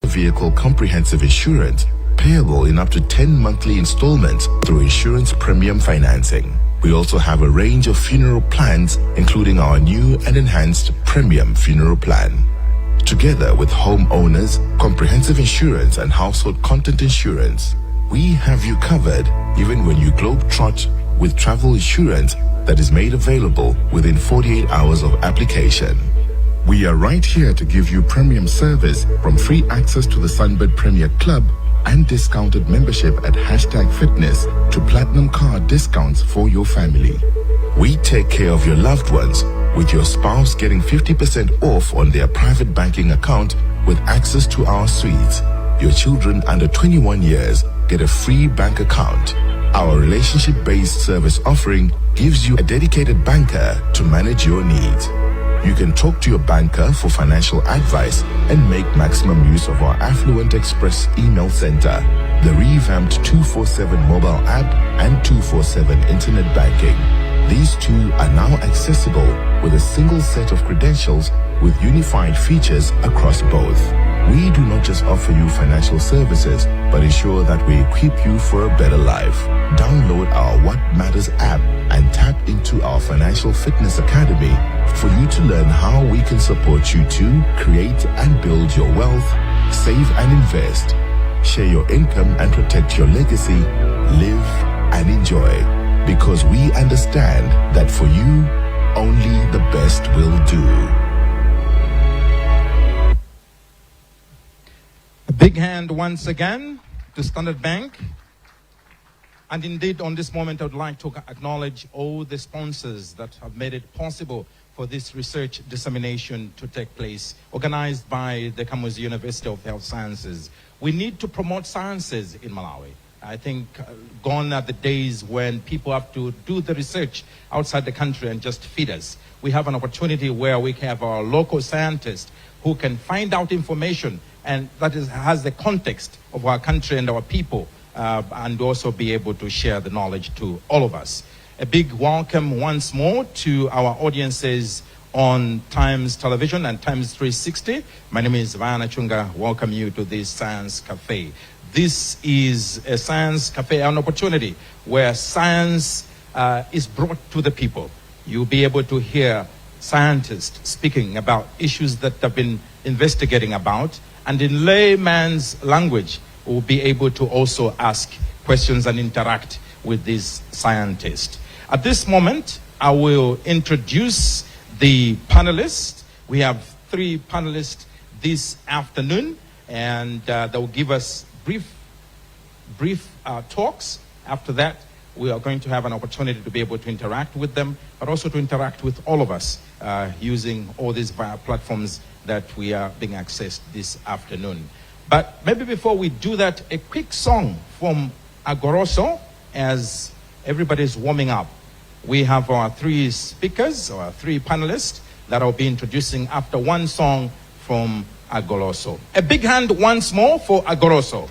vehicle comprehensive insurance payable in up to 10 monthly installments through insurance premium financing. We also have a range of funeral plans, including our new and enhanced premium funeral plan. Together with homeowners, comprehensive insurance and household content insurance, we have you covered even when you globetrot with travel insurance that is made available within 48 hours of application. We are right here to give you premium service, from free access to the Sunbird Premier Club and discounted membership at #fitness to platinum card discounts for your family. We take care of your loved ones, with your spouse getting 50% off on their private banking account with access to our suites. Your children under 21 years get a free bank account. Our relationship-based service offering gives you a dedicated banker to manage your needs. You can talk to your banker for financial advice and make maximum use of our Affluent Express email center, the revamped 247 mobile app, and 247 internet banking. These two are now accessible with a single set of credentials with unified features across both. We do not just offer you financial services, but ensure that we equip you for a better life. Download our What Matters app and tap into our Financial Fitness Academy for you to learn how we can support you to create and build your wealth, save and invest, share your income and protect your legacy, live and enjoy. Because we understand that for you, only the best will do. A big hand once again to Standard Bank. And indeed, on this moment, I would like to acknowledge all the sponsors that have made it possible for this research dissemination to take place, organized by the Kamuzu University of Health Sciences. We need to promote sciences in Malawi. I think gone are the days when people have to do the research outside the country and just feed us. We have an opportunity where we have our local scientists who can find out information and that has the context of our country and our people, and also be able to share the knowledge to all of us. A big welcome once more to our audiences on Times Television and Times 360. My name is Vana Chunga. Welcome you to this Science Cafe. This is a Science Cafe, an opportunity where science is brought to the people. You'll be able to hear scientists speaking about issues that they've been investigating about, and in layman's language, we'll be able to also ask questions and interact with these scientists. At this moment, I will introduce the panelists. We have 3 panelists this afternoon, and they will give us brief talks. After that, we are going to have an opportunity to be able to interact with them, but also to interact with all of us using all these platforms that we are being accessed this afternoon. But maybe before we do that, a quick song from Agoroso as everybody's warming up. We have our 3 speakers, our 3 panelists that I'll be introducing after one song from Agoroso. A big hand once more for Agoroso.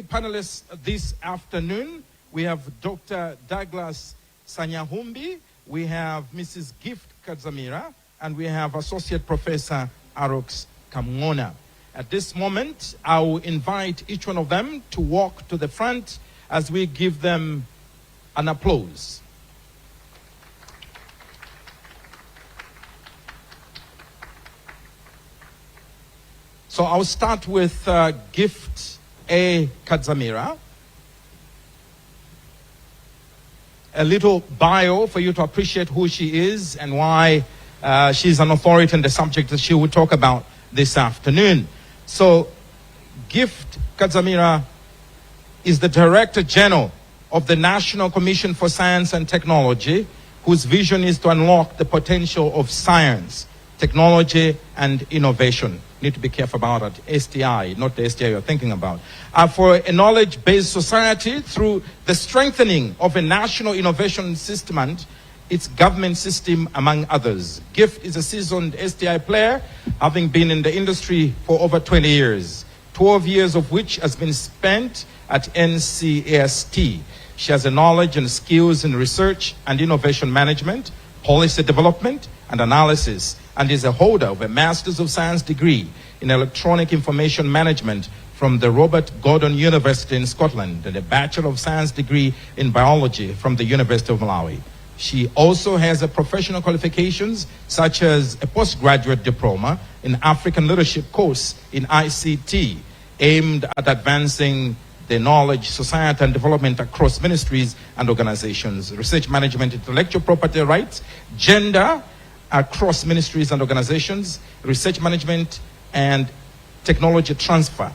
panelists this afternoon. We have Dr. Douglas Sanyahumbi, we have Mrs. Gift Kadzamira, and we have Associate Professor Arox Kamngona. At this moment, I will invite each one of them to walk to the front as we give them an applause. So I'll start with Gift A. Kadzamira. A little bio for you to appreciate who she is and why she's an authority on the subject that she will talk about this afternoon. So, Gift Kadzamira is the Director General of the National Commission for Science and Technology, whose vision is to unlock the potential of science, technology, and innovation. Need to be careful about it. STI, not the STI you're thinking about. For a knowledge-based society through the strengthening of a national innovation system and its government system, among others. Gift is a seasoned STI player, having been in the industry for over 20 years, 12 years of which has been spent at NCAST. She has a knowledge and skills in research and innovation management, policy development and analysis, and is a holder of a Master's of Science degree in Electronic Information Management from the Robert Gordon University in Scotland, and a Bachelor of Science degree in Biology from the University of Malawi. She also has a professional qualifications such as a postgraduate diploma in African Leadership course in ICT, aimed at advancing the knowledge, society, and development across ministries and organizations, research management, intellectual property rights, gender across ministries and organizations, research management and technology transfer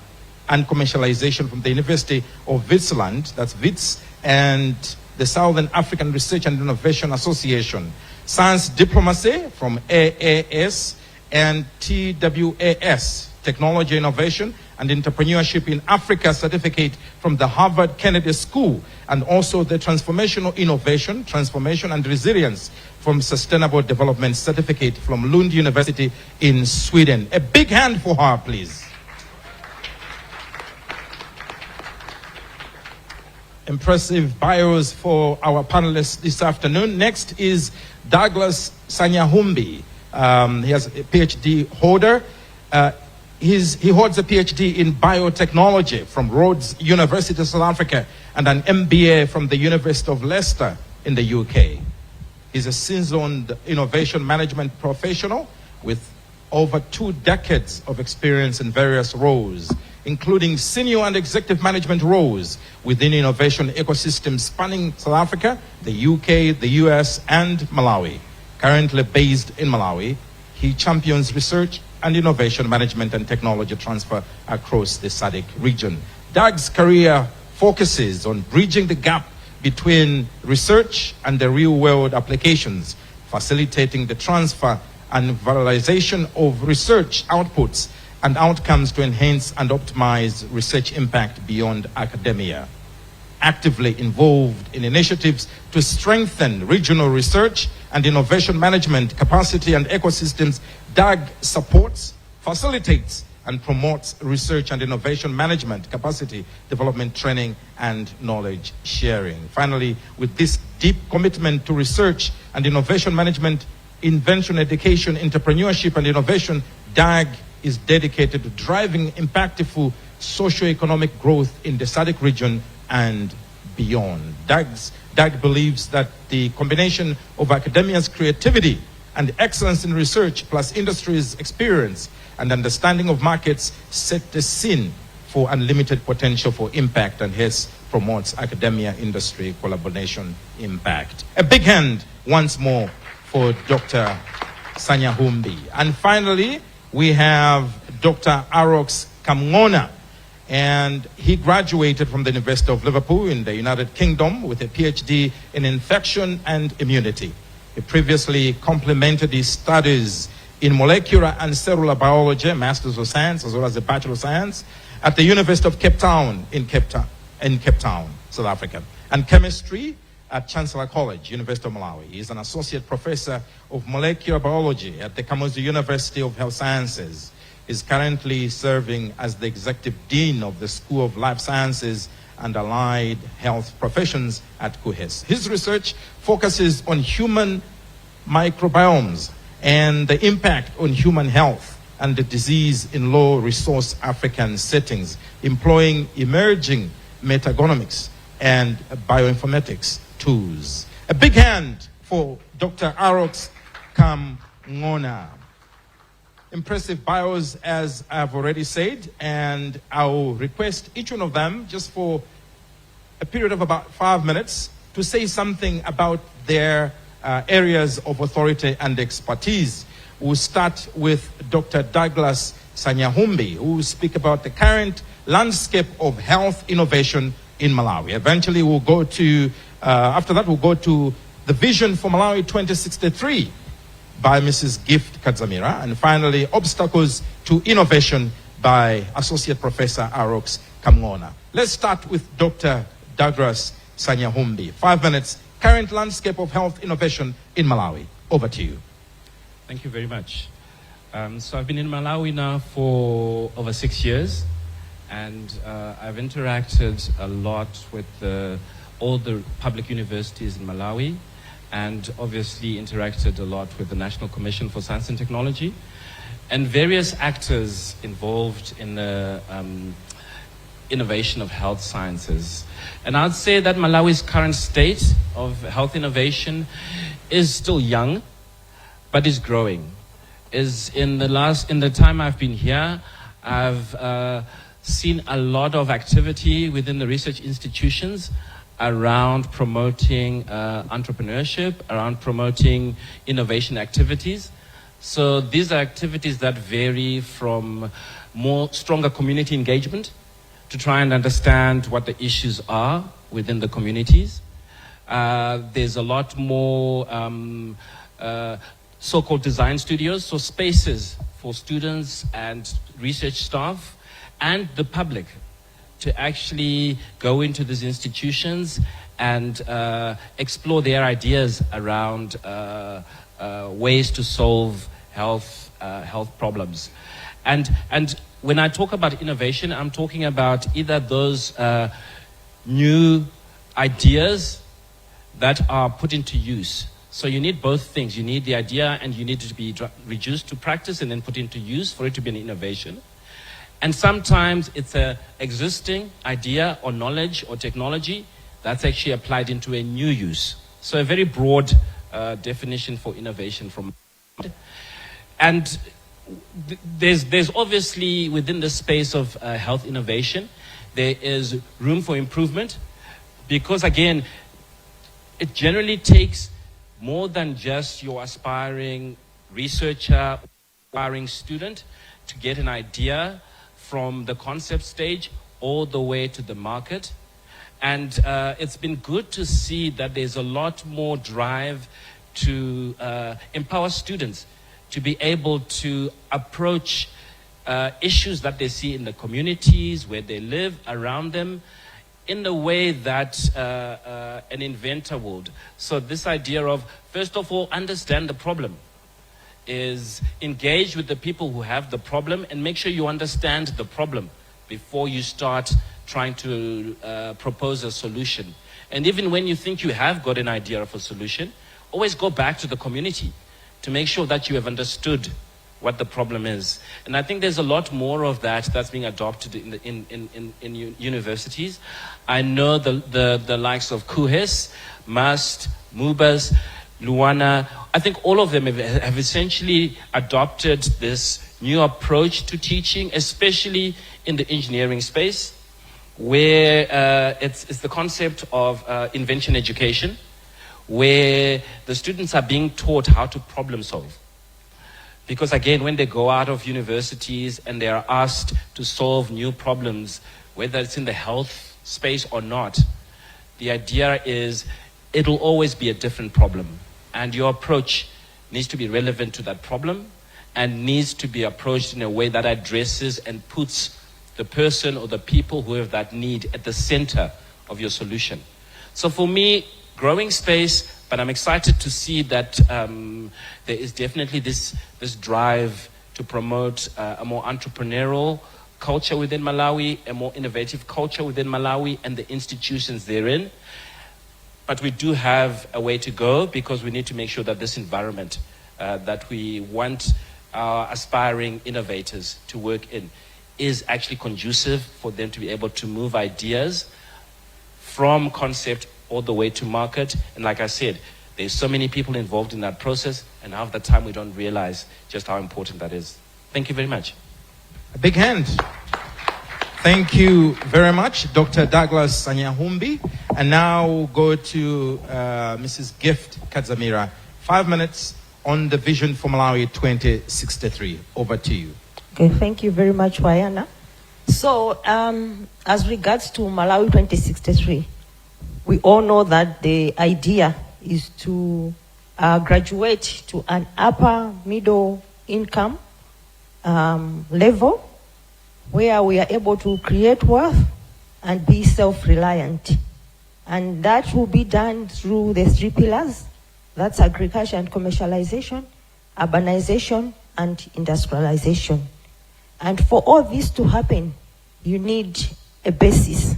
and commercialization from the University of Witwatersrand, that's WITS, and the Southern African Research and Innovation Association, science diplomacy from AAS and TWAS, technology innovation and entrepreneurship in Africa certificate from the Harvard Kennedy School, and also the transformational innovation, transformation and resilience from sustainable development certificate from Lund University in Sweden. A big hand for her, please. Impressive bios for our panelists this afternoon. Next is Douglas Sanyahumbi. He has a PhD holder. He holds a PhD in biotechnology from Rhodes University, South Africa, and an MBA from the University of Leicester in the UK. He's a seasoned innovation management professional with over 2 decades of experience in various roles, including senior and executive management roles within innovation ecosystems spanning South Africa, the UK, the US, and Malawi. Currently based in Malawi, he champions research and innovation management and technology transfer across the SADC region. Doug's career focuses on bridging the gap between research and the real-world applications, facilitating the transfer and valorization of research outputs and outcomes to enhance and optimize research impact beyond academia. Actively involved in initiatives to strengthen regional research and innovation management capacity and ecosystems, Doug supports, facilitates, and promotes research and innovation management capacity development training and knowledge sharing. Finally, with this deep commitment to research and innovation management, invention, education, entrepreneurship, and innovation, Doug is dedicated to driving impactful socio-economic growth in the SADC region and beyond. Doug believes that the combination of academia's creativity and excellence in research plus industry's experience and understanding of markets set the scene for unlimited potential for impact, and hence promotes academia-industry collaboration impact. A big hand once more for Dr. Sanyahumbi. And finally, we have Dr. Arox Kamngona, and he graduated from the University of Liverpool in the United Kingdom with a PhD in infection and immunity. He previously complemented his studies in molecular and cellular biology, Masters of Science, as well as a Bachelor of Science, at the University of Cape Town in Cape Town, South Africa, and chemistry at Chancellor College, University of Malawi. He is an associate professor of molecular biology at the Kamuzu University of Health Sciences. He's currently serving as the Executive Dean of the School of Life Sciences and Allied Health Professions at Kuhes. His research focuses on human microbiomes and the impact on human health and the disease in low-resource African settings, employing emerging metagenomics and bioinformatics tools. A big hand for Dr. Arox Kamngona. Impressive bios, as I've already said, and I'll request each one of them, just for a period of about 5 minutes, to say something about their areas of authority and expertise. We'll start with Dr. Douglas Sanyahumbi, who will speak about the current landscape of health innovation in Malawi. Eventually, we'll go to, after that, we'll go to the Vision for Malawi 2063 by Mrs. Gift Kadzamira, and finally, Obstacles to Innovation by Associate Professor Arox Kamngona. Let's start with Dr. Douglas Sanyahumbi. 5 minutes, current landscape of health innovation in Malawi. Over to you. Thank you very much. So I've been in Malawi now for over 6 years, and I've interacted a lot with all the public universities in Malawi, and obviously interacted a lot with the National Commission for Science and Technology, and various actors involved in the innovation of health sciences. And I'd say that Malawi's current state of health innovation is still young, but is growing. In the time I've been here, I've seen a lot of activity within the research institutions around promoting entrepreneurship, around promoting innovation activities. So these are activities that vary from stronger community engagement to try and understand what the issues are within the communities. There's a lot more so-called design studios, so spaces for students and research staff and the public to actually go into these institutions and explore their ideas around ways to solve health problems. And when I talk about innovation, I'm talking about either those new ideas that are put into use. So you need both things. You need the idea, and you need it to be reduced to practice and then put into use for it to be an innovation. And sometimes it's an existing idea or knowledge or technology that's actually applied into a new use. So a very broad definition for innovation from. And there's obviously within the space of health innovation, there is room for improvement, because again, it generally takes more than just your aspiring researcher, aspiring student to get an idea from the concept stage all the way to the market. And it's been good to see that there's a lot more drive to empower students to be able to approach issues that they see in the communities where they live around them in the way that an inventor would. So this idea of, first of all, understand the problem, is engage with the people who have the problem and make sure you understand the problem before you start trying to propose a solution. And even when you think you have got an idea of a solution, always go back to the community to make sure that you have understood what the problem is. And I think there's a lot more of that that's being adopted in universities. I know the likes of Kuhes, MUST, MUBAS, Luana, I think all of them have essentially adopted this new approach to teaching, especially in the engineering space, where it's the concept of invention education, where the students are being taught how to problem solve. Because again, when they go out of universities and they are asked to solve new problems, whether it's in the health space or not, the idea is it'll always be a different problem. And your approach needs to be relevant to that problem and needs to be approached in a way that addresses and puts the person or the people who have that need at the center of your solution. So for me, growing space, but I'm excited to see that there is definitely this drive to promote a more entrepreneurial culture within Malawi, a more innovative culture within Malawi and the institutions therein. But we do have a way to go because we need to make sure that this environment that we want our aspiring innovators to work in is actually conducive for them to be able to move ideas from concept all the way to market. And like I said, there's so many people involved in that process, and half the time we don't realize just how important that is. Thank you very much. A big hand. Thank you very much, Dr. Douglas Sanyahumbi. And now we'll go to Mrs. Gift Kadzamira. 5 minutes on the vision for Malawi 2063. Over to you. Okay, thank you very much, Wayana. So, as regards to Malawi 2063, we all know that the idea is to graduate to an upper middle income level where we are able to create wealth and be self-reliant. And that will be done through the 3 pillars. That's agriculture and commercialization, urbanization, and industrialization. And for all this to happen, you need a basis.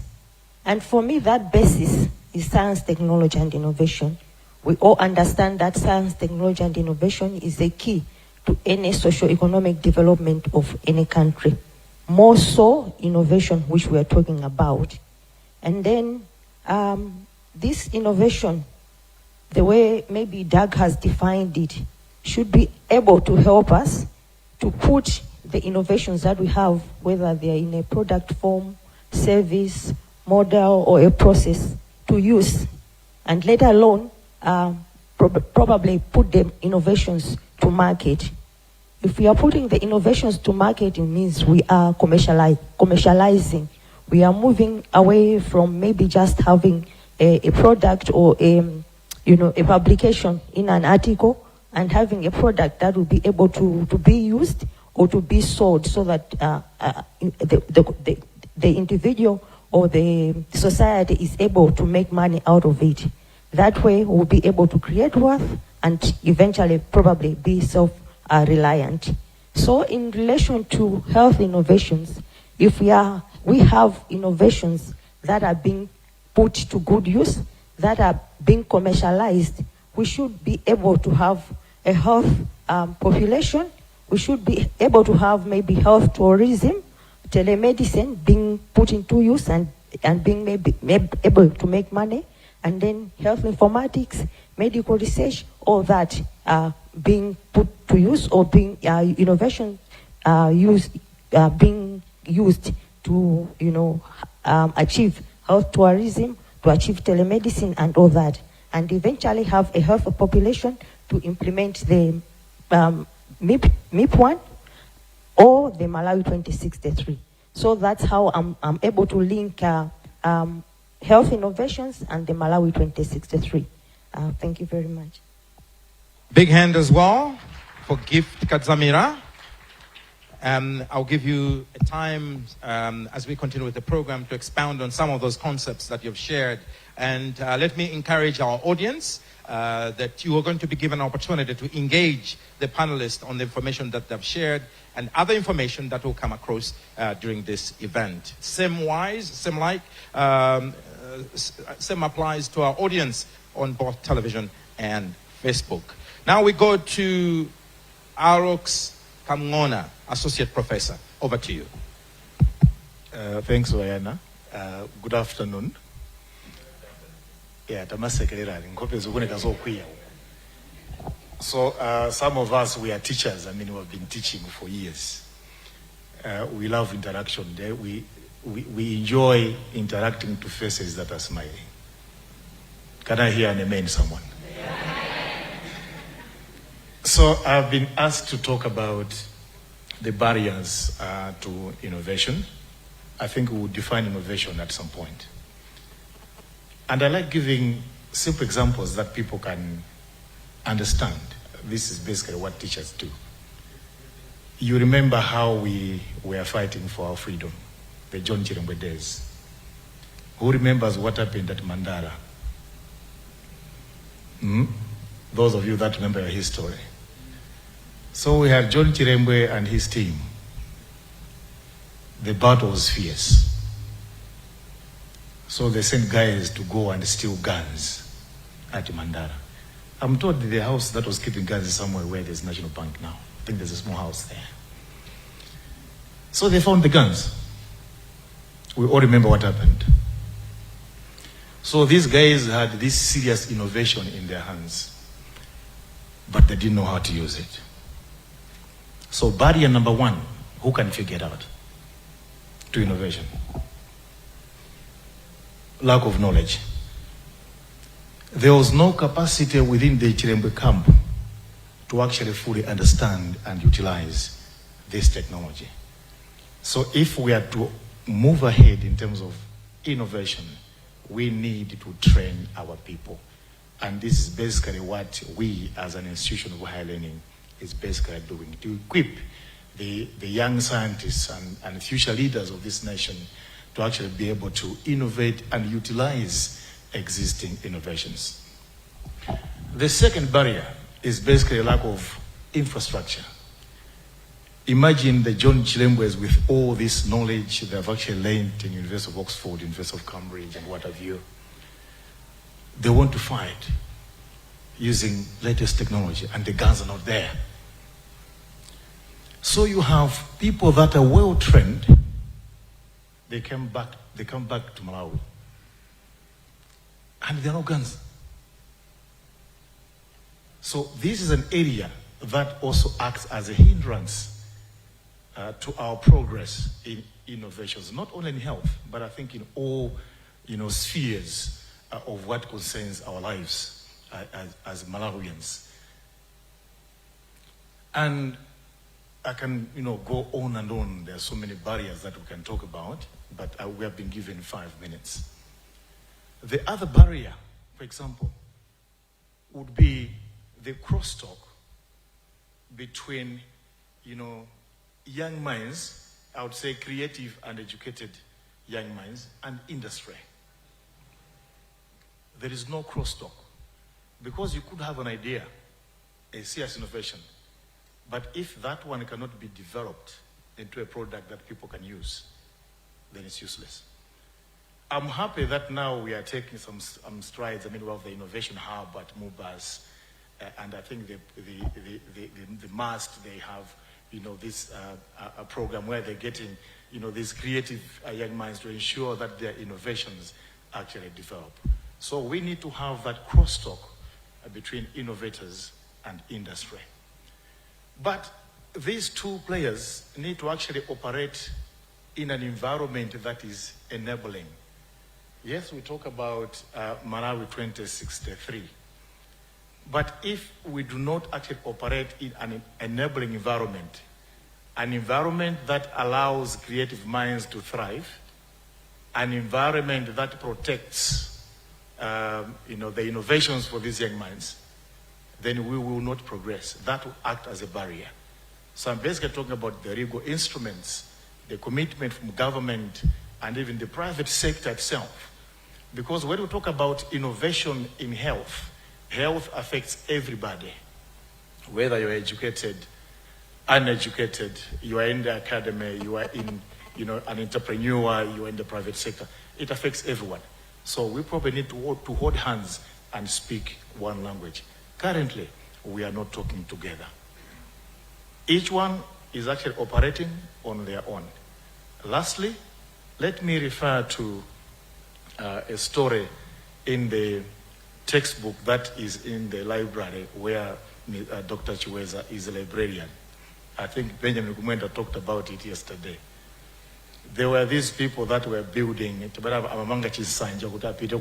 And for me, that basis is science, technology, and innovation. We all understand that science, technology, and innovation is the key to any socio-economic development of any country. More so, innovation, which we are talking about. And then, this innovation, the way maybe Doug has defined it, should be able to help us to put the innovations that we have, whether they are in a product form, service, model, or a process, to use. And let alone, probably put the innovations to market. If we are putting the innovations to market, it means we are commercializing. We are moving away from maybe just having a product or a publication in an article, and having a product that will be able to be used or to be sold, so that the individual or the society is able to make money out of it. That way, we'll be able to create wealth and eventually probably be self-reliant. So in relation to health innovations, if we have innovations that are being put to good use, that are being commercialized, we should be able to have a health population. We should be able to have maybe health tourism, telemedicine being put into use and being maybe able to make money, and then health informatics, medical research, all that being put to use, or being innovation being used to achieve health tourism, to achieve telemedicine and all that, and eventually have a health population to implement the MIP1 or the Malawi 2063. So that's how I'm able to link health innovations and the Malawi 2063. Thank you very much. Big hand as well for Gift Kadzamira. I'll give you a time as we continue with the program to expound on some of those concepts that you've shared. And let me encourage our audience that you are going to be given an opportunity to engage the panelists on the information that they've shared and other information that will come across during this event. Same applies to our audience on both television and Facebook. Now we go to Arox Kamngona, Associate Professor. Over to you. Thanks, Wayana. Good afternoon. Yeah, so some of us, we are teachers. I mean, we have been teaching for years. We love interaction. We enjoy interacting to faces that are smiling. Can I hear an amen, someone? So I've been asked to talk about the barriers to innovation. I think we will define innovation at some point. And I like giving simple examples that people can understand. This is basically what teachers do. You remember how we were fighting for our freedom, the John Chirembwe days. Who remembers what happened at Mandara? Those of you that remember your history. So we had John Chirembwe and his team. The battle was fierce. So they sent guys to go and steal guns at Mandara. I'm told the house that was keeping guns is somewhere where there's National Bank now. I think there's a small house there. So they found the guns. We all remember what happened. So these guys had this serious innovation in their hands, but they didn't know how to use it. So barrier number one, who can figure it out to innovation? Lack of knowledge. There was no capacity within the Chirembwe camp to actually fully understand and utilize this technology. So if we are to move ahead in terms of innovation, we need to train our people. And this is basically what we as an institution of higher learning is basically doing, to equip the young scientists and future leaders of this nation to actually be able to innovate and utilize existing innovations. The second barrier is basically a lack of infrastructure. Imagine the John Chirembwes with all this knowledge they have actually learned in University of Oxford, University of Cambridge, and what have you. They want to fight using latest technology, and the guns are not there. So you have people that are well trained. They come back to Malawi, and there are no guns. So this is an area that also acts as a hindrance to our progress in innovations, not only in health, but I think in all, spheres of what concerns our lives as Malawians. And I can, go on and on. There are so many barriers that we can talk about, but we have been given 5 minutes. The other barrier, for example, would be the crosstalk between, young minds, I would say creative and educated young minds, and industry. There is no crosstalk. Because you could have an idea, a serious innovation, but if that one cannot be developed into a product that people can use, then it's useless. I'm happy that now we are taking some strides. I mean, we have the innovation hub at Mubas, and I think the MAST, they have, this a program where they're getting, these creative young minds to ensure that their innovations actually develop. So we need to have that crosstalk between innovators and industry. But these two players need to actually operate in an environment that is enabling. Yes, we talk about Malawi 2063. But if we do not actually operate in an enabling environment, an environment that allows creative minds to thrive, an environment that protects the innovations for these young minds, then we will not progress. That will act as a barrier. So I'm basically talking about the legal instruments, the commitment from government, and even the private sector itself. Because when we talk about innovation in health, health affects everybody. Whether you're educated, uneducated, you are in the academy, you are in, an entrepreneur, you are in the private sector. It affects everyone. So we probably need to hold hands and speak one language. Currently, we are not talking together. Each one is actually operating on their own. Lastly, let me refer to a story in the textbook that is in the library where Dr. Chiweza is a librarian. I think Benjamin Kumwenda talked about it yesterday. There were these people that were building amamanga chisanja kutapite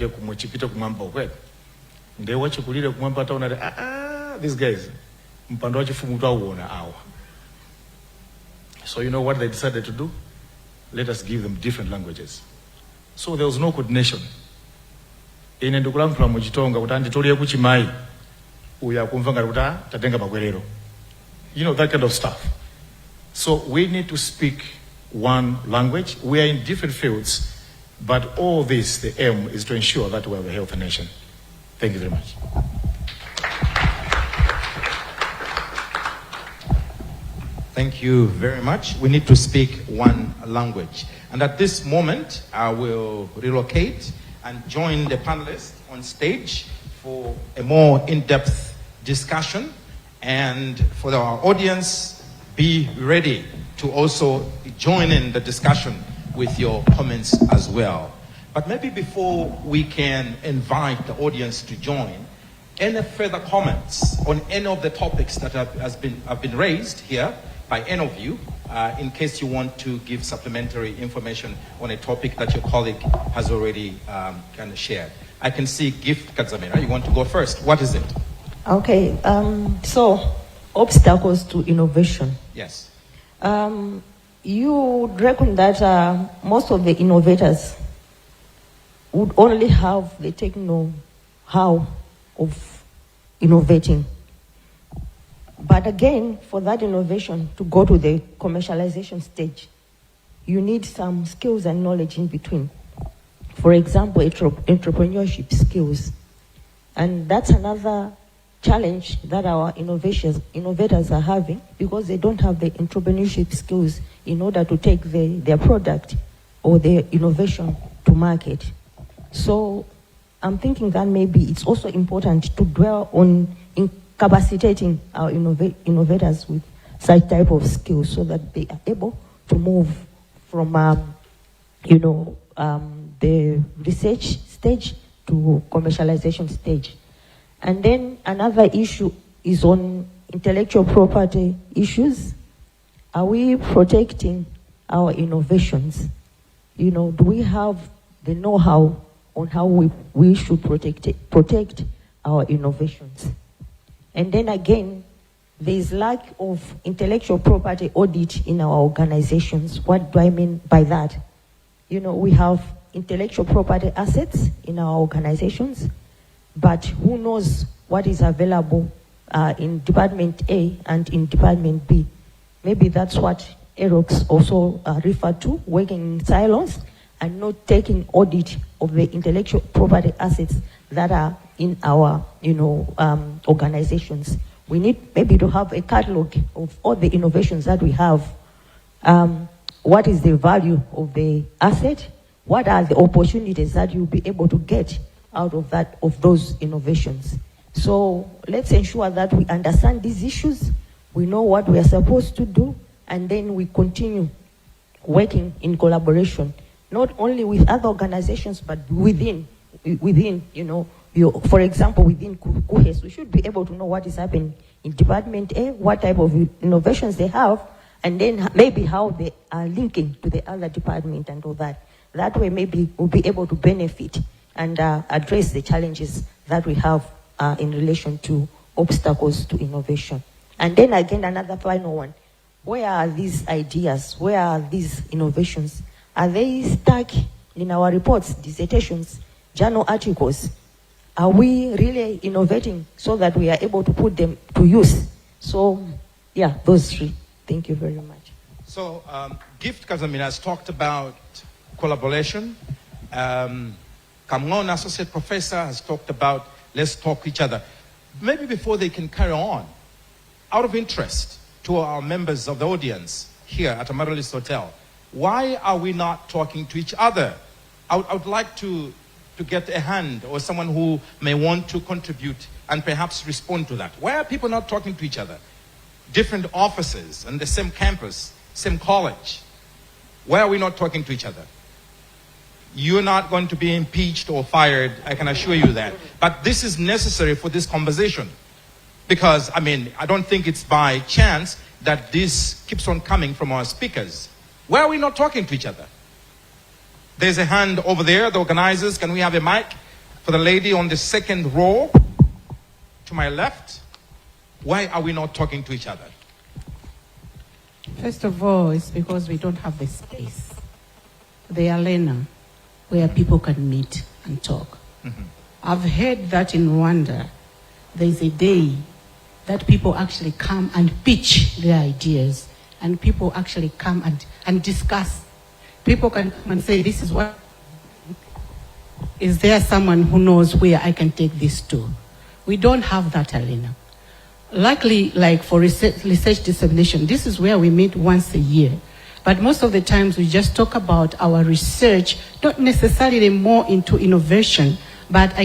kumuchipite kumwamba okwe. Nde wachikulire kumwamba taona these guys mpando wachifumu tawona awa. So you know what they decided to do? Let us give them different languages. So there was no coordination. Ine ndikulankhula muchitonga kuti anditoliye kuchimai uya kumvanga kuti tatenga makwerero. That kind of stuff. So we need to speak one language. We are in different fields, but all this, the aim is to ensure that we have a healthy nation. Thank you very much. Thank you very much. We need to speak one language. And at this moment, I will relocate and join the panelists on stage for a more in-depth discussion. And for our audience, be ready to also join in the discussion with your comments as well. But maybe before we can invite the audience to join, any further comments on any of the topics that have been raised here by any of you, in case you want to give supplementary information on a topic that your colleague has already kind of shared. I can see Gift Kadzamira. You want to go first. What is it? Okay, so obstacles to innovation. Yes. You would reckon that most of the innovators would only have the know-how of innovating. But again, for that innovation to go to the commercialization stage, you need some skills and knowledge in between. For example, entrepreneurship skills. And that's another challenge that our innovators are having, because they don't have the entrepreneurship skills in order to take their product or their innovation to market. So I'm thinking that maybe it's also important to dwell on incapacitating our innovators with such type of skills so that they are able to move from, the research stage to commercialization stage. And then another issue is on intellectual property issues. Are we protecting our innovations? Do we have the know-how on how we should protect our innovations? And then again, there is lack of intellectual property audit in our organizations. What do I mean by that? We have intellectual property assets in our organizations, but who knows what is available in Department A and in Department B? Maybe that's what Erox also referred to, working in silos and not taking audit of the intellectual property assets that are in our, organizations. We need maybe to have a catalog of all the innovations that we have. What is the value of the asset? What are the opportunities that you'll be able to get out of those innovations? So let's ensure that we understand these issues, we know what we are supposed to do, and then we continue working in collaboration, not only with other organizations, but within, for example, within Kuhes, we should be able to know what is happening in Department A, what type of innovations they have, and then maybe how they are linking to the other department and all that. That way, maybe we'll be able to benefit and address the challenges that we have in relation to obstacles to innovation. And then again, another final one. Where are these ideas? Where are these innovations? Are they stuck in our reports, dissertations, journal articles? Are we really innovating so that we are able to put them to use? So, yeah, those three. Thank you very much. So, Gift Kazamina has talked about collaboration. Kamon, Associate Professor, has talked about let's talk to each other. Maybe before they can carry on, out of interest to our members of the audience here at Amaryllis Hotel, why are we not talking to each other? I would like to get a hand or someone who may want to contribute and perhaps respond to that. Why are people not talking to each other? Different offices and the same campus, same college. Why are we not talking to each other? You're not going to be impeached or fired, I can assure you that. But this is necessary for this conversation. Because, I don't think it's by chance that this keeps on coming from our speakers. Why are we not talking to each other? There's a hand over there, the organizers. Can we have a mic for the lady on the second row to my left? Why are we not talking to each other? First of all, it's because we don't have the space, the arena where people can meet and talk. Mm-hmm. I've heard that in Rwanda, there's a day that people actually come and pitch their ideas, and people actually come and discuss. People can come and say, this is what, is there someone who knows where I can take this to? We don't have that arena. Luckily, like for research dissemination, this is where we meet once a year. But most of the times we just talk about our research, not necessarily more into innovation, but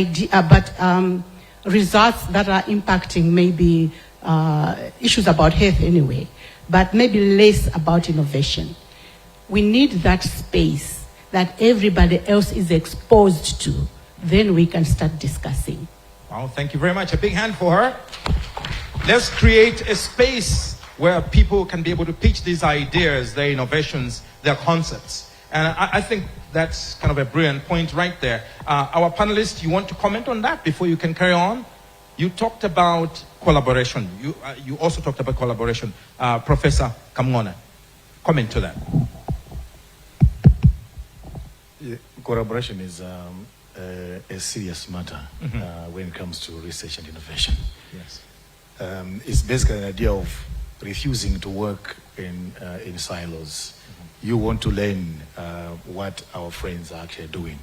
results that are impacting maybe issues about health anyway, but maybe less about innovation. We need that space that everybody else is exposed to. Then we can start discussing. Well, thank you very much. A big hand for her. Let's create a space where people can be able to pitch these ideas, their innovations, their concepts. And I think that's kind of a brilliant point right there. Our panelists, you want to comment on that before you can carry on? You talked about collaboration. You also talked about collaboration. Professor Kamngona, comment to that. Yeah, collaboration is a serious matter when it comes to research and innovation. Yes. It's basically an idea of refusing to work in silos. You want to learn what our friends are actually doing.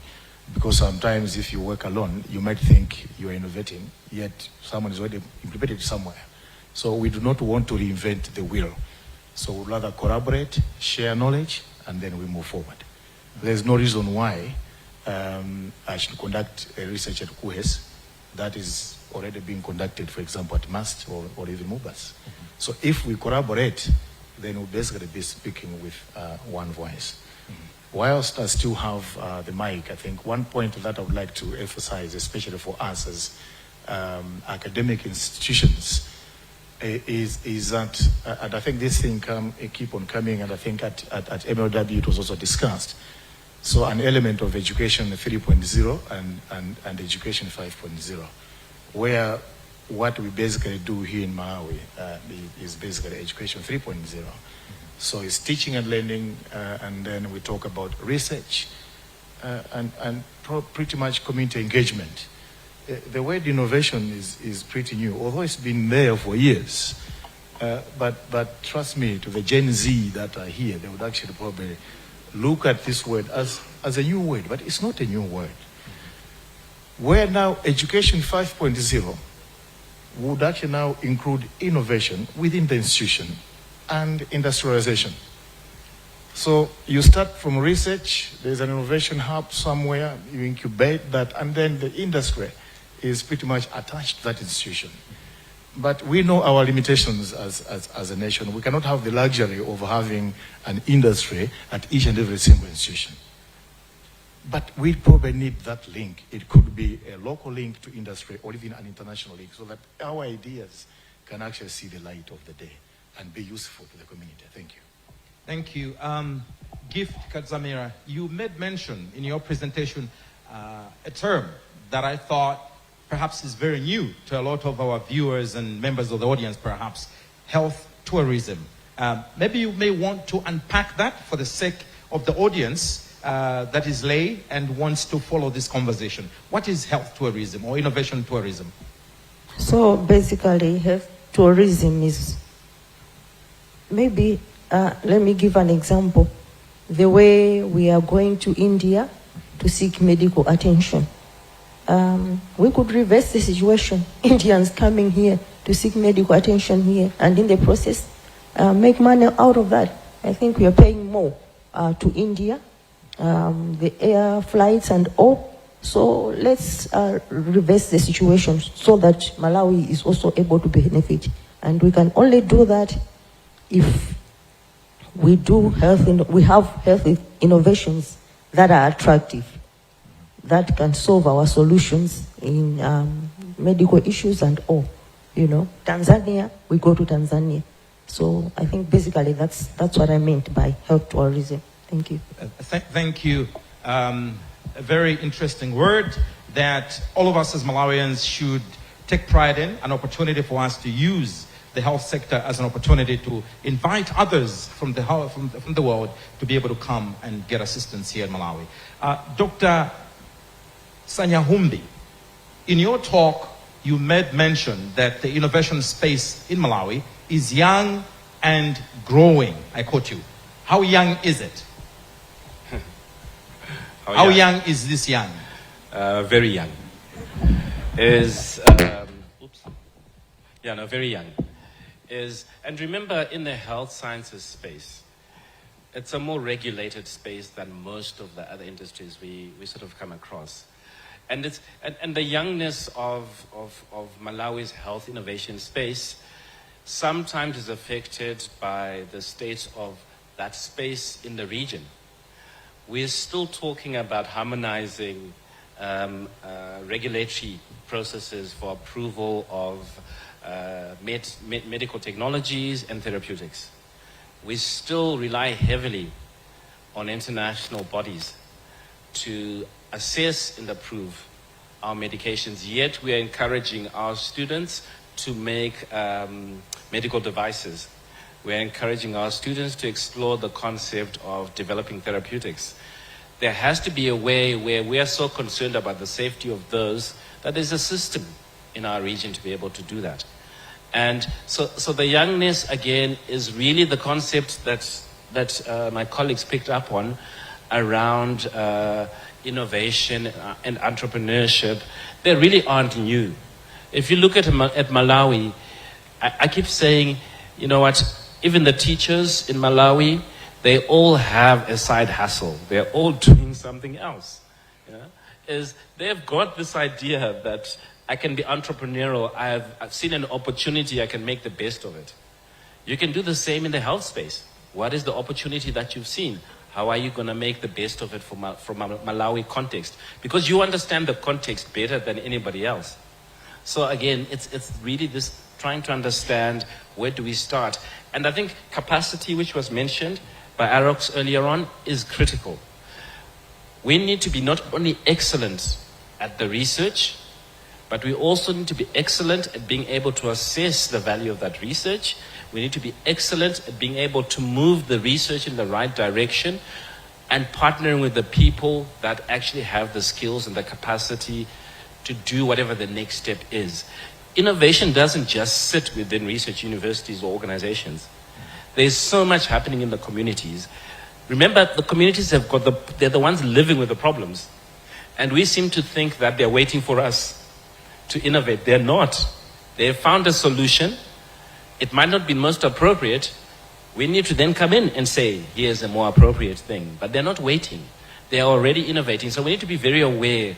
Because sometimes if you work alone, you might think you are innovating, yet someone is already implemented it somewhere. So we do not want to reinvent the wheel. So we'd rather collaborate, share knowledge, and then we move forward. There's no reason why I should conduct a research at Kuhes that is already being conducted, for example, at MAST or even MUBAS. So if we collaborate, then we'll basically be speaking with one voice. Whilst I still have the mic, I think one point that I would like to emphasize, especially for us as academic institutions, is that, and I think this thing keep on coming, and I think at MLW it was also discussed. So an element of education 3.0 and education 5.0, where what we basically do here in Malawi is basically education 3.0. So it's teaching and learning, and then we talk about research and pretty much community engagement. The word innovation is pretty new, although it's been there for years. But trust me, to the Gen Z that are here, they would actually probably look at this word as a new word, but it's not a new word. Where now education 5.0 would actually now include innovation within the institution and industrialization. So you start from research, there's an innovation hub somewhere, you incubate that, and then the industry is pretty much attached to that institution. But we know our limitations as a nation. We cannot have the luxury of having an industry at each and every single institution. But we probably need that link. It could be a local link to industry or even an international link, so that our ideas can actually see the light of the day and be useful to the community. Thank you. Thank you. Gift Kadzamira, you made mention in your presentation a term that I thought perhaps is very new to a lot of our viewers and members of the audience, perhaps, health tourism. Maybe you may want to unpack that for the sake of the audience that is lay and wants to follow this conversation. What is health tourism or innovation tourism? So basically, health tourism is maybe, let me give an example. The way we are going to India to seek medical attention. We could reverse the situation. Indians coming here to seek medical attention here, and in the process, make money out of that. I think we are paying more to India, the air flights and all. So let's reverse the situation so that Malawi is also able to benefit. And we can only do that if we have health innovations that are attractive, that can solve our solutions in medical issues and all. You know, Tanzania, we go to Tanzania. So I think basically that's what I meant by health tourism. Thank you. Thank you. A very interesting word that all of us as Malawians should take pride in, an opportunity for us to use the health sector as an opportunity to invite others from the world to be able to come and get assistance here in Malawi. Dr. Sanyahumbi, in your talk, you made mention that the innovation space in Malawi is young and growing. I quote you. How young is it? How young is this young? Very young. Yeah, no, very young. And remember, in the health sciences space, it's a more regulated space than most of the other industries we sort of come across. And the youngness of Malawi's health innovation space sometimes is affected by the state of that space in the region. We're still talking about harmonizing regulatory processes for approval of medical technologies and therapeutics. We still rely heavily on international bodies to assess and approve our medications, yet we are encouraging our students to make medical devices. We're encouraging our students to explore the concept of developing therapeutics. There has to be a way where we are so concerned about the safety of those that there's a system in our region to be able to do that. And so the youngness, again, is really the concept that my colleagues picked up on around innovation and entrepreneurship. They really aren't new. If you look at Malawi, I keep saying, you know what, even the teachers in Malawi, they all have a side hustle. They're all doing something else. Yeah? They've got this idea that I can be entrepreneurial. I've seen an opportunity. I can make the best of it. You can do the same in the health space. What is the opportunity that you've seen? How are you going to make the best of it from a Malawi context? Because you understand the context better than anybody else. So again, it's really this trying to understand where do we start. And I think capacity, which was mentioned by Arox earlier on, is critical. We need to be not only excellent at the research, but we also need to be excellent at being able to assess the value of that research. We need to be excellent at being able to move the research in the right direction and partnering with the people that actually have the skills and the capacity to do whatever the next step is. Innovation doesn't just sit within research universities or organizations. There's so much happening in the communities. Remember, the communities they're the ones living with the problems. And we seem to think that they're waiting for us to innovate. They're not. They've found a solution. It might not be most appropriate. We need to then come in and say, here's a more appropriate thing. But they're not waiting. They're already innovating. So we need to be very aware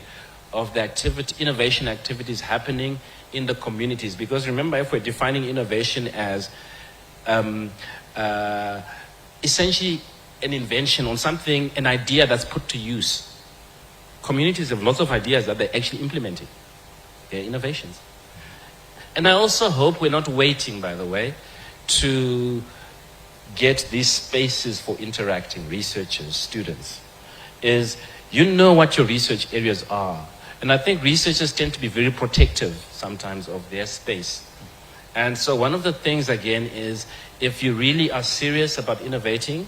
of the innovation activities happening in the communities. Because remember, if we're defining innovation as essentially an invention on something, an idea that's put to use, communities have lots of ideas that they're actually implementing. They're innovations. And I also hope we're not waiting, by the way, to get these spaces for interacting researchers, students. You know what your research areas are. And I think researchers tend to be very protective sometimes of their space. And so one of the things, again, is if you really are serious about innovating,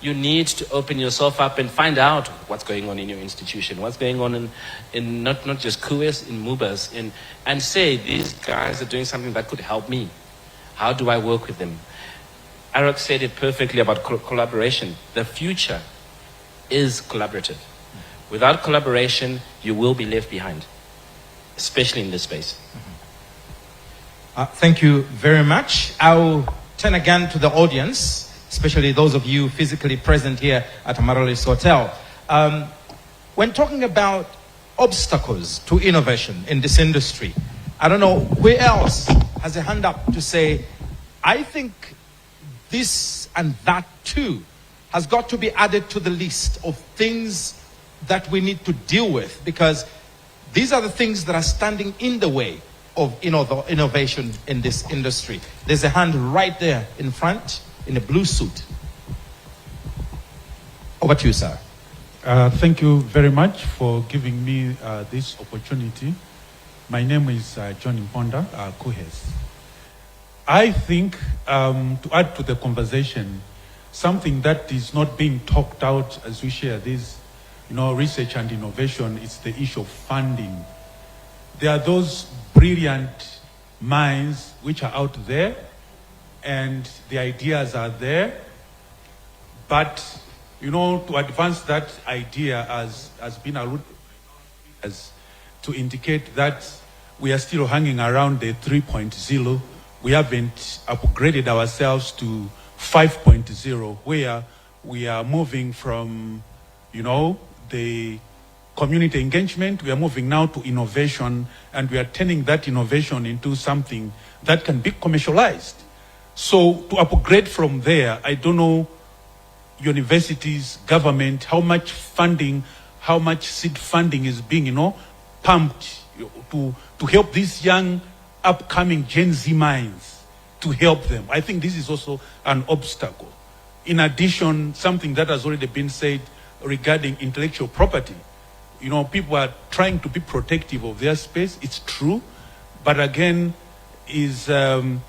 you need to open yourself up and find out what's going on in your institution, what's going on in not just Kuhes, in MUBAs, and say, these guys are doing something that could help me. How do I work with them? Arox said it perfectly about collaboration. The future is collaborative. Without collaboration, you will be left behind, especially in this space. Thank you very much. I'll turn again to the audience, especially those of you physically present here at Amaryllis Hotel. When talking about obstacles to innovation in this industry, I don't know who else has a hand up to say, I think this and that too has got to be added to the list of things that we need to deal with, because these are the things that are standing in the way of innovation in this industry. There's a hand right there in front in a blue suit. Over to you, sir. Thank you very much for giving me this opportunity. My name is John Imponda, Kuhes. I think to add to the conversation, something that is not being talked out as we share this, research and innovation, is the issue of funding. There are those brilliant minds which are out there, and the ideas are there, but to advance that idea has been alluded as to indicate that we are still hanging around the 3.0. We haven't upgraded ourselves to 5.0, where we are moving from, the community engagement, we are moving now to innovation, and we are turning that innovation into something that can be commercialized. So to upgrade from there, I don't know, universities, government, how much funding, how much seed funding is being, pumped to help these young upcoming Gen Z minds, to help them. I think this is also an obstacle. In addition, something that has already been said regarding intellectual property. People are trying to be protective of their space. It's true. But again, is the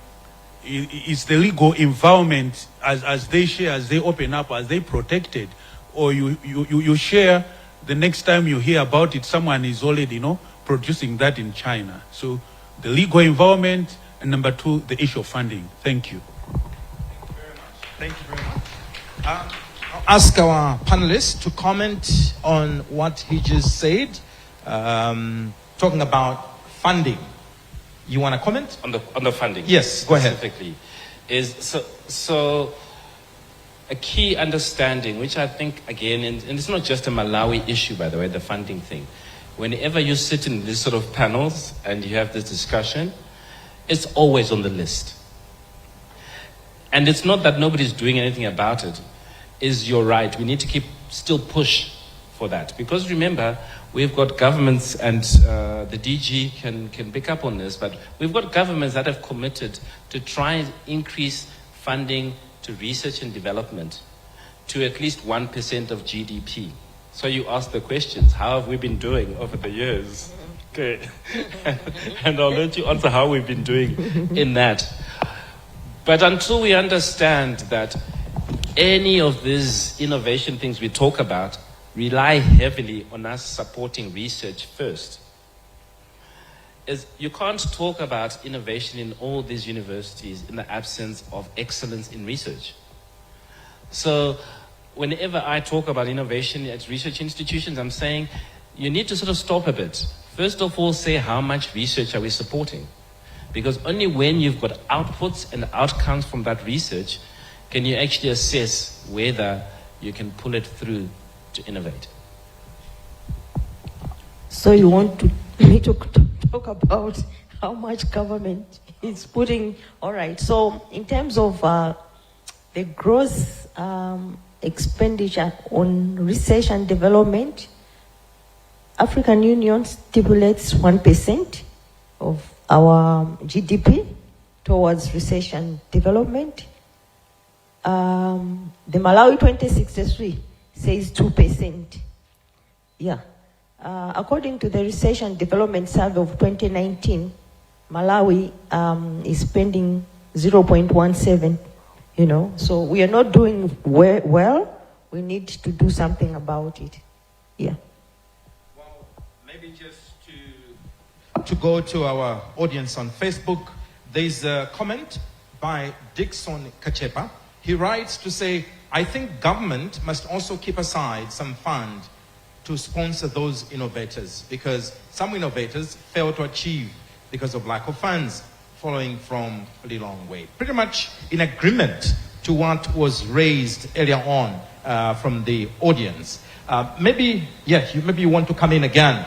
legal environment as they share, as they open up, as they protected? Or you share, the next time you hear about it, someone is already, producing that in China. So the legal environment, and number two, the issue of funding. Thank you. Thank you very much. I'll ask our panelists to comment on what he just said, talking about funding. You want to comment? On the funding? Yes, go ahead. Specifically. So a key understanding, which I think, again, and it's not just a Malawi issue, by the way, the funding thing. Whenever you sit in these sort of panels and you have this discussion, it's always on the list. And it's not that nobody's doing anything about it. You're right. We need to still push for that. Because remember, we've got governments, and the DG can pick up on this, but we've got governments that have committed to try and increase funding to research and development to at least 1% of GDP. So you ask the questions, how have we been doing over the years? Okay. And I'll let you answer how we've been doing in that. But until we understand that any of these innovation things we talk about rely heavily on us supporting research first, you can't talk about innovation in all these universities in the absence of excellence in research. So whenever I talk about innovation at research institutions, I'm saying you need to sort of stop a bit. First of all, say how much research are we supporting? Because only when you've got outputs and outcomes from that research can you actually assess whether you can pull it through to innovate. So you want me to talk about how much government is putting? All right. So in terms of the gross expenditure on research and development, African Union stipulates 1% of our GDP towards research and development. The Malawi 2063 says 2%. Yeah. According to the Research and Development Survey of 2019, Malawi is spending 0.17, So we are not doing well. We need to do something about it. Yeah. Well, maybe just to go to our audience on Facebook, there's a comment by Dixon Kachepa. He writes to say, I think government must also keep aside some fund to sponsor those innovators, because some innovators fail to achieve because of lack of funds, following from a long way. Pretty much in agreement to what was raised earlier on from the audience. Maybe you want to come in again.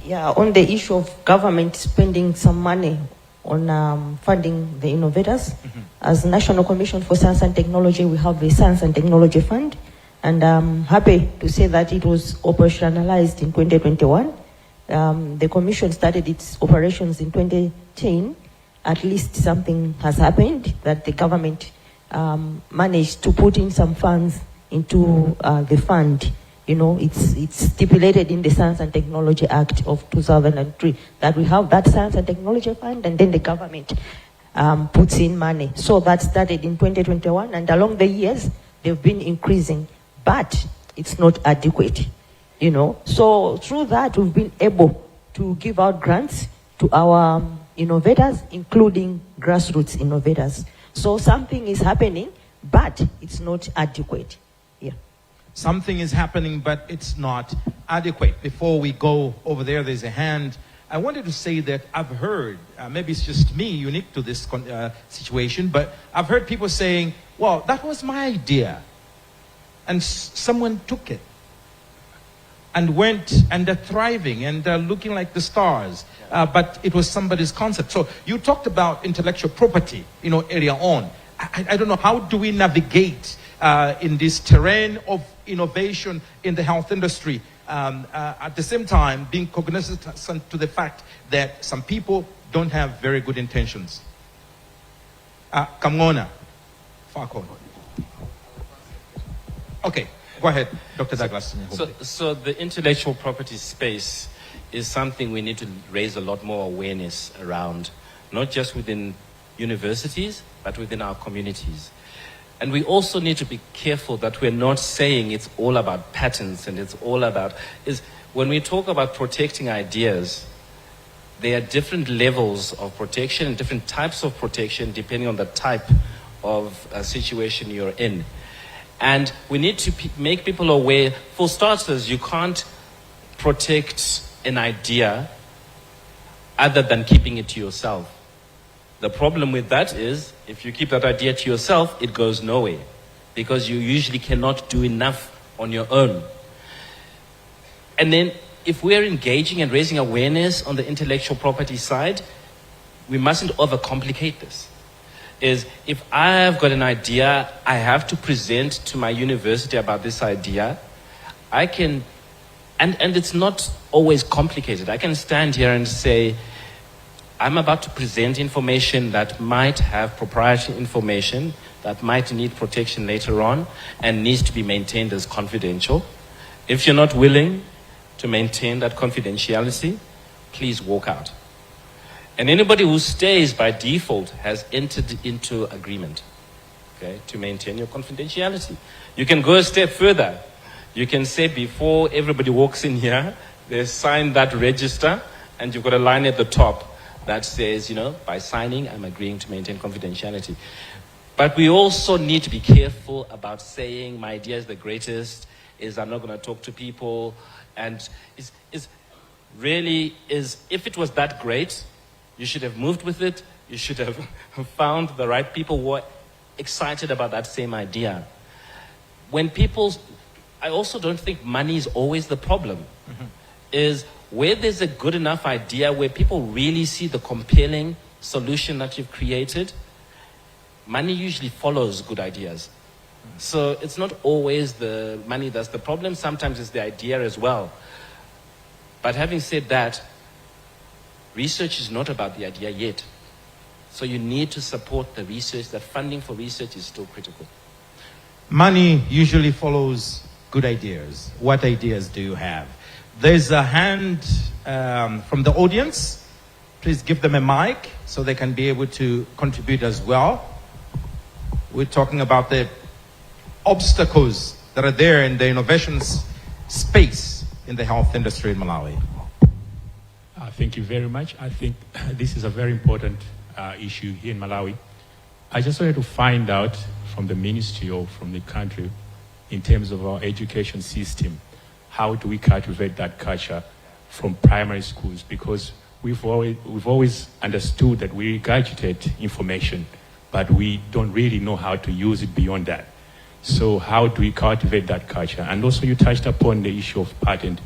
Yeah, on the issue of government spending some money on funding the innovators. Mm-hmm. As National Commission for Science and Technology, we have the Science and Technology Fund, and I'm happy to say that it was operationalized in 2021. The Commission started its operations in 2010. At least something has happened, that the government managed to put in some funds into the fund. It's stipulated in the Science and Technology Act of 2003 that we have that Science and Technology Fund, and then the government puts in money. So that started in 2021, and along the years, they've been increasing, but it's not adequate, So through that, we've been able to give out grants to our innovators, including grassroots innovators. So something is happening, but it's not adequate. Yeah. Something is happening, but it's not adequate. Before we go over there's a hand I wanted to say that I've heard, maybe it's just me, unique to this situation, but I've heard people saying, well, that was my idea. And someone took it and went, and they're thriving, and they're looking like the stars. But it was somebody's concept. So you talked about intellectual property, earlier on. I don't know, how do we navigate in this terrain of innovation in the health industry? At the same time, being cognizant to the fact that some people don't have very good intentions. Kamona, Fako. Okay, go ahead, Dr. Douglas. So the intellectual property space is something we need to raise a lot more awareness around, not just within universities, but within our communities. And we also need to be careful that we're not saying it's all about patents and it's all about, when we talk about protecting ideas, there are different levels of protection and different types of protection depending on the type of situation you're in. And we need to make people aware, for starters, you can't protect an idea other than keeping it to yourself. The problem with that is, if you keep that idea to yourself, it goes nowhere, because you usually cannot do enough on your own. And then, if we're engaging and raising awareness on the intellectual property side, we mustn't overcomplicate this. If I've got an idea, I have to present to my university about this idea. I can, and it's not always complicated. I can stand here and say, I'm about to present information that might have proprietary information, that might need protection later on, and needs to be maintained as confidential. If you're not willing to maintain that confidentiality, please walk out. And anybody who stays by default has entered into agreement, okay, to maintain your confidentiality. You can go a step further. You can say, before everybody walks in here, they sign that register, and you've got a line at the top that says, by signing, I'm agreeing to maintain confidentiality. But we also need to be careful about saying, my idea is the greatest, I'm not going to talk to people, and if it was that great, you should have moved with it, you should have found the right people who are excited about that same idea. I also don't think money is always the problem. Mm-hmm. Where there's a good enough idea, where people really see the compelling solution that you've created, money usually follows good ideas. So it's not always the money that's the problem, sometimes it's the idea as well. But having said that, research is not about the idea yet. So you need to support the research. That funding for research is still critical. Money usually follows good ideas. What ideas do you have? There's a hand from the audience. Please give them a mic so they can be able to contribute as well. We're talking about the obstacles that are there in the innovations space in the health industry in Malawi. Thank you very much. I think this is a very important issue here in Malawi. I just wanted to find out from the ministry or from the country, in terms of our education system, how do we cultivate that culture from primary schools? Because we've always understood that we regurgitate information, but we don't really know how to use it beyond that. So how do we cultivate that culture? And also you touched upon the issue of patent.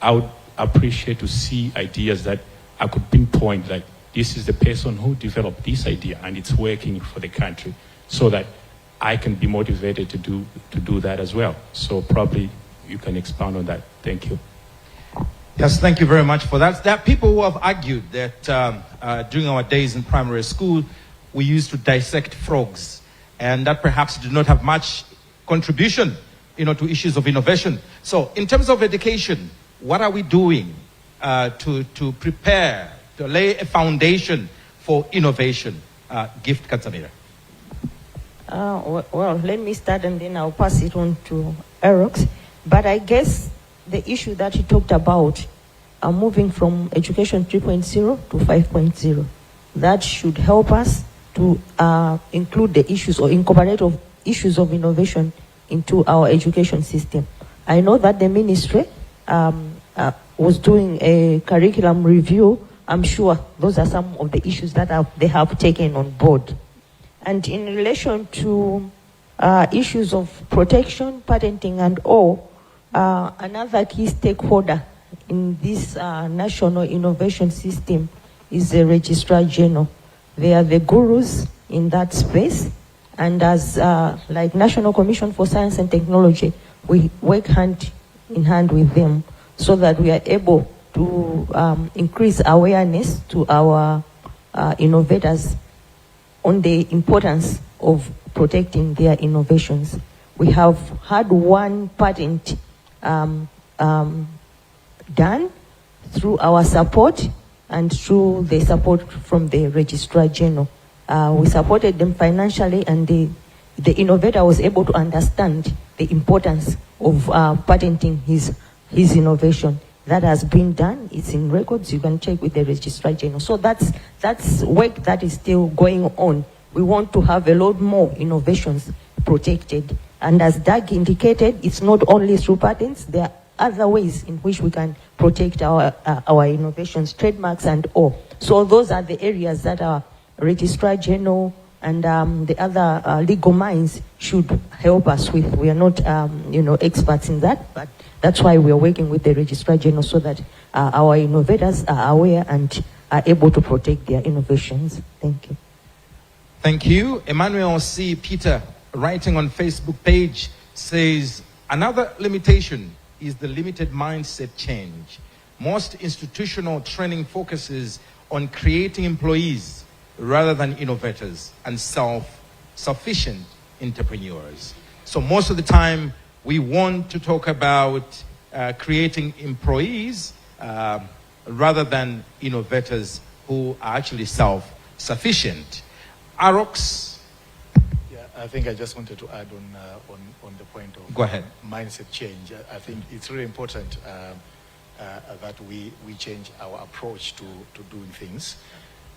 I would appreciate to see ideas that I could pinpoint, like, this is the person who developed this idea and it's working for the country, so that I can be motivated to do that as well. So probably you can expound on that. Thank you. Yes, thank you very much for that. There are people who have argued that during our days in primary school, we used to dissect frogs, and that perhaps did not have much contribution, to issues of innovation. So in terms of education, what are we doing to prepare, to lay a foundation for innovation? Gift Katsamira. Well, let me start and then I'll pass it on to Erox. But I guess the issue that he talked about, moving from education 3.0 to 5.0, that should help us to include the issues or incorporate of issues of innovation into our education system. I know that the ministry was doing a curriculum review, I'm sure those are some of the issues that they have taken on board. And in relation to issues of protection, patenting, and all, another key stakeholder in this national innovation system is the Registrar General. They are the gurus in that space, and as like National Commission for Science and Technology, we work hand in hand with them so that we are able to increase awareness to our innovators on the importance of protecting their innovations. We have had one patent done through our support and through the support from the Registrar General. We supported them financially, and the innovator was able to understand the importance of patenting his innovation. That has been done. It's in records. You can check with the Registrar General. So that's work that is still going on. We want to have a lot more innovations protected. And as Doug indicated, it's not only through patents. There are other ways in which we can protect our innovations, trademarks, and all. So those are the areas that our Registrar General and the other legal minds should help us with. We are not, experts in that, but that's why we are working with the Registrar General so that our innovators are aware and are able to protect their innovations. Thank you. Thank you. Emmanuel C. Peter, writing on Facebook page, says, another limitation is the limited mindset change. Most institutional training focuses on creating employees rather than innovators and self-sufficient entrepreneurs. So most of the time, we want to talk about creating employees rather than innovators who are actually self-sufficient. Arox? Yeah, I think I just wanted to add on the point of Go ahead. Mindset change. I think it's really important that we change our approach to doing things.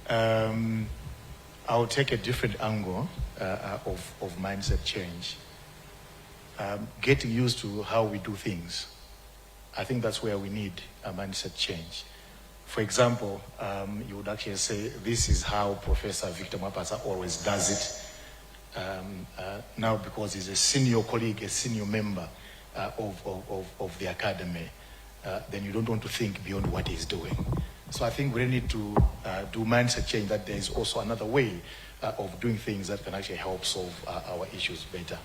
I'll take a different angle of mindset change. Getting used to how we do things. I think that's where we need a mindset change. For example, you would actually say, this is how Professor Victor Mapasa always does it. Now, because he's a senior colleague, a senior member of the academy, then you don't want to think beyond what he's doing. So I think we need to do mindset change, that there is also another way of doing things that can actually help solve our issues better.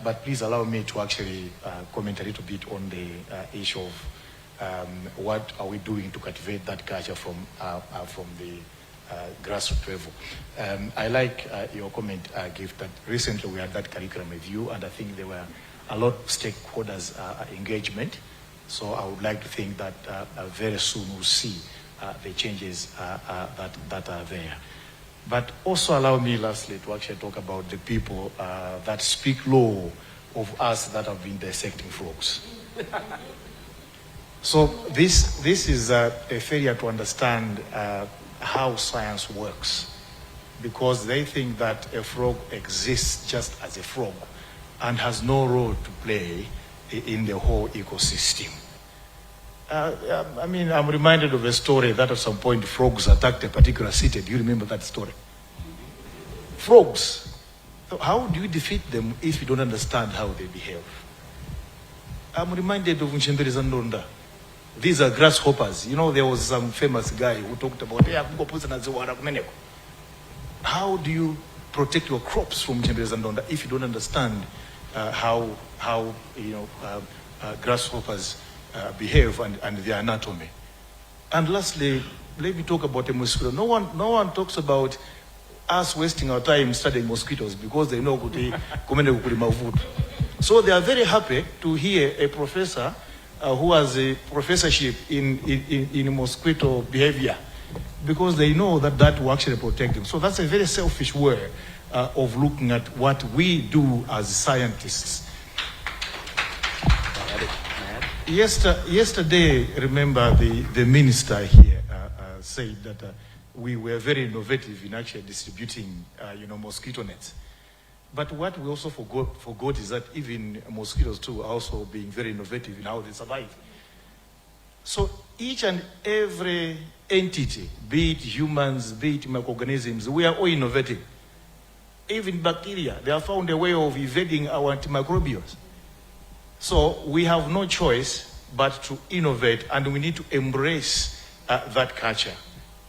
But please allow me to actually comment a little bit on the issue of what are we doing to cultivate that culture from the grassroots level. I like your comment, Gift, that recently we had that curriculum review, and I think there were a lot of stakeholders engagement. So I would like to think that very soon we'll see the changes that are there. But also allow me lastly to actually talk about the people that speak low of us that have been dissecting frogs. So this is a failure to understand how science works, because they think that a frog exists just as a frog and has no role to play in the whole ecosystem. I mean, I'm reminded of a story that at some point frogs attacked a particular city. Do you remember that story? Frogs. So how do you defeat them if you don't understand how they behave? I'm reminded of Nchembere Zandonda. These are grasshoppers. You know, there was some famous guy who talked about, how do you protect your crops from Nchembere Zandonda if you don't understand how grasshoppers behave and their anatomy? And lastly, let me talk about a mosquito. No one talks about us wasting our time studying mosquitoes because they know food. So they are very happy to hear a professor who has a professorship in mosquito behavior, because they know that will actually protect them. So that's a very selfish way of looking at what we do as scientists. Yesterday, remember the minister here said that we were very innovative in actually distributing, mosquito nets. But what we also forgot is that even mosquitoes too are also being very innovative in how they survive. So each and every entity, be it humans, be it microorganisms, we are all innovating. Even bacteria, they have found a way of evading our antimicrobials. So we have no choice but to innovate, and we need to embrace that culture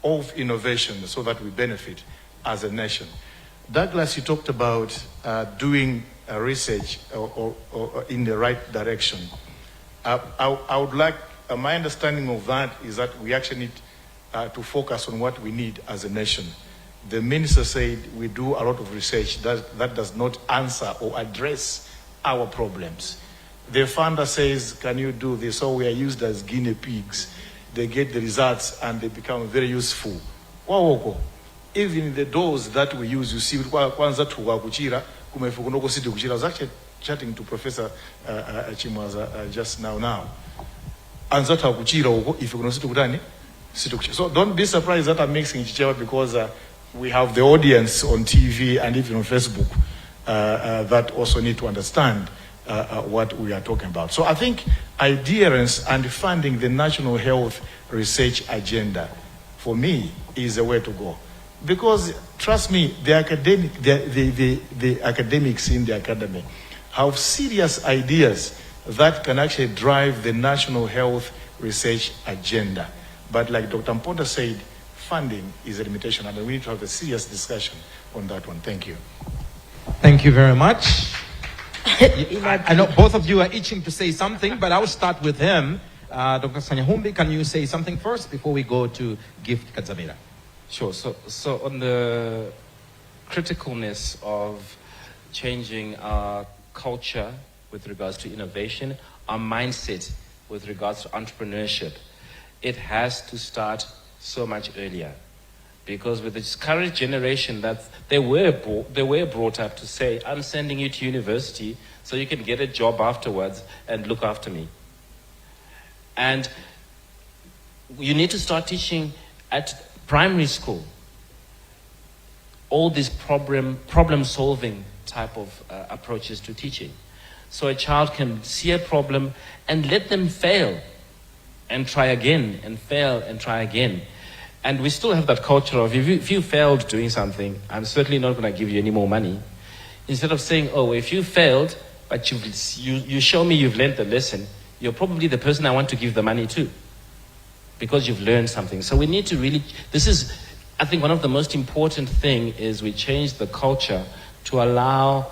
of innovation so that we benefit as a nation. Douglas, you talked about doing research or in the right direction. I would like, my understanding of that is that we actually need to focus on what we need as a nation. The minister said we do a lot of research that does not answer or address our problems. The funder says, can you do this? So we are used as guinea pigs. They get the results and they become very useful. Even the dose that we use, you see, I was actually chatting to Professor Chimwaza just now. So don't be surprised that I'm mixing Chichewa, because we have the audience on TV and even on Facebook that also need to understand what we are talking about. So I think adherence and funding the National Health Research Agenda, for me, is the way to go. Because, trust me, the academics in the academy have serious ideas that can actually drive the National Health Research Agenda. But like Dr. Mponda said, funding is a limitation, and we need to have a serious discussion on that one. Thank you. Thank you very much. I know both of you are itching to say something, but I'll start with him. Dr. Sanyahumbi, can you say something first before we go to Gift Kadzamira? Sure. So on the criticalness of changing our culture with regards to innovation, our mindset with regards to entrepreneurship, it has to start so much earlier. Because with this current generation, that they were brought up to say, I'm sending you to university so you can get a job afterwards and look after me. And you need to start teaching at primary school all these problem-solving type of approaches to teaching. So a child can see a problem and let them fail and try again, and fail and try again. And we still have that culture of, if you failed doing something, I'm certainly not going to give you any more money. Instead of saying, oh, if you failed, but you show me you've learned the lesson, you're probably the person I want to give the money to, because you've learned something. So we need to really, this is, I think one of the most important thing is we change the culture to allow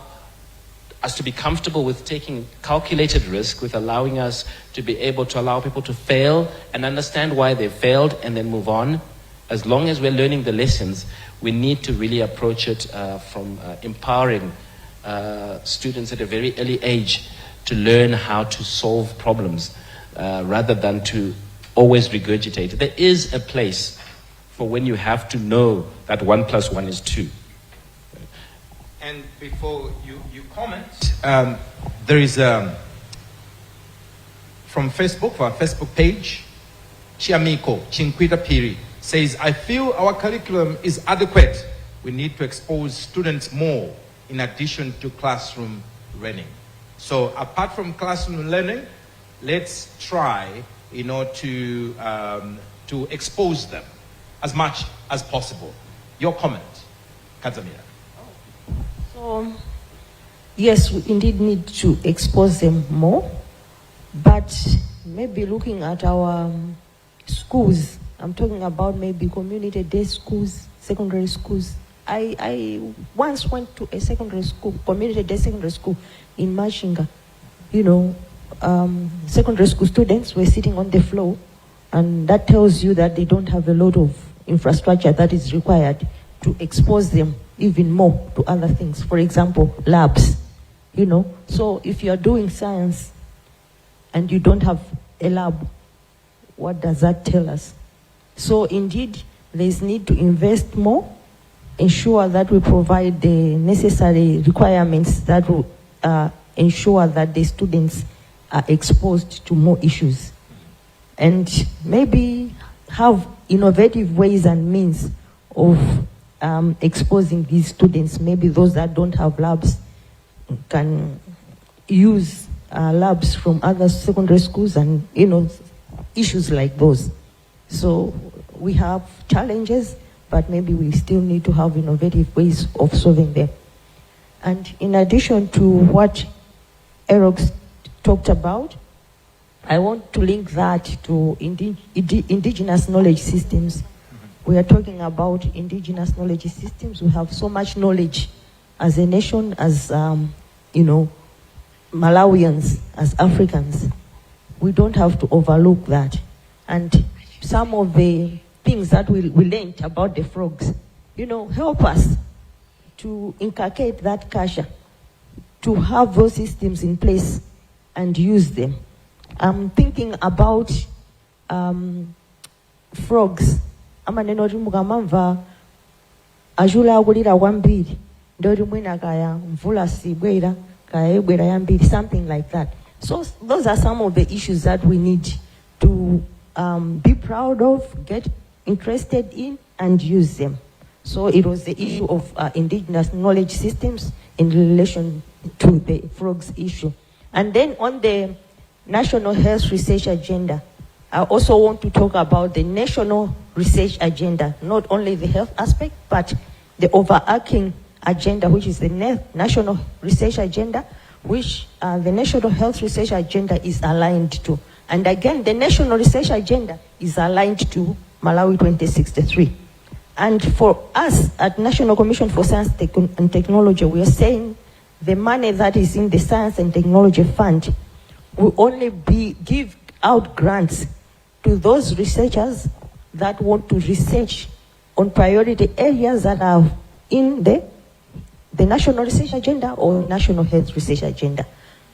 us to be comfortable with taking calculated risk, with allowing us to be able to allow people to fail and understand why they failed and then move on. As long as we're learning the lessons, we need to really approach it from empowering students at a very early age to learn how to solve problems rather than to always regurgitate. There is a place for when you have to know that 1 + 1 is 2. And before you comment, there is from Facebook, our Facebook page, Chiamiko Chinquita Piri says, I feel our curriculum is adequate. We need to expose students more in addition to classroom learning. So apart from classroom learning, let's try, to expose them as much as possible. Your comment, Kadzamira. So, yes, we indeed need to expose them more, but maybe looking at our schools, I'm talking about maybe community day schools, secondary schools. I once went to a secondary school, community day secondary school in Machinga. Secondary school students were sitting on the floor, and that tells you that they don't have a lot of infrastructure that is required to expose them even more to other things. For example, labs, So if you're doing science and you don't have a lab, what does that tell us? So indeed, there's need to invest more, ensure that we provide the necessary requirements that will ensure that the students are exposed to more issues. And maybe have innovative ways and means of exposing these students. Maybe those that don't have labs can use labs from other secondary schools and, issues like those. So we have challenges, but maybe we still need to have innovative ways of solving them. And in addition to what Eric talked about, I want to link that to indigenous knowledge systems. We are talking about indigenous knowledge systems. We have so much knowledge as a nation, as Malawians, as Africans. We don't have to overlook that. And some of the things that we learned about the frogs, help us to inculcate that culture, to have those systems in place and use them. I'm thinking about frogs. Amaneno rimugamamva ajula agulira wambiri ndo rimwena kaya mvula sibwera kaya ebwera yambiri, something like that. So those are some of the issues that we need to be proud of, get interested in, and use them. So it was the issue of indigenous knowledge systems in relation to the frogs issue. And then on the National Health Research Agenda, I also want to talk about the national research agenda, not only the health aspect, but the overarching agenda, which is the National Research Agenda, which the National Health Research Agenda is aligned to. And again, the National Research Agenda is aligned to Malawi 2063. And for us at National Commission for Science and Technology, we are saying the money that is in the Science and Technology Fund will only give out grants to those researchers that want to research on priority areas that are in the National Research Agenda or National Health Research Agenda.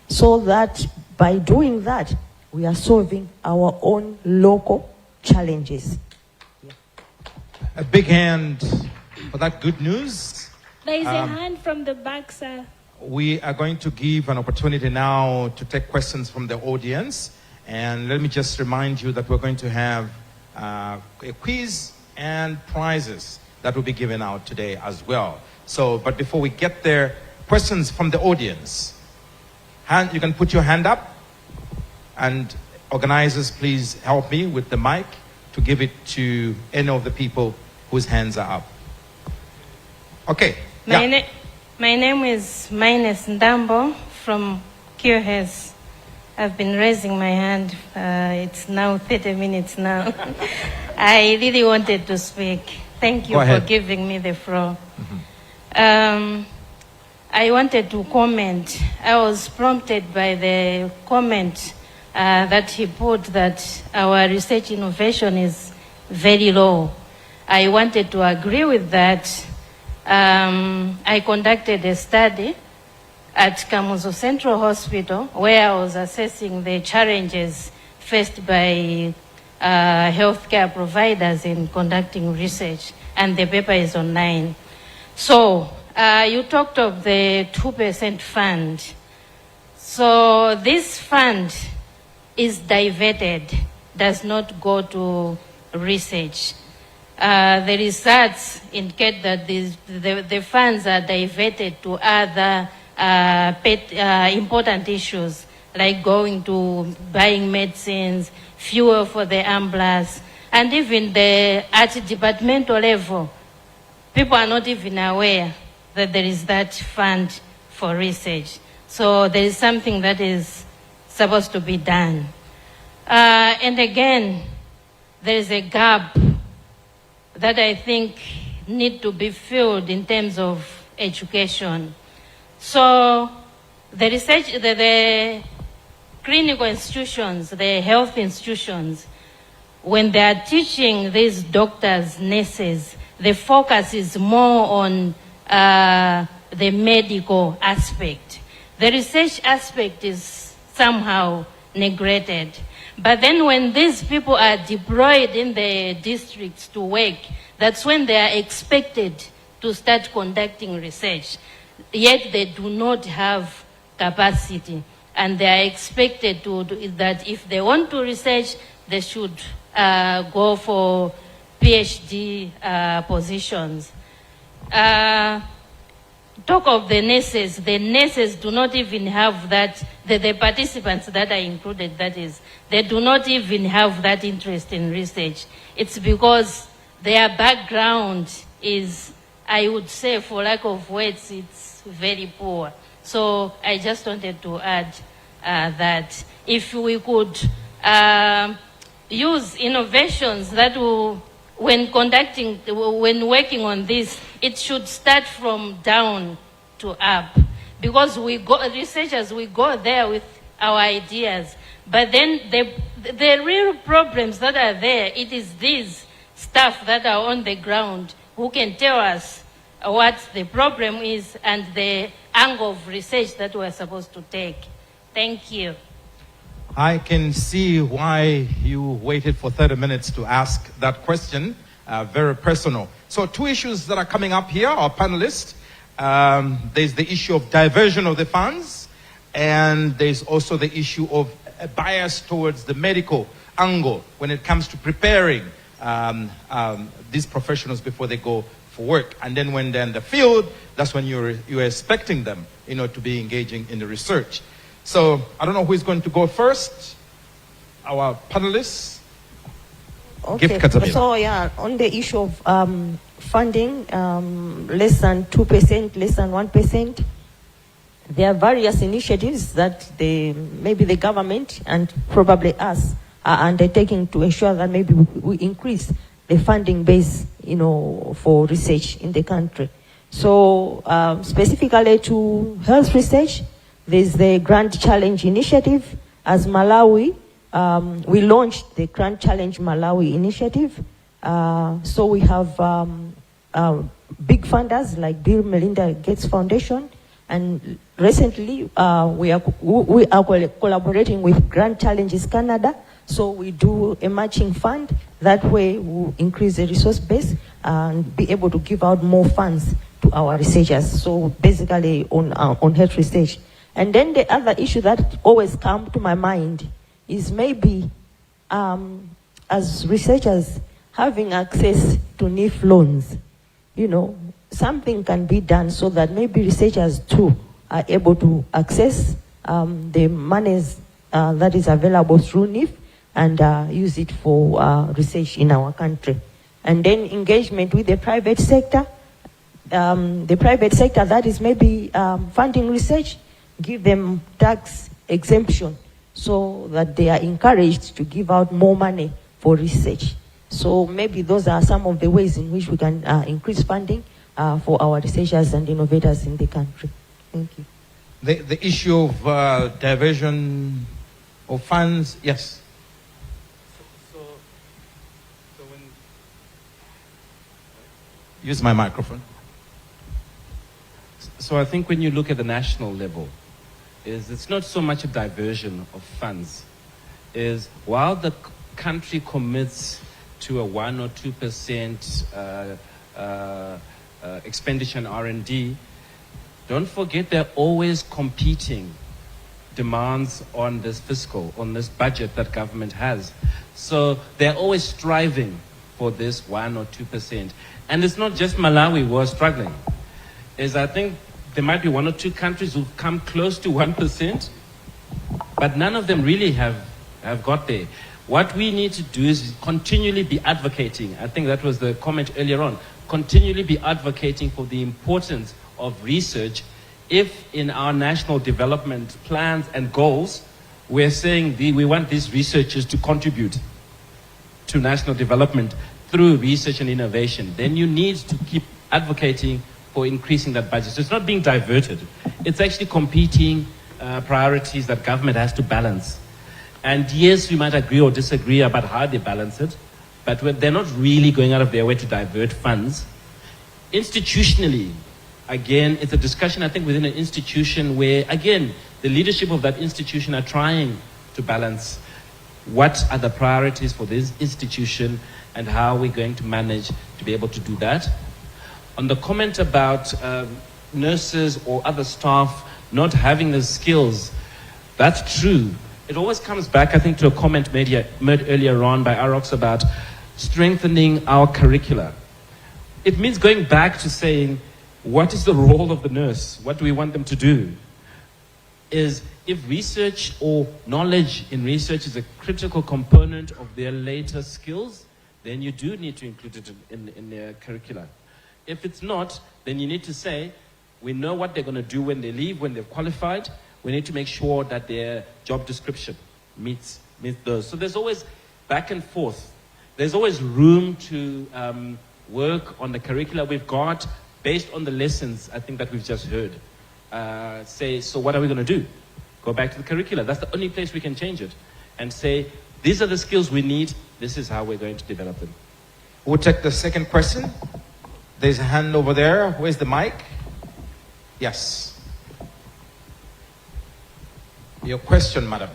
So that by doing that, we are solving our own local challenges. Yeah. A big hand for that good news. There is a hand from the back, sir. We are going to give an opportunity now to take questions from the audience. And let me just remind you that we're going to have a quiz and prizes that will be given out today as well. So, but before we get there, questions from the audience. You can put your hand up, and organizers, please help me with the mic to give it to any of the people whose hands are up. Okay. My name is Minus Ndambo from Kuhes. I've been raising my hand. It's now 30 minutes now. I really wanted to speak. Thank you for giving me the floor. Mm-hmm. I wanted to comment. I was prompted by the comment that he put that our research innovation is very low. I wanted to agree with that. I conducted a study at Kamuzu Central Hospital where I was assessing the challenges faced by healthcare providers in conducting research, and the paper is online. So you talked of the 2% fund. So this fund is diverted, does not go to research. The research indicate that the funds are diverted to other important issues, like going to buying medicines, fuel for the ambulance, and even at departmental level, people are not even aware that there is that fund for research. So there is something that is supposed to be done. And again, there is a gap that I think need to be filled in terms of education. So the research, the clinical institutions, the health institutions, when they are teaching these doctors, nurses, the focus is more on the medical aspect. The research aspect is somehow neglected. But then when these people are deployed in the districts to work, that's when they are expected to start conducting research. Yet they do not have capacity. And they are expected to do that if they want to research, they should go for PhD positions. talk of the nurses do not even have that, the participants that are included, that is, they do not even have that interest in research. It's because their background is, I would say, for lack of words, it's very poor. So I just wanted to add that if we could use innovations that will, when working on this, it should start from down to up. Because researchers, we go there with our ideas, but then the real problems that are there, it is these staff that are on the ground who can tell us what the problem is and the angle of research that we're supposed to take. Thank you. I can see why you waited for 30 minutes to ask that question. Very personal. So 2 issues that are coming up here, our panelists. There's the issue of diversion of the funds, and there's also the issue of a bias towards the medical angle when it comes to preparing these professionals before they go for work. And then when they're in the field, that's when you're expecting them, to be engaging in the research. So I don't know who is going to go first. Our panelists. Okay. So yeah, on the issue of funding, less than 2%, less than 1%, there are various initiatives that maybe the government and probably us are undertaking to ensure that maybe we increase the funding base, for research in the country. So specifically to health research, there's the Grand Challenge Initiative. As Malawi, we launched the Grand Challenge Malawi Initiative. So we have big funders like Bill Melinda Gates Foundation, and recently we are collaborating with Grand Challenges Canada. So we do a matching fund. That way we'll increase the resource base and be able to give out more funds to our researchers. So basically on health research. And then the other issue that always comes to my mind is maybe as researchers having access to NIF loans. Something can be done so that maybe researchers too are able to access the monies that is available through NIF and use it for research in our country. And then engagement with the private sector. The private sector that is maybe funding research, give them tax exemption so that they are encouraged to give out more money for research. So maybe those are some of the ways in which we can increase funding for our researchers and innovators in the country. Thank you. The issue of diversion of funds, yes. So when... Use my microphone. So I think when you look at the national level, it's not so much a diversion of funds. While the country commits to a 1 or 2% expenditure on R&D, don't forget they're always competing demands on this budget that government has. So they're always striving for this 1 or 2%. And it's not just Malawi who are struggling. I think there might be 1 or 2 countries who've come close to 1%, but none of them really have got there. What we need to do is continually be advocating. I think that was the comment earlier on. Continually be advocating for the importance of research. If in our national development plans and goals, we're saying we want these researchers to contribute to national development through research and innovation, then you need to keep advocating for increasing that budget. So it's not being diverted. It's actually competing priorities that government has to balance. And yes, we might agree or disagree about how they balance it, but they're not really going out of their way to divert funds. Institutionally, again, it's a discussion, I think, within an institution where, again, the leadership of that institution are trying to balance what are the priorities for this institution and how we're going to manage to be able to do that. On the comment about nurses or other staff not having the skills, that's true. It always comes back, I think, to a comment made earlier on by Arox about strengthening our curricula. It means going back to saying, what is the role of the nurse? What do we want them to do? Is if research or knowledge in research is a critical component of their later skills, then you do need to include it in their curricula. If it's not, then you need to say, we know what they're going to do when they leave, when they've qualified. We need to make sure that their job description meets those. So there's always back and forth. There's always room to work on the curricula we've got based on the lessons, I think, that we've just heard. Say, so what are we going to do? Go back to the curricula. That's the only place we can change it. And say, these are the skills we need. This is how we're going to develop them. We'll take the second question. There's a hand over there. Where's the mic? Yes. Your question, madam.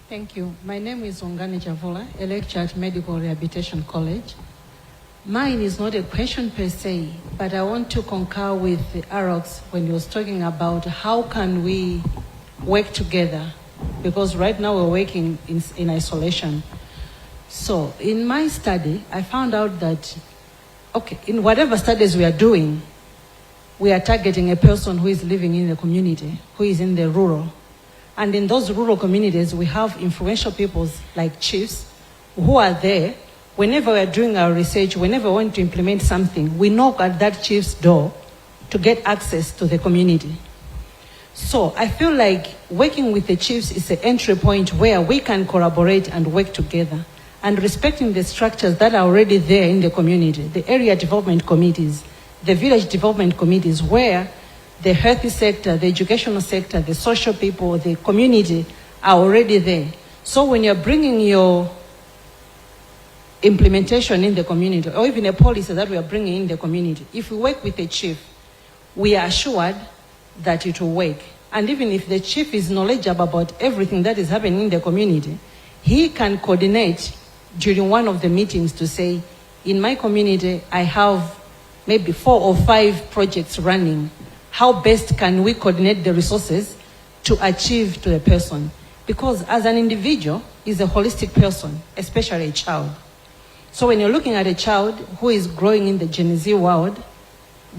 Thank you. My name is Ongani Javola, a lecturer at Medical Rehabilitation College. Mine is not a question per se, but I want to concur with Arox when he was talking about how can we work together, because right now we're working in isolation. So in my study, I found out that, okay, in whatever studies we are doing, we are targeting a person who is living in the community, who is in the rural. And in those rural communities, we have influential people like chiefs who are there. Whenever we are doing our research, whenever we want to implement something, we knock at that chief's door to get access to the community. So I feel like working with the chiefs is an entry point where we can collaborate and work together, and respecting the structures that are already there in the community, the area development committees, the village development committees, where the health sector, the educational sector, the social people, the community are already there. So when you're bringing your implementation in the community, or even a policy that we are bringing in the community, if we work with the chief, we are assured that it will work. And even if the chief is knowledgeable about everything that is happening in the community, he can coordinate during one of the meetings to say, in my community, I have maybe 4 or 5 projects running. How best can we coordinate the resources to achieve to the person? Because as an individual, is a holistic person, especially a child. So when you're looking at a child who is growing in the Gen Z world,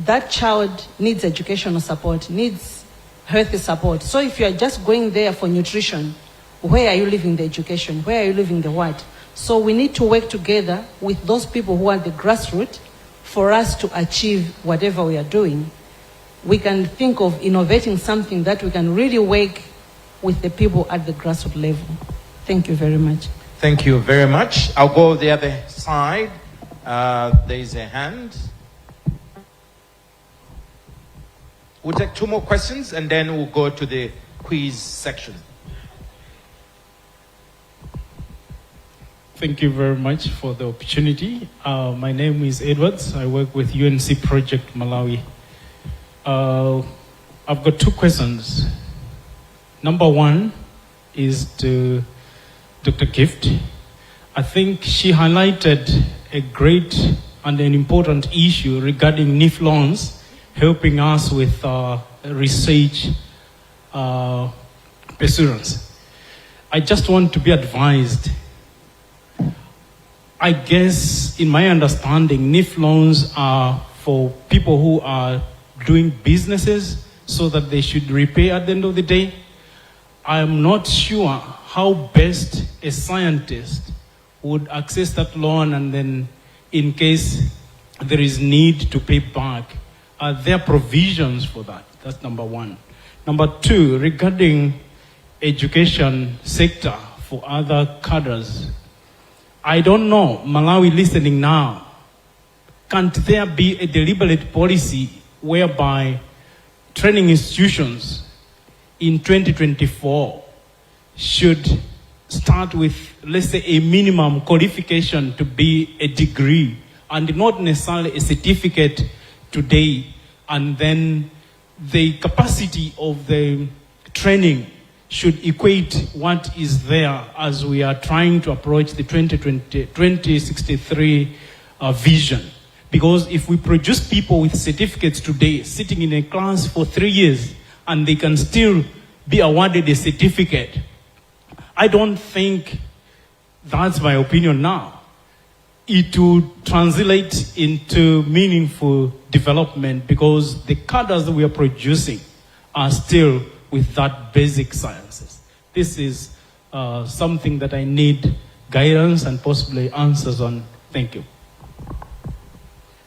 that child needs educational support, needs health support. So if you're just going there for nutrition, where are you leaving the education? Where are you leaving the what? So we need to work together with those people who are the grassroots for us to achieve whatever we are doing. We can think of innovating something that we can really work with the people at the grassroots level. Thank you very much. Thank you very much. I'll go the other side. There's a hand. We'll take 2 more questions and then we'll go to the quiz section. Thank you very much for the opportunity. My name is Edwards. I work with UNC Project Malawi. I've got 2 questions. Number 1 is to Dr. Gift. I think she highlighted a great and an important issue regarding NIF loans, helping us with research pursuance. I just want to be advised. I guess, in my understanding, NIF loans are for people who are doing businesses so that they should repay at the end of the day. I am not sure how best a scientist would access that loan, and then in case there is need to pay back, are there provisions for that? That's number 1. Number 2, regarding education sector for other cadres, I don't know, Malawi listening now, can't there be a deliberate policy whereby training institutions in 2024 should start with, let's say, a minimum qualification to be a degree and not necessarily a certificate today, and then the capacity of the training should equate what is there as we are trying to approach the 2063 vision. Because if we produce people with certificates today, sitting in a class for 3 years, and they can still be awarded a certificate, I don't think, that's my opinion now. it would translate into meaningful development, because the cadres that we are producing are still with that basic sciences. This is something that I need guidance and possibly answers on. Thank you.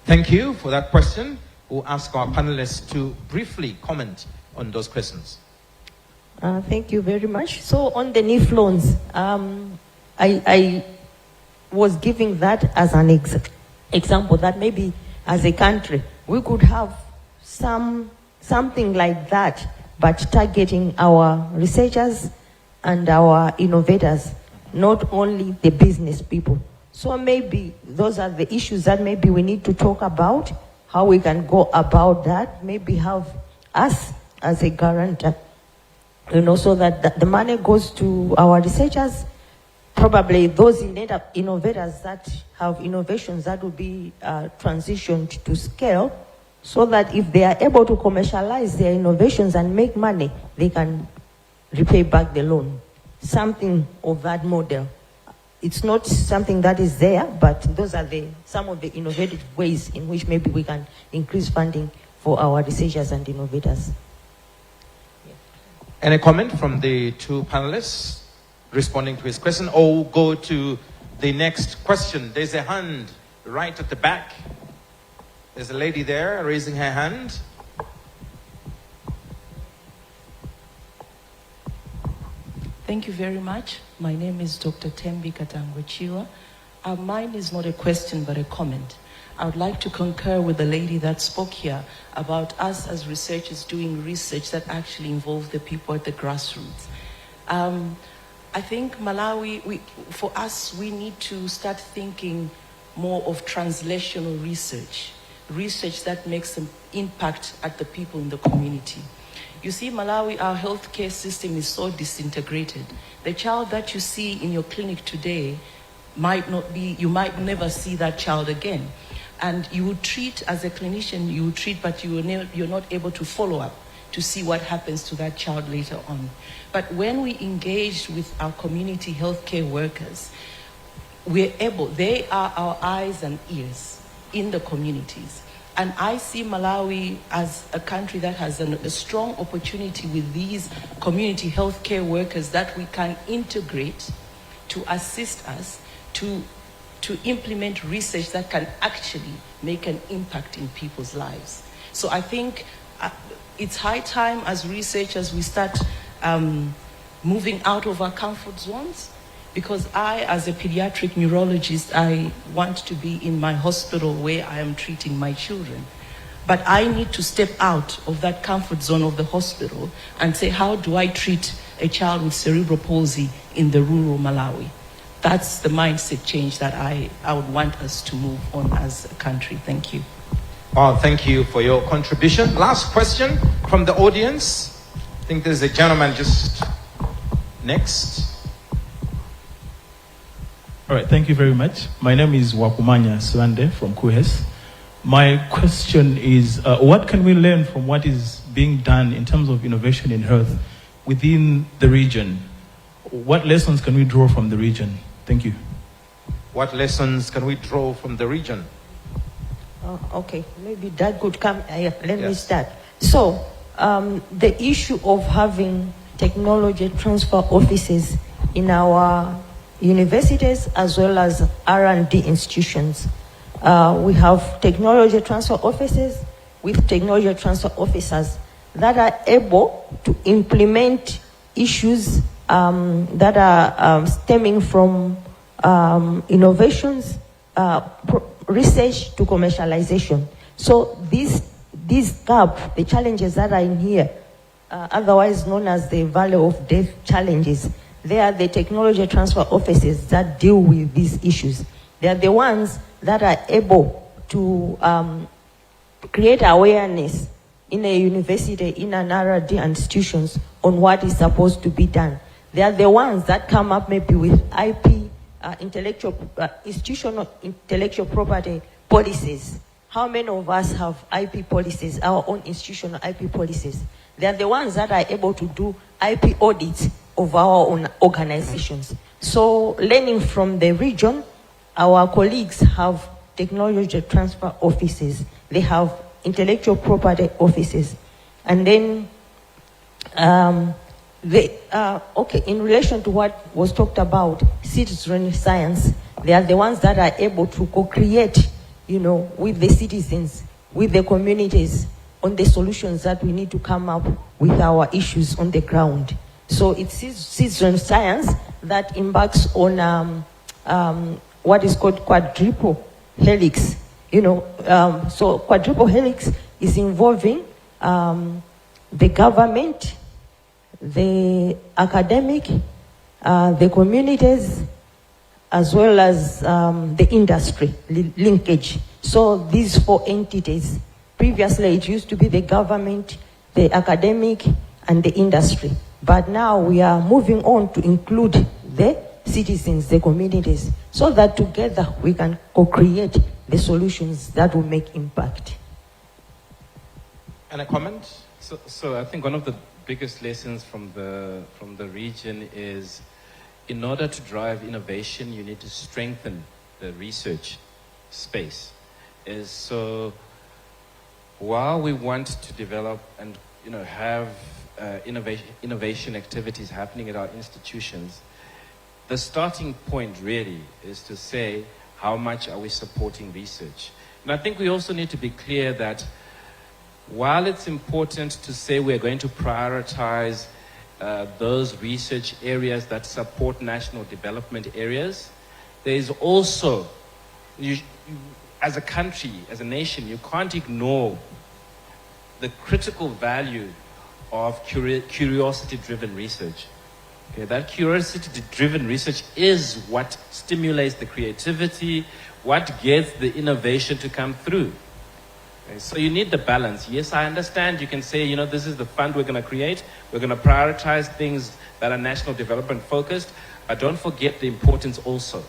Thank you for that question. We'll ask our panelists to briefly comment on those questions. Thank you very much. So on the NIF loans, I was giving that as an example that maybe as a country we could have something like that, but targeting our researchers and our innovators, not only the business people. So maybe those are the issues that maybe we need to talk about, how we can go about that, maybe have us as a guarantor, so that the money goes to our researchers, probably those innovators that have innovations that will be transitioned to scale, so that if they are able to commercialize their innovations and make money, they can repay back the loan. Something of that model. It's not something that is there, but those are some of the innovative ways in which maybe we can increase funding for our researchers and innovators. Any comment from the two panelists responding to his question, or go to the next question? There's a hand right at the back. There's a lady there raising her hand. Thank you very much. My name is Dr. Tembi Katangwechiwa. Mine is not a question but a comment. I would like to concur with the lady that spoke here about us as researchers doing research that actually involve the people at the grassroots. I think Malawi, for us, we need to start thinking more of translational research that makes an impact at the people in the community. You see, Malawi, our healthcare system is so disintegrated. The child that you see in your clinic today you might never see that child again. And you would treat, as a clinician, you would treat, but you're not able to follow up to see what happens to that child later on. But when we engage with our community healthcare workers, they are our eyes and ears in the communities. And I see Malawi as a country that has a strong opportunity with these community healthcare workers that we can integrate to assist us to implement research that can actually make an impact in people's lives. So I think it's high time as researchers we start moving out of our comfort zones, because I, as a pediatric neurologist, I want to be in my hospital where I am treating my children. But I need to step out of that comfort zone of the hospital and say, how do I treat a child with cerebral palsy in the rural Malawi? That's the mindset change that I would want us to move on as a country. Thank you. Oh, thank you for your contribution. Last question from the audience. I think there's a gentleman just next. All right, thank you very much. My name is Wakumanya Swande from Kuhes. My question is, what can we learn from what is being done in terms of innovation in health within the region? What lessons can we draw from the region? Thank you. What lessons can we draw from the region? Okay, maybe that could come. Let me start. So, the issue of having technology transfer offices in our universities as well as R&D institutions. We have technology transfer offices with technology transfer officers that are able to implement issues that are stemming from innovations, research to commercialization. So this gap, the challenges that are in here, otherwise known as the valley of death challenges, they are the technology transfer offices that deal with these issues. They are the ones that are able to create awareness in a university, in an R&D institutions on what is supposed to be done. They are the ones that come up maybe with IP, institutional intellectual property policies. How many of us have IP policies, our own institutional IP policies? They are the ones that are able to do IP audits of our own organizations. So learning from the region, our colleagues have technology transfer offices. They have intellectual property offices. And then, in relation to what was talked about, citizen science, they are the ones that are able to co-create, with the citizens, with the communities, on the solutions that we need to come up with our issues on the ground. So it's citizen science that embarks on what is called quadruple helix. So quadruple helix is involving the government, the academic, the communities, as well as the industry linkage. So these four entities, previously it used to be the government, the academic, and the industry. But now we are moving on to include the citizens, the communities, so that together we can co-create the solutions that will make impact. And a comment? So I think one of the biggest lessons from the region is, in order to drive innovation, you need to strengthen the research space. So while we want to develop and have innovation activities happening at our institutions, the starting point really is to say, how much are we supporting research? And I think we also need to be clear that while it's important to say we're going to prioritize those research areas that support national development areas, there is also, as a country, as a nation, you can't ignore the critical value of curiosity-driven research. Okay, that curiosity-driven research is what stimulates the creativity, what gets the innovation to come through. Okay, so you need the balance. Yes, I understand. You can say, this is the fund we're going to create. We're going to prioritize things that are national development focused, but don't forget the importance also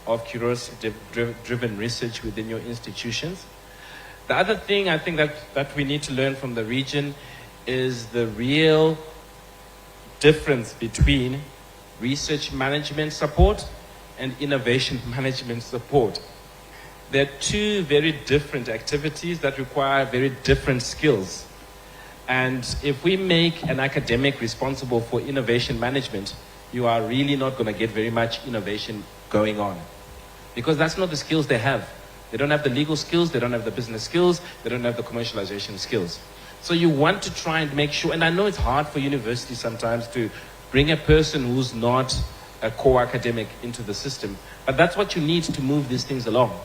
of curiosity-driven research within your institutions. The other thing I think that we need to learn from the region is the real difference between research management support and innovation management support. They're two very different activities that require very different skills. And if we make an academic responsible for innovation management, you are really not going to get very much innovation going on. Because that's not the skills they have. They don't have the legal skills, they don't have the business skills, they don't have the commercialization skills. So you want to try and make sure, and I know it's hard for universities sometimes to bring a person who's not a core academic into the system, but that's what you need to move these things along,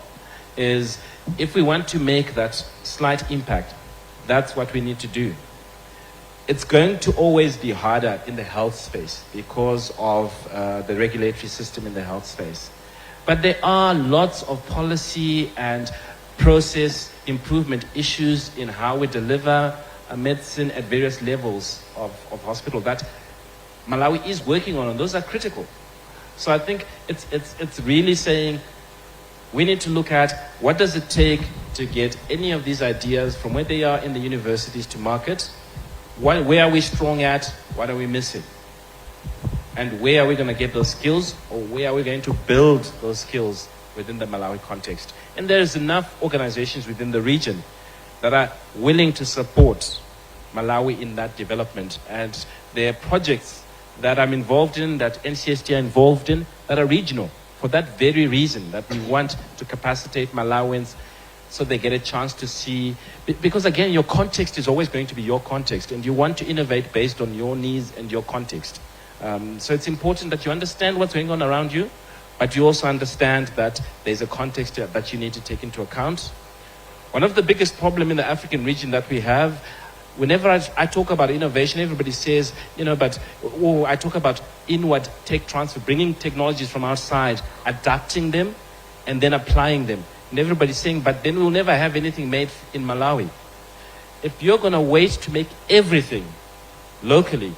is if we want to make that slight impact, that's what we need to do. It's going to always be harder in the health space because of the regulatory system in the health space. But there are lots of policy and process improvement issues in how we deliver medicine at various levels of hospital that Malawi is working on, and those are critical. So I think it's really saying we need to look at what does it take to get any of these ideas from where they are in the universities to market. Where are we strong at? What are we missing? And where are we going to get those skills, or where are we going to build those skills within the Malawi context? And there's enough organizations within the region that are willing to support Malawi in that development. And there are projects that I'm involved in, that NCST are involved in, that are regional, for that very reason, that we want to capacitate Malawians so they get a chance to see. Because again, your context is always going to be your context, and you want to innovate based on your needs and your context. So it's important that you understand what's going on around you, but you also understand that there's a context that you need to take into account. One of the biggest problems in the African region that we have, whenever I talk about innovation, everybody says, I talk about inward tech transfer, bringing technologies from outside, adapting them, and then applying them. And everybody's saying, but then we'll never have anything made in Malawi. If you're going to wait to make everything locally,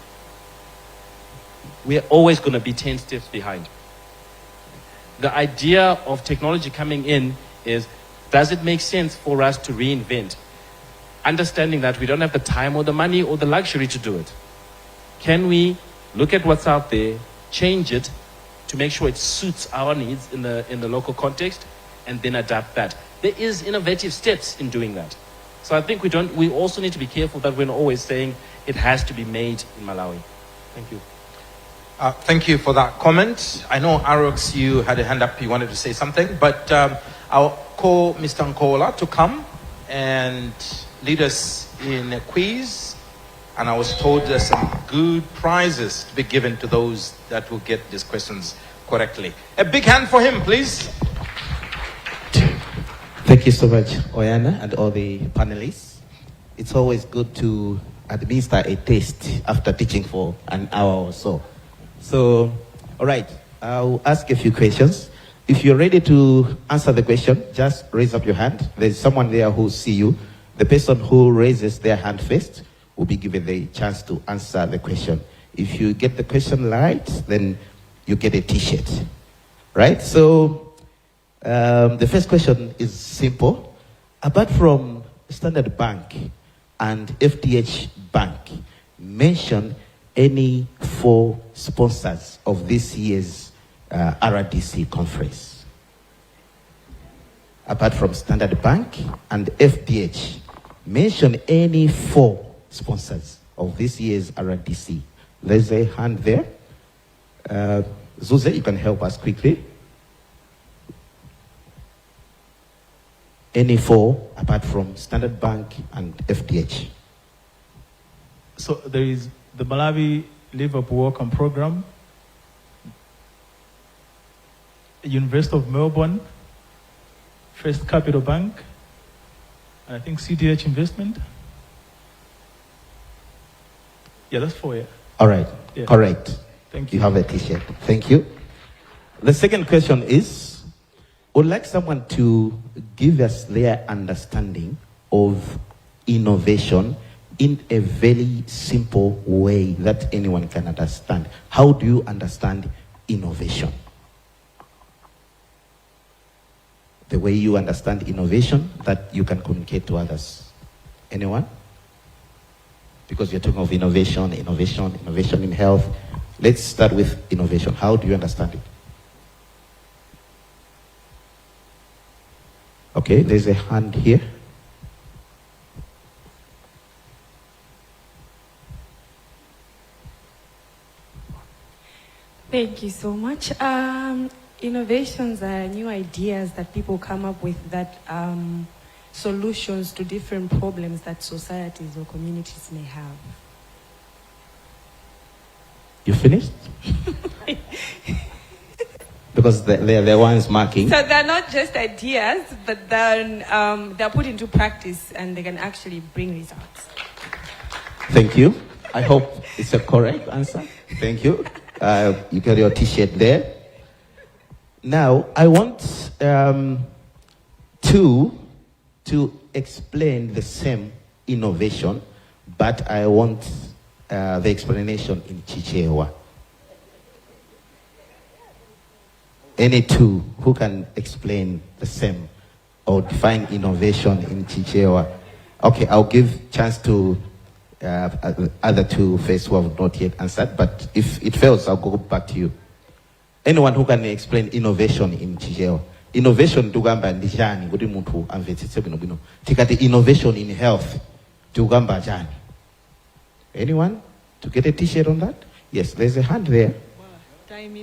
we're always going to be 10 steps behind. The idea of technology coming in is, does it make sense for us to reinvent? Understanding that we don't have the time or the money or the luxury to do it. Can we look at what's out there, change it to make sure it suits our needs in the local context, and then adapt that. There is innovative steps in doing that. So I think we also need to be careful that we're not always saying it has to be made in Malawi. Thank you. Thank you for that comment. I know, Arox, you had a hand up, you wanted to say something, but I'll call Mr. Nkola to come and lead us in a quiz. And I was told there's some good prizes to be given to those that will get these questions correctly. A big hand for him, please. Thank you so much, Oyana, and all the panelists. It's always good to administer a test after teaching for an hour or so. So, all right, I'll ask a few questions. If you're ready to answer the question, just raise up your hand. There's someone there who see you. The person who raises their hand first will be given the chance to answer the question. If you get the question right, then you get a t-shirt, right? So, the first question is simple. Apart from Standard Bank and FDH Bank, mention any 4 sponsors of this year's RDC conference. Apart from Standard Bank and FDH, mention any 4 sponsors of this year's RDC. There's a hand there. Zuze, you can help us quickly. Any 4 apart from Standard Bank and FDH? So there is the Malawi Liverpool Welcome Program, University of Melbourne, First Capital Bank, and I think CDH Investment. Yeah, that's 4, yeah. All right, yeah. Correct. Thank you. You have a t-shirt. Thank you. The second question is, would like someone to give us their understanding of innovation in a very simple way that anyone can understand. How do you understand innovation? The way you understand innovation that you can communicate to others. Anyone? Because you're talking of innovation in health. Let's start with innovation. How do you understand it? Okay, there's a hand here. Thank you so much. Innovations are new ideas that people come up with that solutions to different problems that societies or communities may have. You finished? Because they're the ones marking. So they're not just ideas, but then they're put into practice and they can actually bring results. Thank you. I hope it's a correct answer. Thank you. You got your t-shirt there. Now, I want to explain the same innovation, but I want the explanation in Chichewa. Any 2 who can explain the same or define innovation in Chichewa? Okay, I'll give chance to other 2 first who have not yet answered, but if it fails, I'll go back to you. Anyone who can explain innovation in Chichewa? Innovation tugamba ndijani kuti munthu amvetsetse bwino. Tikati innovation in health tugamba jani? Anyone to get a t-shirt on that? Yes, there's a hand there.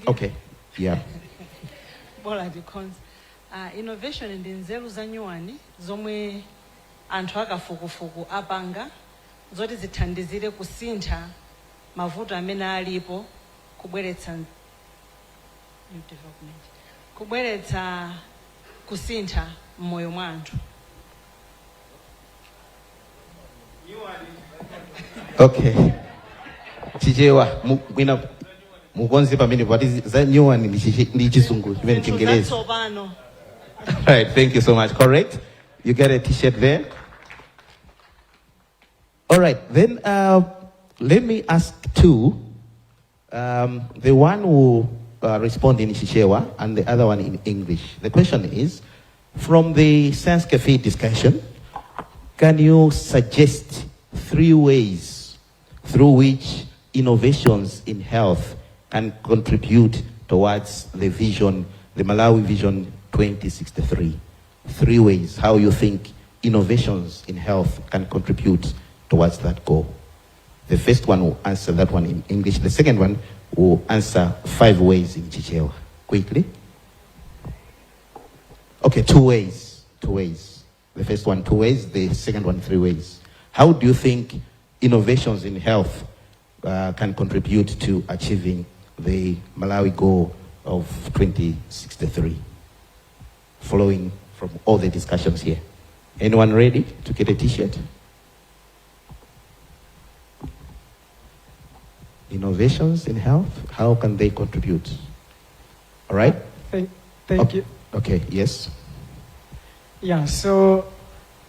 Okay, yeah. Innovation ndi nzeru za nyuwani zomwe anthu akafukufuku apanga zoti zithandizire kusintha mavuto amene alipo kubweretsa kusintha mmoyo mwa anthu. Okay. Chichewa mwina mukonzi pamene pati za nyuwani ndi chisungu chimene Chingerezi. Right, thank you so much. Correct. You get a t-shirt there. All right, then let me ask 2. The one who respond in Chichewa and the other one in English. The question is, from the Science Cafe discussion, can you suggest 3 ways through which innovations in health can contribute towards the vision, the Malawi Vision 2063. 3 ways how you think innovations in health can contribute towards that goal. The first one will answer that one in English. The second one will answer 5 ways in Chichewa. Quickly. Okay, 2 ways. 2 ways. The first one, 2 ways. The second one, 3 ways. How do you think innovations in health can contribute to achieving the Malawi goal of 2063? Following from all the discussions here. Anyone ready to get a t-shirt? Innovations in health, how can they contribute? All right? Thank you. Okay, yes. Yeah, so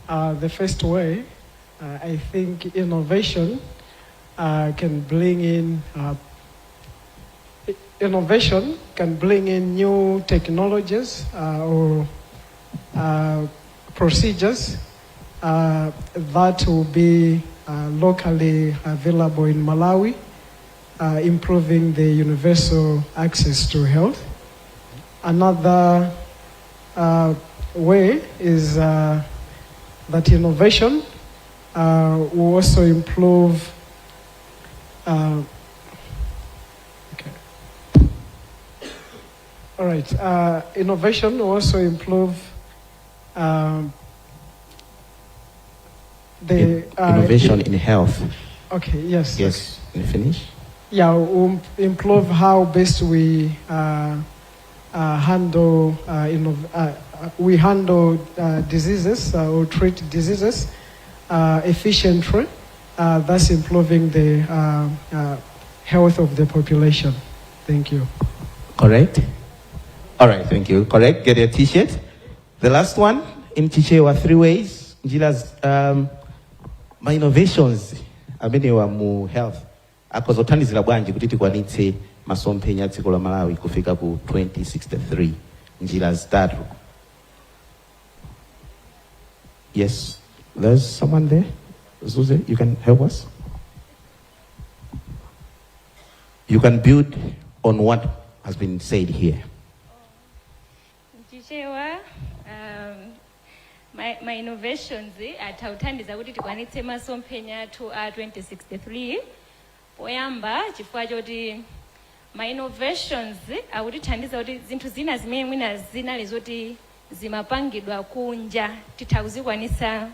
the first way, I think innovation can bring in new technologies or procedures that will be locally available in Malawi, improving the universal access to health. Another way is that innovation will also improve all right. Innovation will also improve the innovation in health. Okay. Yes. Yes. You finish. Yeah, we'll improve how best we handle diseases or treat diseases efficiently. Thus improving the health of the population. Thank you. Correct. All right, thank you. Correct. Get a t-shirt. The last one in Chichewa, 3 ways. Njila's my innovations amenewa mu health akozothandizira bwanji kuti tikwanitse masomphenya dziko la Malawi kufika ku 2063. Njira zitatu. Yes, there's someone there. Zuze, you can help us. You can build on what has been said here. My innovations atauthandiza kuti tikwanitse masomphenya to 2063 poyamba chifukwa choti my innovations akutithandiza kuti zinthu zina zimene mwina zinali zoti zimapangidwa kunja titha kuzikwanisa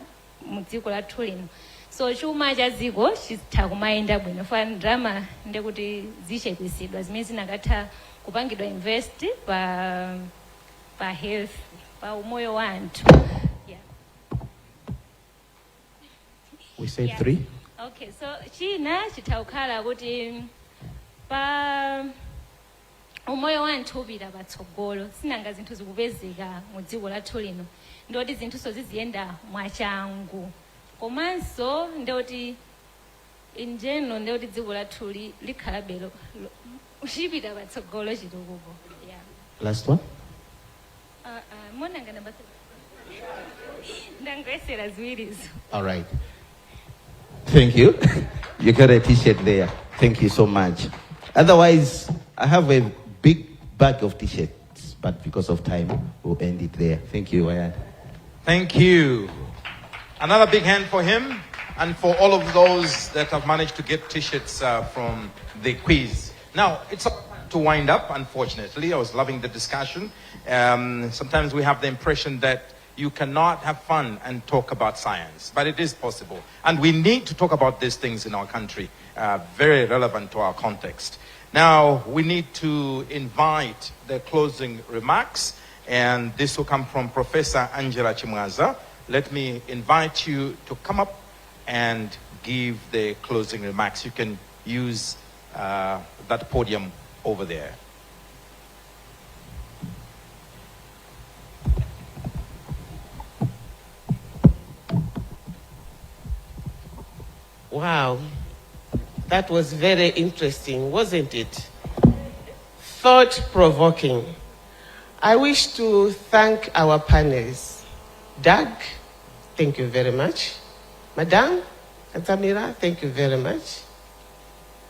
mu dziko lathu lino. So chuma cha dziko chitha kumayenda bwino fa ndalama ndekuti zichepesedwa zimene zinakatha kupangidwa invest pa health pa umoyo wa anthu. We said 3. Okay, so china chitaukhala kuti pa umoyo wa anthu upita patsogolo sinanga zinthu zikupezeka mu dziko lathu lino ndoti zinthuso ziziyenda mwachangu komanso ndoti in general ndoti dziko lathu likhalabe uchipita patsogolo chitukuko. Yeah. Last one. Monanga namba 3. Ndangwesera ziwirizo. All right. Thank you. You got a t-shirt there. Thank you so much. Otherwise, I have a big bag of t-shirts, but because of time, we'll end it there. Thank you, Ayan. Thank you. Another big hand for him and for all of those that have managed to get t-shirts from the quiz. Now, it's to wind up, unfortunately. I was loving the discussion. Sometimes we have the impression that you cannot have fun and talk about science, but it is possible. And we need to talk about these things in our country, very relevant to our context. Now, we need to invite the closing remarks, and this will come from Professor Angela Chimwaza. Let me invite you to come up and give the closing remarks. You can use that podium over there. Wow, that was very interesting, wasn't it? Thought-provoking. I wish to thank our panelists. Doug, thank you very much. Madam Antamira, thank you very much.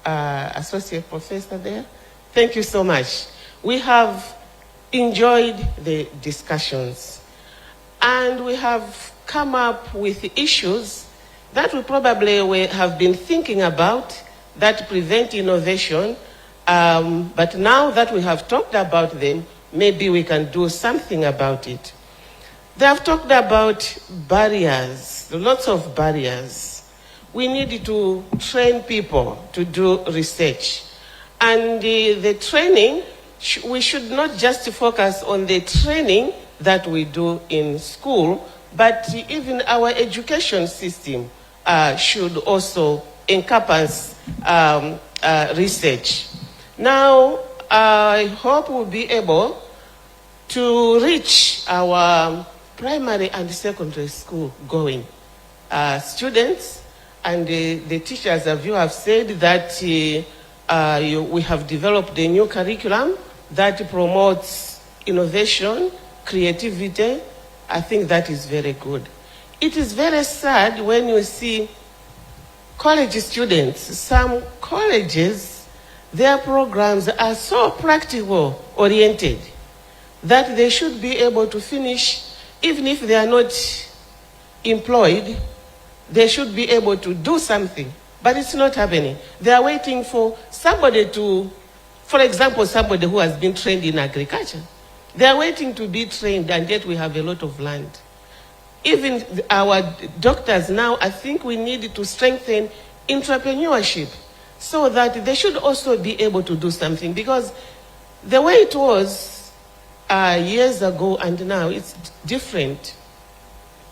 Associate Professor there, thank you so much. we have enjoyed the discussions, and we have come up with issues that we probably have been thinking about that prevent innovation, but now that we have talked about them, maybe we can do something about it. They have talked about barriers, lots of barriers. We need to train people to do research. And the training, we should not just focus on the training that we do in school, but even our education system should also encompass research. Now, I hope we'll be able to reach our primary and secondary school going students, and the teachers, as you have said, that we have developed a new curriculum that promotes innovation, creativity. I think that is very good. It is very sad when you see college students, some colleges, their programs are so practical oriented that they should be able to finish, even if they are not employed, they should be able to do something. But it's not happening. They are waiting for somebody to, for example, somebody who has been trained in agriculture. They are waiting to be trained, and yet we have a lot of land. Even our doctors now, I think we need to strengthen entrepreneurship so that they should also be able to do something, because the way it was years ago and now, it's different.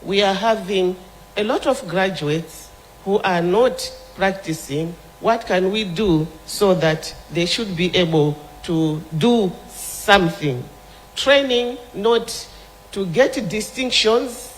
We are having a lot of graduates who are not practicing. What can we do so that they should be able to do something? Training not to get distinctions,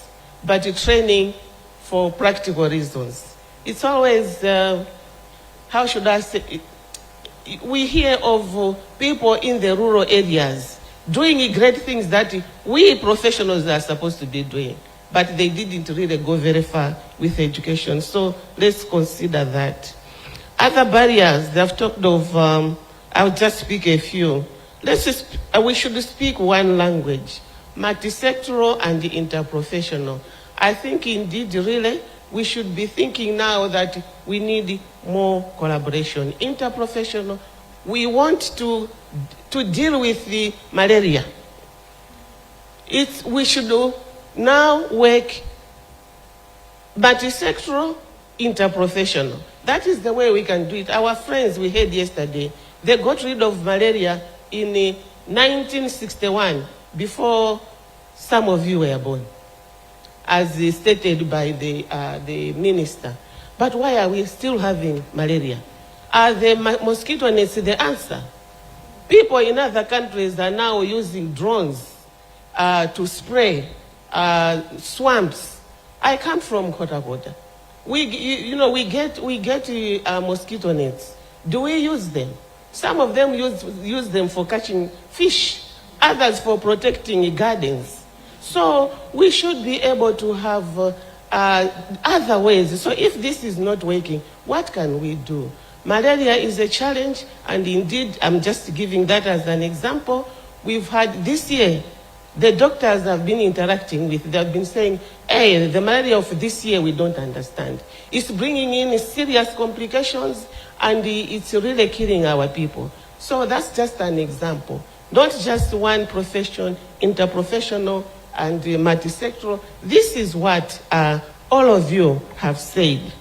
but training for practical reasons. It's always, how should I say it? We hear of people in the rural areas doing great things that we professionals are supposed to be doing, but they didn't really go very far with education. So let's consider that. Other barriers, they've talked of, I'll just speak a few. We should speak one language, multisectoral and interprofessional. I think indeed, really, we should be thinking now that we need more collaboration. Interprofessional, we want to deal with the malaria. We should now work multisectoral, interprofessional. That is the way we can do it. Our friends we heard yesterday, they got rid of malaria in 1961, before some of you were born, as stated by the minister. But why are we still having malaria? Are the mosquito nets the answer? People in other countries are now using drones to spray swamps. I come from Kotakota. We get mosquito nets. Do we use them? Some of them use them for catching fish, others for protecting gardens. So we should be able to have other ways. So if this is not working, what can we do? Malaria is a challenge, and indeed, I'm just giving that as an example. We've had this year, the doctors have been interacting with, they've been saying, hey, the malaria of this year we don't understand. It's bringing in serious complications, and it's really killing our people. So that's just an example. Not just one profession, interprofessional and multisectoral. This is what all of you have said.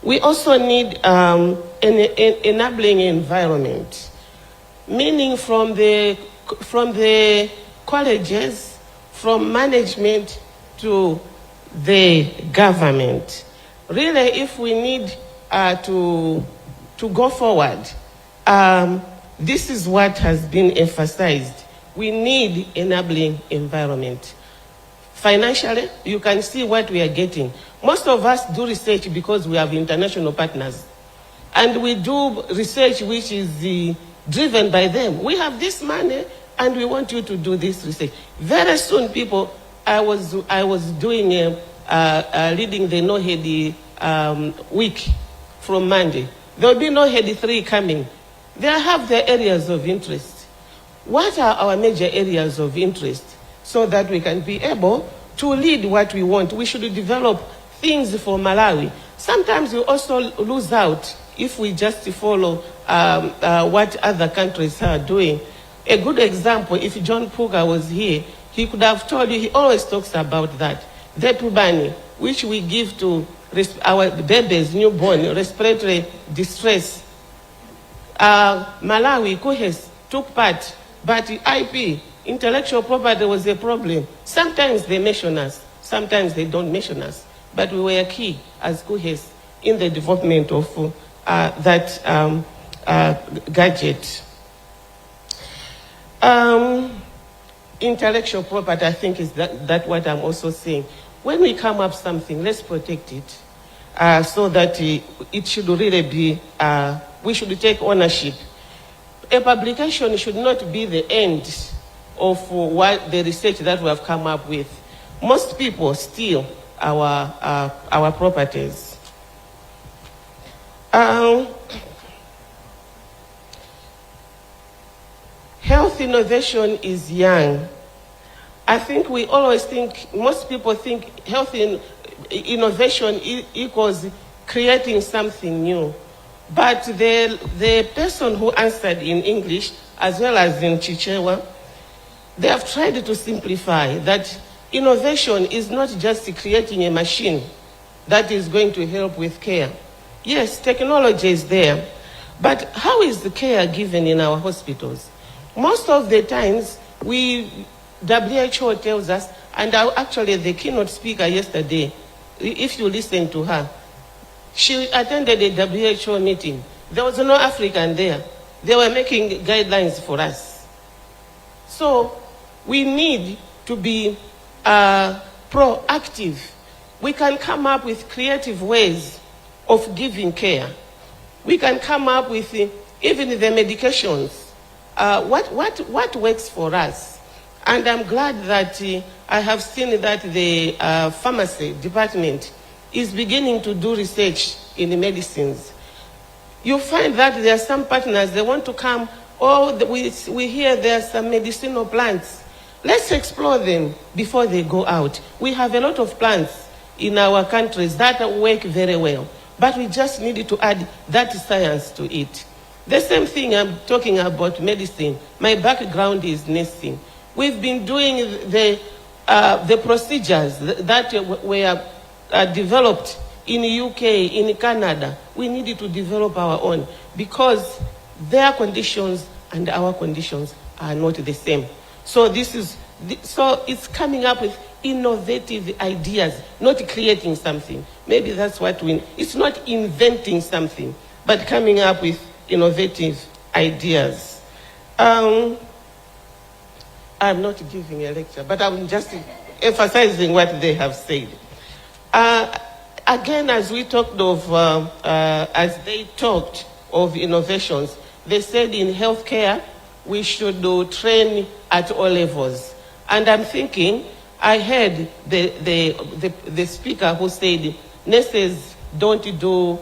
We also need an enabling environment, meaning from the colleges, from management to the government. Really, if we need to go forward, this is what has been emphasized. We need enabling environment. Financially, you can see what we are getting. Most of us do research because we have international partners. And we do research which is driven by them. We have this money and we want you to do this research. Very soon, people, I was doing leading the No Head week from Monday. There will be No Head 3 coming. They have their areas of interest. what are our major areas of interest so that we can be able to lead what we want. We should develop things for Malawi. Sometimes we also lose out if we just follow what other countries are doing. A good example, if John Puga was here, he could have told you, he always talks about that. The Pubani, which we give to our babies, newborn, respiratory distress. Malawi, Kuhes took part, but IP, intellectual property was a problem. Sometimes they mention us, sometimes they don't mention us, but we were key as Kuhes in the development of that gadget. Intellectual property, I think, is that what I'm also saying. When we come up something, let's protect it so that it should really be, we should take ownership. A publication should not be the end of what the research that we have come up with. Most people steal our properties. Health innovation is young. I think we always think, most people think health innovation equals creating something new. But the person who answered in English, as well as in Chichewa, they have tried to simplify that innovation is not just creating a machine that is going to help with care. Yes, technology is there, but how is the care given in our hospitals? Most of the times, WHO tells us, and actually the keynote speaker yesterday, if you listen to her, she attended a WHO meeting. There was no African there. They were making guidelines for us. So we need to be proactive. We can come up with creative ways of giving care. We can come up with even the medications. What works for us? And I'm glad that I have seen that the pharmacy department is beginning to do research in the medicines. You find that there are some partners, they want to come, we hear there are some medicinal plants. Let's explore them before they go out. We have a lot of plants in our countries that work very well, but we just need to add that science to it. The same thing I'm talking about medicine. My background is nursing. We've been doing the procedures that were developed in the UK, in Canada. We needed to develop our own because their conditions and our conditions are not the same. So it's coming up with innovative ideas, not creating something. Maybe that's what it's not inventing something, but coming up with innovative ideas. I'm not giving a lecture, but I'm just emphasizing what they have said. Again, as we talked of, as they talked of innovations, they said in healthcare, we should train at all levels. And I'm thinking, I heard the speaker who said, nurses don't do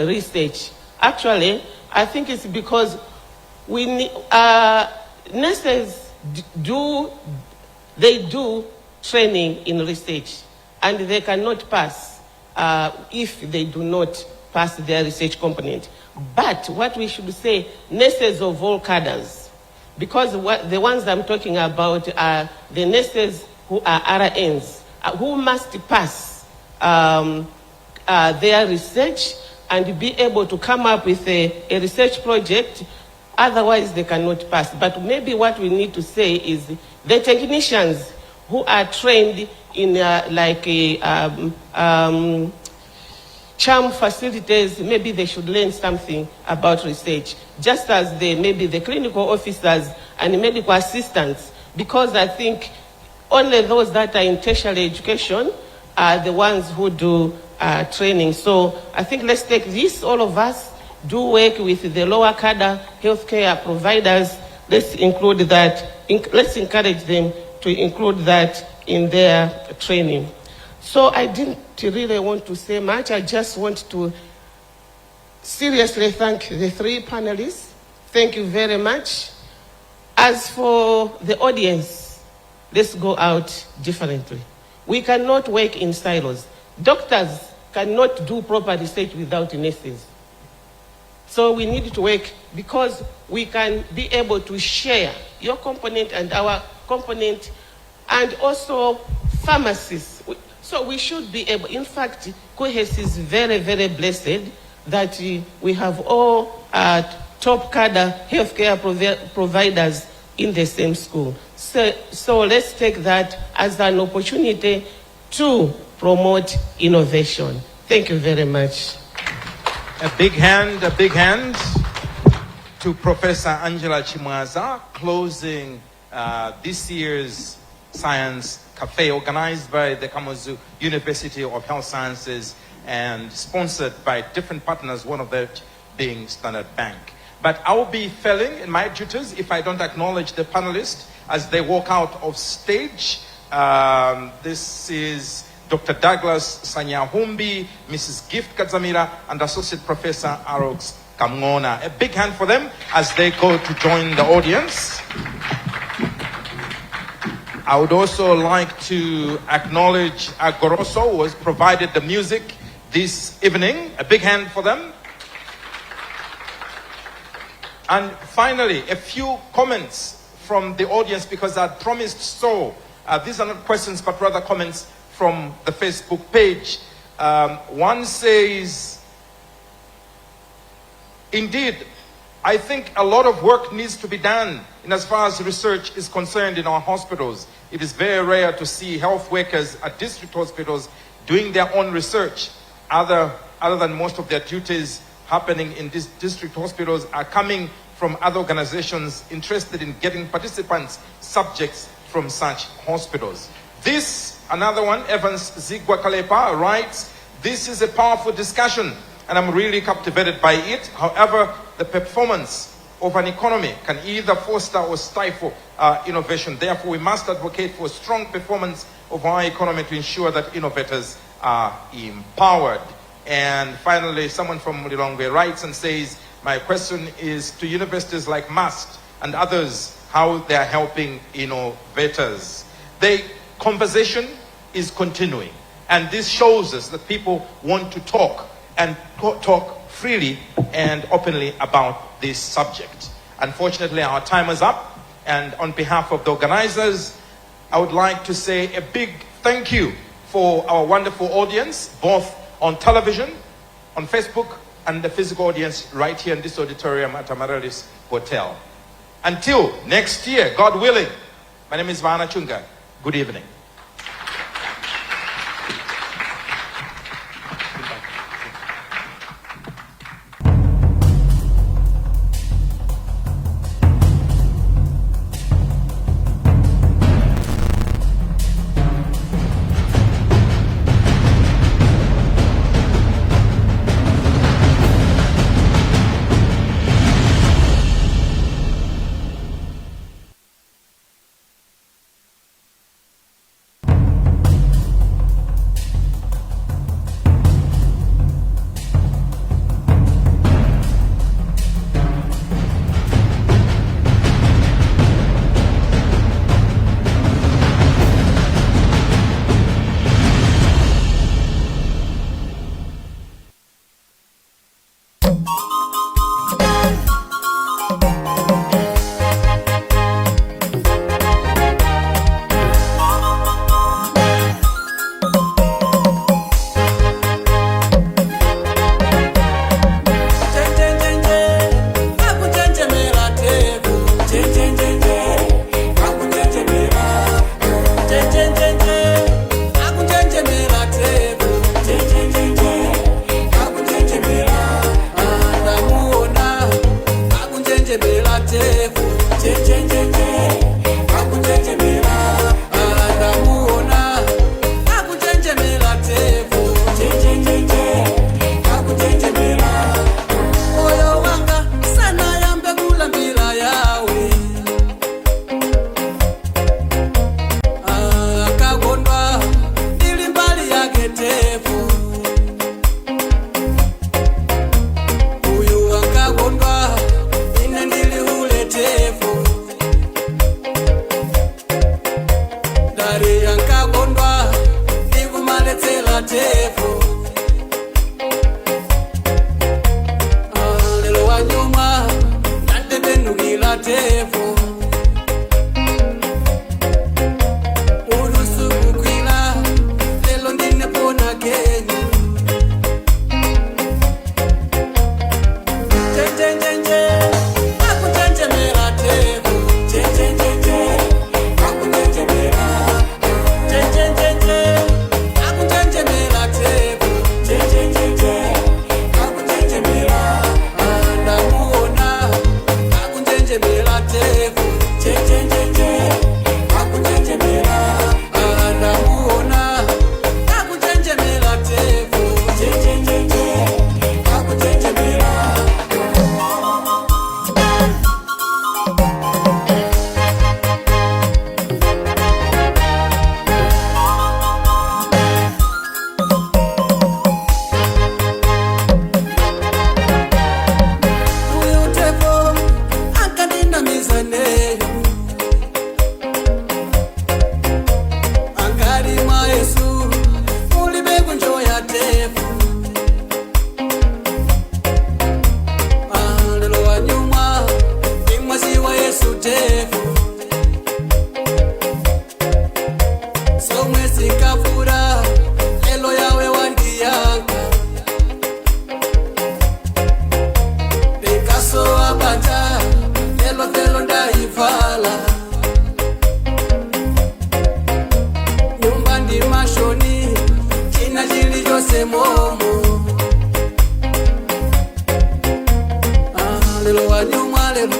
research. Actually, I think it's because we need, nurses do training in research, and they cannot pass if they do not pass their research component. But what we should say, nurses of all cadres, because the ones I'm talking about are the nurses who are RNs, who must pass their research and be able to come up with a research project. Otherwise, they cannot pass. But maybe what we need to say is the technicians who are trained in charm facilities, maybe they should learn something about research, just as maybe the clinical officers and medical assistants, because I think only those that are in tertiary education are the ones who do training. So I think let's take this, all of us, do work with the lower cadre healthcare providers. Let's include that, let's encourage them to include that in their training. So I didn't really want to say much. I just want to seriously thank the three panelists. Thank you very much. As for the audience, let's go out differently. We cannot work in silos. Doctors cannot do proper research without nurses. So we need to work because we can be able to share your component and our component, and also pharmacists. So we should be able, in fact, Kuhes is very, very blessed that we have all top cadre healthcare providers in the same school. So let's take that as an opportunity to promote innovation. Thank you very much. A big hand to Professor Angela Chimwaza, closing this year's Science Cafe, organized by the Kamuzu University of Health Sciences and sponsored by different partners, one of them being Standard Bank. But I will be failing in my duties if I don't acknowledge the panelists as they walk out of stage. This is Dr. Douglas Sanyahumbi, Mrs. Gift Kadzamira, and Associate Professor Arox Kamngona. A big hand for them as they go to join the audience. I would also like to acknowledge Agoroso, who has provided the music this evening. A big hand for them. And finally, a few comments from the audience, because I promised so. These are not questions, but rather comments from the Facebook page. One says, indeed, I think a lot of work needs to be done in as far as research is concerned in our hospitals. It is very rare to see health workers at district hospitals doing their own research. Other than most of their duties happening in these district hospitals are coming from other organizations interested in getting participants, subjects from such hospitals. This, another one, Evans Zigwa Kalepa writes, this is a powerful discussion and I'm really captivated by it. However, the performance of an economy can either foster or stifle innovation. Therefore, we must advocate for strong performance of our economy to ensure that innovators are empowered. And finally, someone from Mulilongwe writes and says, my question is to universities like MUST and others, how they are helping innovators. The conversation is continuing, and this shows us that people want to talk and talk freely and openly about this subject. Unfortunately, our time is up, and on behalf of the organizers, I would like to say a big thank you for our wonderful audience, both on television, on Facebook, and the physical audience right here in this auditorium at Amaryllis Hotel. Until next year, God willing, my name is Vana Chunga. Good evening. Uyu akagondwa ine ndili uletevu Lelo wa nyuma lelo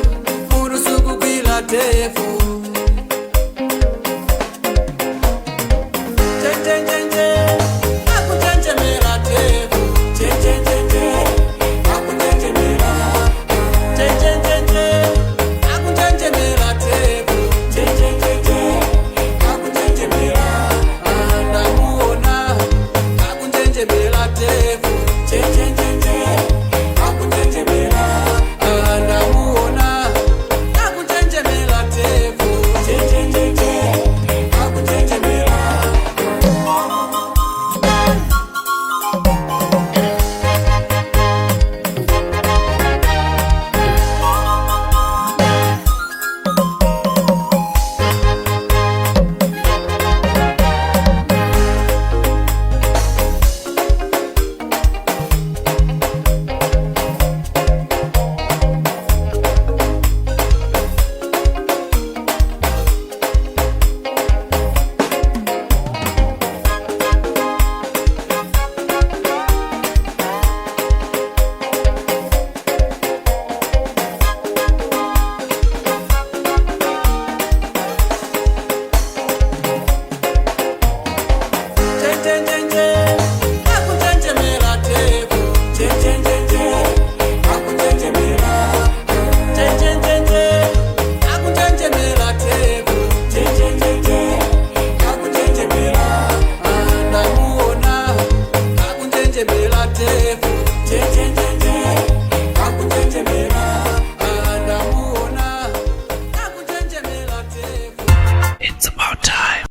Murusuku bila tefu It's about time.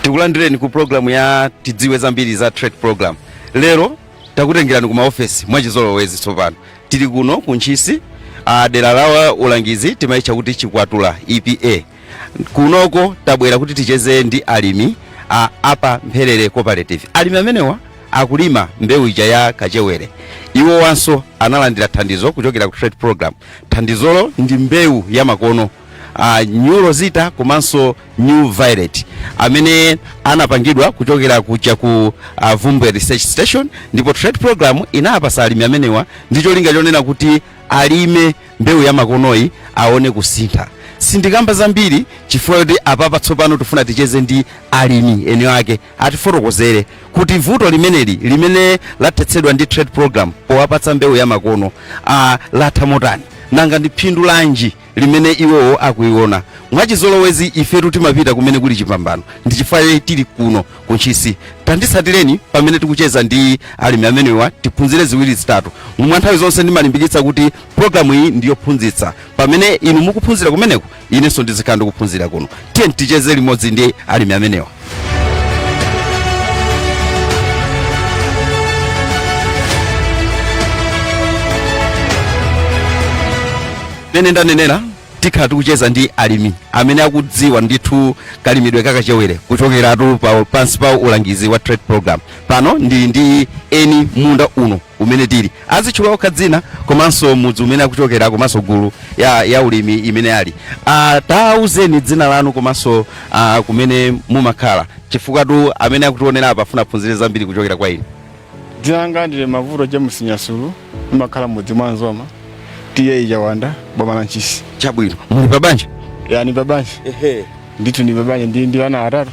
Tikulandireni ku program ya tidziwe zambiri za trade program. Lero takutengerani ku maofesi mwachizolowezi tsopano. Tili kuno ku Ntchisi, dera la ulangizi timaicha kuti Chikwatula EPA. Kunoko tabwera kuti ticheze ndi alimi apa Mpherere Cooperative. Alimi amenewa akulima mbewu ija ya kachewere. Iwo wanso analandira thandizo kuchokera ku trade program. Thandizolo ndi mbewu ya makono. New Rosita komanso New Violet amene anapangidwa kuchokera kucha ku Vumbwe Research Station, ndipo trade program inapasa alimi amenewa ndicho linga chonena kuti alime mbewu ya makonoyi aone kusintha. Sindikamba zambiri chifukwa kuti apapa tsopano tufuna ticheze ndi alimi ene wake atifotokozere kuti vuto limeneli limene lathetsedwa ndi trade program powapatsa mbewu ya makono latha motani, nanga ndi phindu lanji limene iwowo akuiona. Mwachizolowezi ifetu timapita kumene kuli chipambano, ndi chifukwa tili kuno ku Ntchisi. Tandisatireni pamene tikucheza ndi alimi amenewa tiphunzire ziwiri zitatu. Mwa nthawi zonse ndimalimbikitsa kuti programu iyi ndiyo phunzitsa. Pamene inu mukuphunzira kumeneko, inenso ndizikhala ndikuphunzira kuno. Tiye ticheze limodzi ndi alimi amenewa. Nene ndanenera tikhala tikucheza ndi alimi amene akudziwa ndithu kalimidwe kakachewere kuchokeratu pansi pa ulangizi wa trade program. Pano ndili ndi eni munda uno umene tili azitchula okha dzina komanso mudzi umene akuchokera komanso gulu ya ulimi imene ali. Tauzeni dzina lanu komanso kumene mumakhala chifukwa tu amene akutionera apa afuna aphunzire zambiri kuchokera kwa inu. Dzina langa ndine Mavuto James Nyasulu, ndimakhala mudzi mwa Nzoma. Tiye Jawanda boma la Ntchisi. Chabwino. Muli pabanja? Ya ni pabanja. Nditu ni pabanja ndi ana atatu.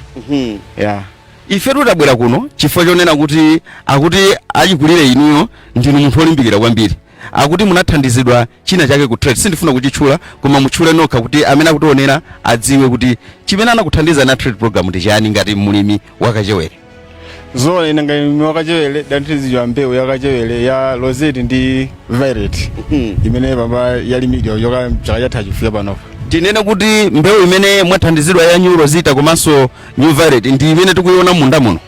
Ya. Ifetu tabwera kuno chifukwa chonena kuti akuti achikulire inuyo ndinu munthu olimbikira kwambiri. Akuti munathandizidwa china chake ku trade. Sindifuna kuchitchula koma mutchule nokha kuti amene akutionera adziwe kuti chimene anakuthandiza na trade program ndi chani ngati mulimi wakachewere. Zone inanga wakachewere datizijwa mbewu yakachewere ya Rosette ndi Violet. Imene baba yalimidwa yoka chakachata chifika pano. Tinene kuti mbewu imene mwathandizidwa ya New Rosita komanso New Violet ndi imene tikuiona munda muno.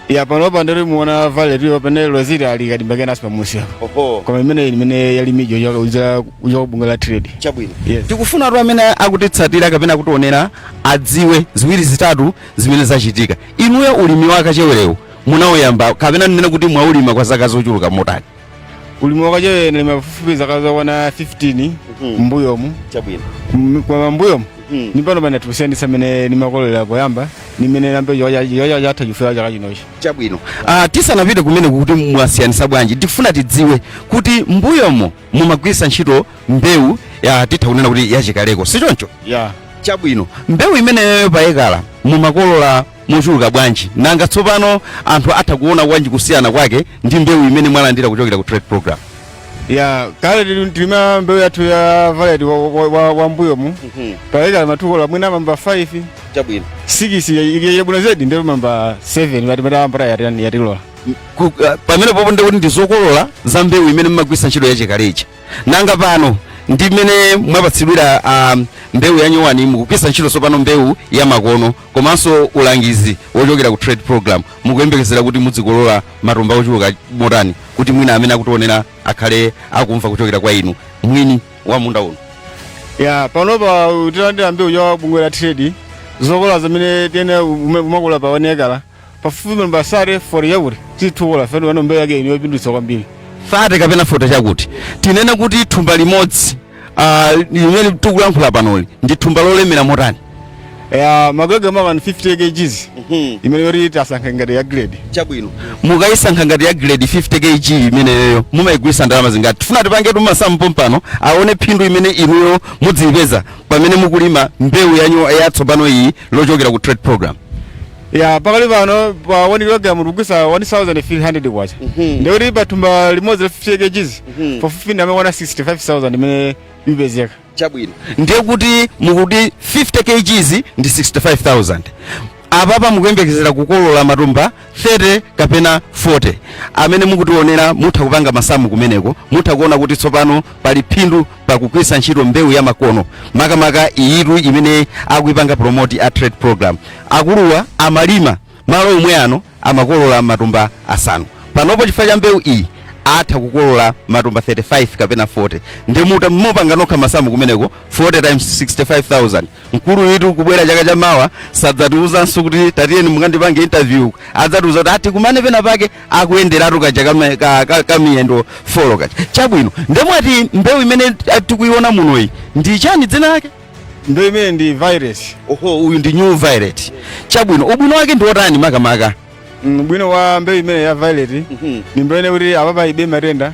Ya panopa ndiri muona Violet yo pene Rosita ali kati mbakena sipamusi hapo. Koma imene yalimidwa yoka bunga la trade. Chabwino. Tikufuna tu amene akutitsatira kapena kutionera adziwe ziwiri zitatu zimene zachitika. Inuyo ulimi wakachewerewo munaoyamba kapena nene kuti mwaulima kwa zaka zochuluka motani. ulimi wakachewere mafupi zaka zokwana 15 mbuyomu chabwino kwa mbuyomu nipano bana tusendisa mene nimakolera poyamba nimene nambe yoya yatha chifewa chaka chinochi chabwino tisanapite kumene kuti mwasiyanisa bwanji tikufuna tidziwe kuti mbuyomo mumagwisa ntchito mbewu titha kunena kuti yachikaleko sichoncho chabwino mbewu imeneyo paekala mumakolola mochuluka bwanji nanga tsopano anthu atha kuona bwanji kusiyana kwake ndi mbewu imene mwalandira kuchokera ku trade program kale tilima mbewu yathu ya variety wa mbuyomu paekala matukola mwina mamba 5 chabwino 6 yabwino zedi ndio mamba 7 yatimata yatilola pamene popo ndikuti ndizokolola za mbewu imene mmagwisa ntchito yachikalechi nanga pano ndimene mwapatsidwira mbewu ya nyuwani mukugwisa ntchito sopano mbewu ya makono komanso ulangizi wochokera ku trade program mukuyembekezera kuti muzikolola matumba ochuluka motani kuti mwina amene akutionera akhale akumva kuchokera kwa inu mwini wa munda uno panopa tilandira mbewu ya bungwe la trade zokolola zimene tiyene umakola pa 1 ekala pafupi mamba 40 yakuti titukola fedi wano mbewu yake inopindutsa kwambiri 30 kapena 40 chakuti tinene kuti thumba limodzi limene tikulankhula panoli ndi thumba lolemera motani magwega makani 50 kgs imene yoti tasankha ngati ya grade chabwino mukayisankha ngati ya grade 50 kg imeneyo mumayigwisa ndalama zingati tifuna tipangetu masampo pano aone phindu imene inuyo mudzipeza pamene mukulima mbewu yatsopano iyi lochokera ku trade program pakali pano pa 1 kilogram tikugwisa 1300 kwacha ndikuti pa thumba limodzi la 50 kgs pafupi ndamekwana 65000 imene ipezeka chabwino ndiye kuti mukuti 50 kgs ndi 65000 apapa mukuyembekezera kukolola matumba 30 kapena 40 amene mukutionera mutha kupanga masamu kumeneko mutha kuona kuti tsopano pali phindu pakugwisa ntchito mbewu ya makono makamaka iyitu imene akuyipanga promote a trade program akuluwa amalima malo omwe ano amakolola matumba asanu panopo chifukwa cha mbewu iyi atha kukolola matumba 35 kapena 40 ndi mupanga nokha masamu kumeneko 40 times 65000 mkulu witu kubwera chaka cha mawa sadzatiuzanso kuti tatiyeni mukandipange interview adzatiuza kuti ati kumane pena pake akuyenderatu kaja kamiyendo folo kaja chabwino ndemwati mbewu imene tikuiona munoyi ndi chani dzina lake mbewu imene ndi violet uyu ndi new violet chabwino ubwino wake ndi otani makamaka bwino wa mbewu imene ya violet ni mbewu ine kuti apapa ibe matenda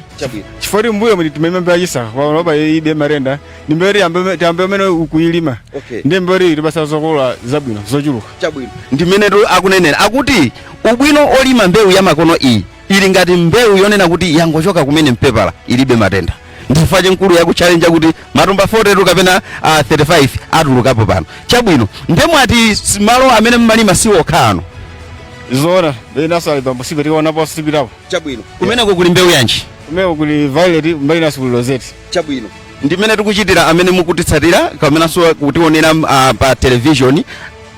chifukwa mbuyo muli timene mbewu yachisaka panopa ibe matenda ni mbewu tiyambe umene ukuyilima ndi mbewu tipasa zokolola zabwino zochuluka chabwino ndimene akunenera akuti ubwino olima mbewu ya makono iyi ili ngati mbewu yonena kuti yangochoka kumene mpepala ilibe matenda ndifaje nkulu yakuchallenge kuti matumba 40 kapena 35 atulukapo pano chabwino ndemwati malo amene mmalima si okhano zona benasali bambo sibe tiona po sibirapo chabwino kumeneko kuli mbewu yanji kumeko kuli violet mbali nasu kuli rosette chabwino ndimene tikuchitira amene mukutitsatira kamenanso kutionera pa television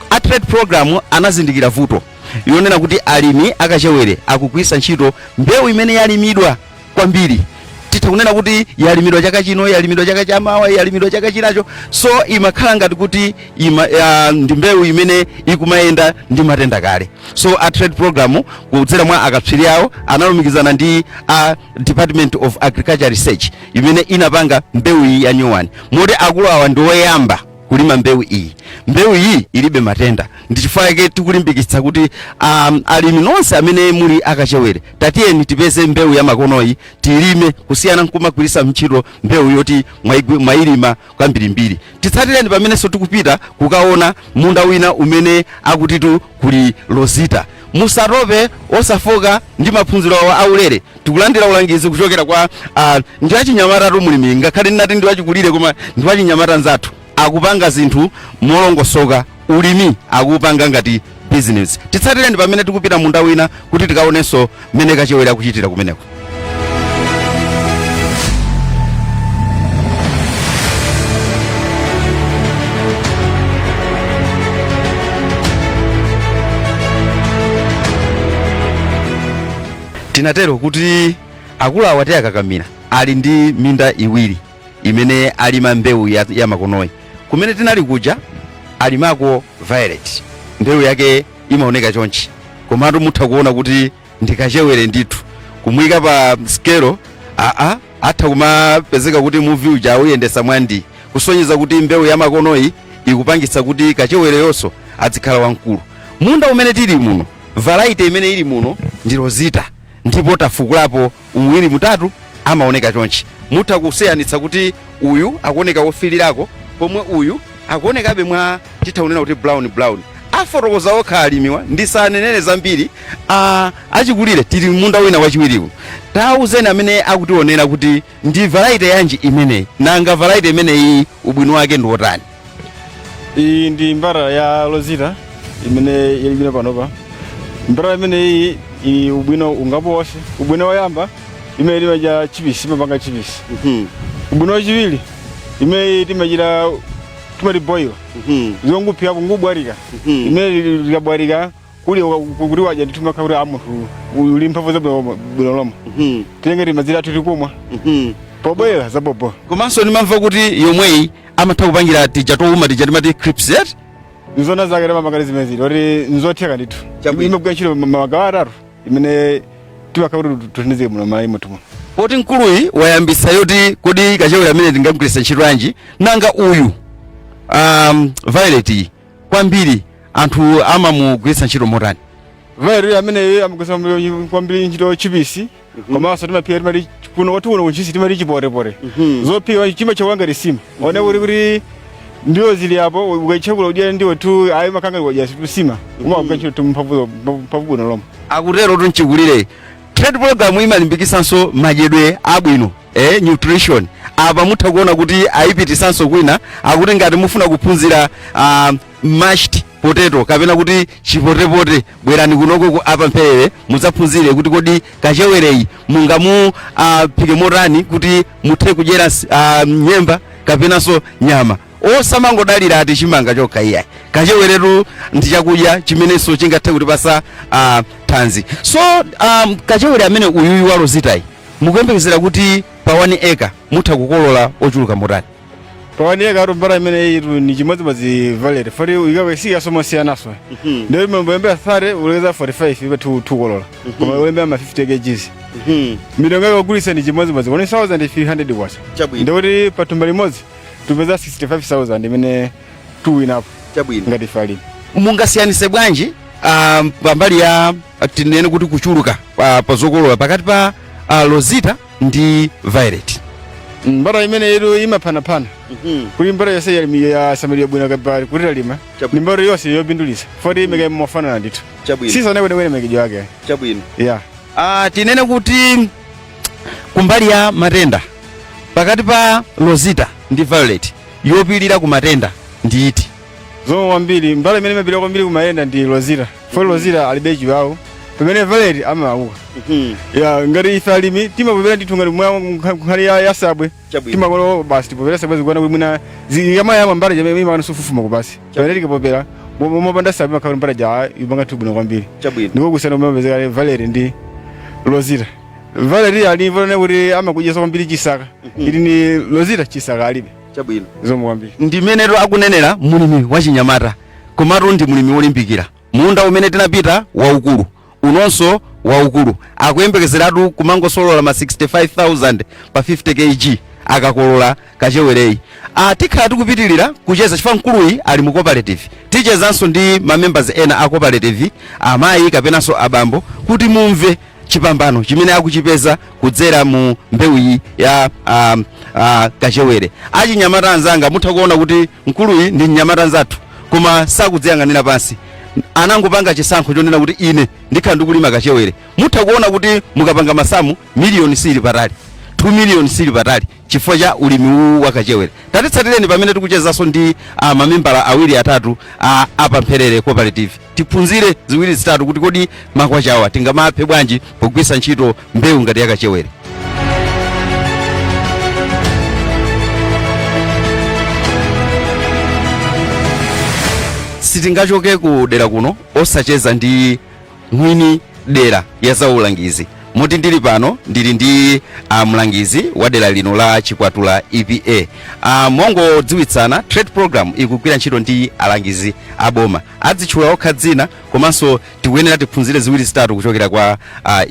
a trade program anazindikira vuto yonena kuti alimi akachewere akugwisa ntchito mbewu imene yalimidwa kwambiri titha kunena kuti yalimidwa chaka chino yalimidwa chaka chamawa yalimidwa chaka chinacho so imakhala ngati kuti ndi mbewu imene ikumayenda ndi matenda kale so a trade program kudzera mwa akatswiri awo analumikizana ndi a Department of Agriculture Research imene inapanga mbewu iyi ya nyuwani moti akulu awa ndi oyamba kulima mbewu iyi mbewu iyi ilibe matenda ndichifukwa chake tikulimbikitsa kuti alimi nonse amene muli akachewere tatiyeni tipeze mbewu ya makonoyi tilime kusiyana nkumagwirisa ntchito mbewu yoti mwayilima kwambirimbiri titsatireni pamenenso tikupita kukaona munda wina umene akutitu kuli lozita musatope osafoka ndi maphunziro aulere tikulandira ulangizi kuchokera kwa ndi achinyamata mulimi ngakhale ndinati ndi wachikulire koma ndi wachinyamata nzathu akupanga zinthu molongosoka ulimi akupanga ngati business titsatireni pamene tikupita munda wina kuti tikaonenso mmene kachewere akuchitira kumeneko tinatero kuti akulu awati akakamira ali ndi minda iwiri imene alima mbewu ya makonoyi kumene tinali kuja alimako violet mbewu yake imaoneka chonchi komatu mutha kuona kuti ndikachewere ndithu kumwika pa skelo atha kumapezeka kuti muvi uja uyendesa mwandi kusonyeza kuti mbewu ya makonoyi ikupangitsa kuti kachewere yonso adzikhala wamkulu. Munda umene tili muno, variety imene ili muno ndi Rosita, ndipo tafukulapo uwiri mutatu amaoneka chonchi. Mutha kusiyanitsa kuti uyu akuoneka wofilirako pomwe uyu akuonekabe mwa titaunena kuti brown. Afotokoza okha alimiwa ndisanenene zambiri achikulire tili munda wina wachiwiriwo. Tauzeni amene akutionera kuti ndi variety yanji imeneyi, nanga variety imeneyi ubwino wake ndi wotani? Iyi ndi mbara ya Rosita imene ili panopa. Mbara imeneyi ubwino ungapose. Ubwino wayamba imene limaja chipisi, imapanga chipisi. Ubwino wachiwiri imene timachita tumati boil. Zongupya kungubwarika. Imene likabwarika kuli kuti waja nditumaka kuti amunthu uli mphamvu zabwino lomwe. Tenge mazira tutikumwa. Pobola zabobo. Komanso ndimamva kuti yomweyi amatha kupangira tija touma tija timati cripset. Nzona zake ramamangalizi mezili oti nzotheka ndithu. Imagwa ntchito magawo atatu imene timakauti tutindize muno malayi mutumo. Poti nkuluyi wayambisa yoti kodi kachewere amene tingagwiritsa ntchito yanji, nanga uyu Violet kwambiri anthu amamugwiritsa ntchito motani? Violet amene amagwiritsa kwambiri ntchito chipisi, komanso timaphiwa timati kuno watuno kunchisi timati chipotepore. Zophiwa chima chawanga lisima. One kuti ndiyo zili hapo ukachekula udia ndiyo tu ayi makanga ngoja tusima uma ukachiro tumpavuzo pavugo noloma akutero tunchikulire trade program imalimbikisanso madyedwe abwino nutrition apa mutha kuona kuti ayipitisanso kwina akuti ngati mufuna kuphunzira mashed potato kapena kuti chipotepote bwerani kunoko ku apa mphere mudzaphunzire kuti kodi kachewereyi mungamu phike motani kuti muthe kudyera nyemba kapenanso nyama osamangodalira ati chimanga chokha iyayi kacheweretu ndi chakudya chimenenso chingathe kutipasa thanzi. So kachewere amene uyuyu wa Rositayi mukuyembekezera kuti pa 1 acre mutha kukolola ochuluka motani? Pa 1 acre mbara imene itu ni chimodzimodzi Violet fori uyikawesiya somosiyanaso ndio mbembe 30 uleza 45 ibe tukolola koma ulembe ma 50 kgs midonga yogulisa ni chimodzimodzi 1300 kwasa ndio kuti patumba limodzi tupeza 65,000 imene tuwinapo ngati fali. Mungasiyanise bwanji pambali ya tinene kuti kuchuluka pa zokolola pakati pa Rosita ndi Violet? Mbara imene yetu imaphanapana kuli mbara yonse ya Samaria bwino kabali kuti talima ni mbara yonse yopindulisa foti imeke mofanana ndithu sisone kwene mekejo yake chabwino. Tinene kuti kumbali ya matenda pakati pa Rosita ndi Violet yopilira ku matenda ndi iti? Kwambiri mbala imene imapilira kwambiri ku matenda ndi Rosita foti Rosita alibeji wawo pamene Violet amauka ngati ife alimi timapopera ndithu ngati nkhali ya sabwe timakolo basi tipopera sabwe zikuona kuti mwina yamayama mbala jamene imakana sufufuma kupasi pamene tikapopera mopanda sabwe makhala mbala ja imanga tubwino kwambiri ndiko kusiyana kumapezeka Violet ndi Rosita. Violet alivona kuti amakudyesa kwambiri chisaka ili ni Rosita chisaka alibe chabwino zomwambiri ndimeneto akunenera mulimi wachinyamata komatu ndi mulimi wolimbikira. Munda umene tinapita waukulu unonso waukulu akuyembekezeratu kumangosolola ma 65,000 pa 50 kg akakolola kachewereyi. Tikhala tikupitilira kucheza chifukwa mkuluyi ali mu cooperative tichezanso ndi mamembers ena a cooperative amayi kapenanso abambo kuti mumve chipambano chimene akuchipeza kudzera mu mbewu ya kachewere. Achinyamata anzanga mutha kuona kuti mkuluyi ndi mnyamata anzathu koma sakudziyang'anira pansi anangopanga chisankho chonena kuti ine ndikhala ndikulima kachewere. Mutha kuona kuti mukapanga masamu miliyoni sili patali 2 million sili patali chifukwa cha ulimi wa kachewere. Tatitsatireni pamene tikuchezanso ndi mamembala awiri atatu apa mpherere cooperative tiphunzire ziwiri zitatu kuti kodi makwachawa tingamaphe bwanji pogwisa ntchito mbewu ngati ya kachewere. Sitingachoke ku dera kuno osacheza ndi mwini dera ya zaulangizi moti ndili pano ndili ndi mlangizi wa dera lino la Chikwatula EPA. Mongodziwitsana trade program ikugwira ntchito ndi alangizi aboma adzitchula okha dzina komanso tikuyenera tiphunzire ziwiri zitatu kuchokera kwa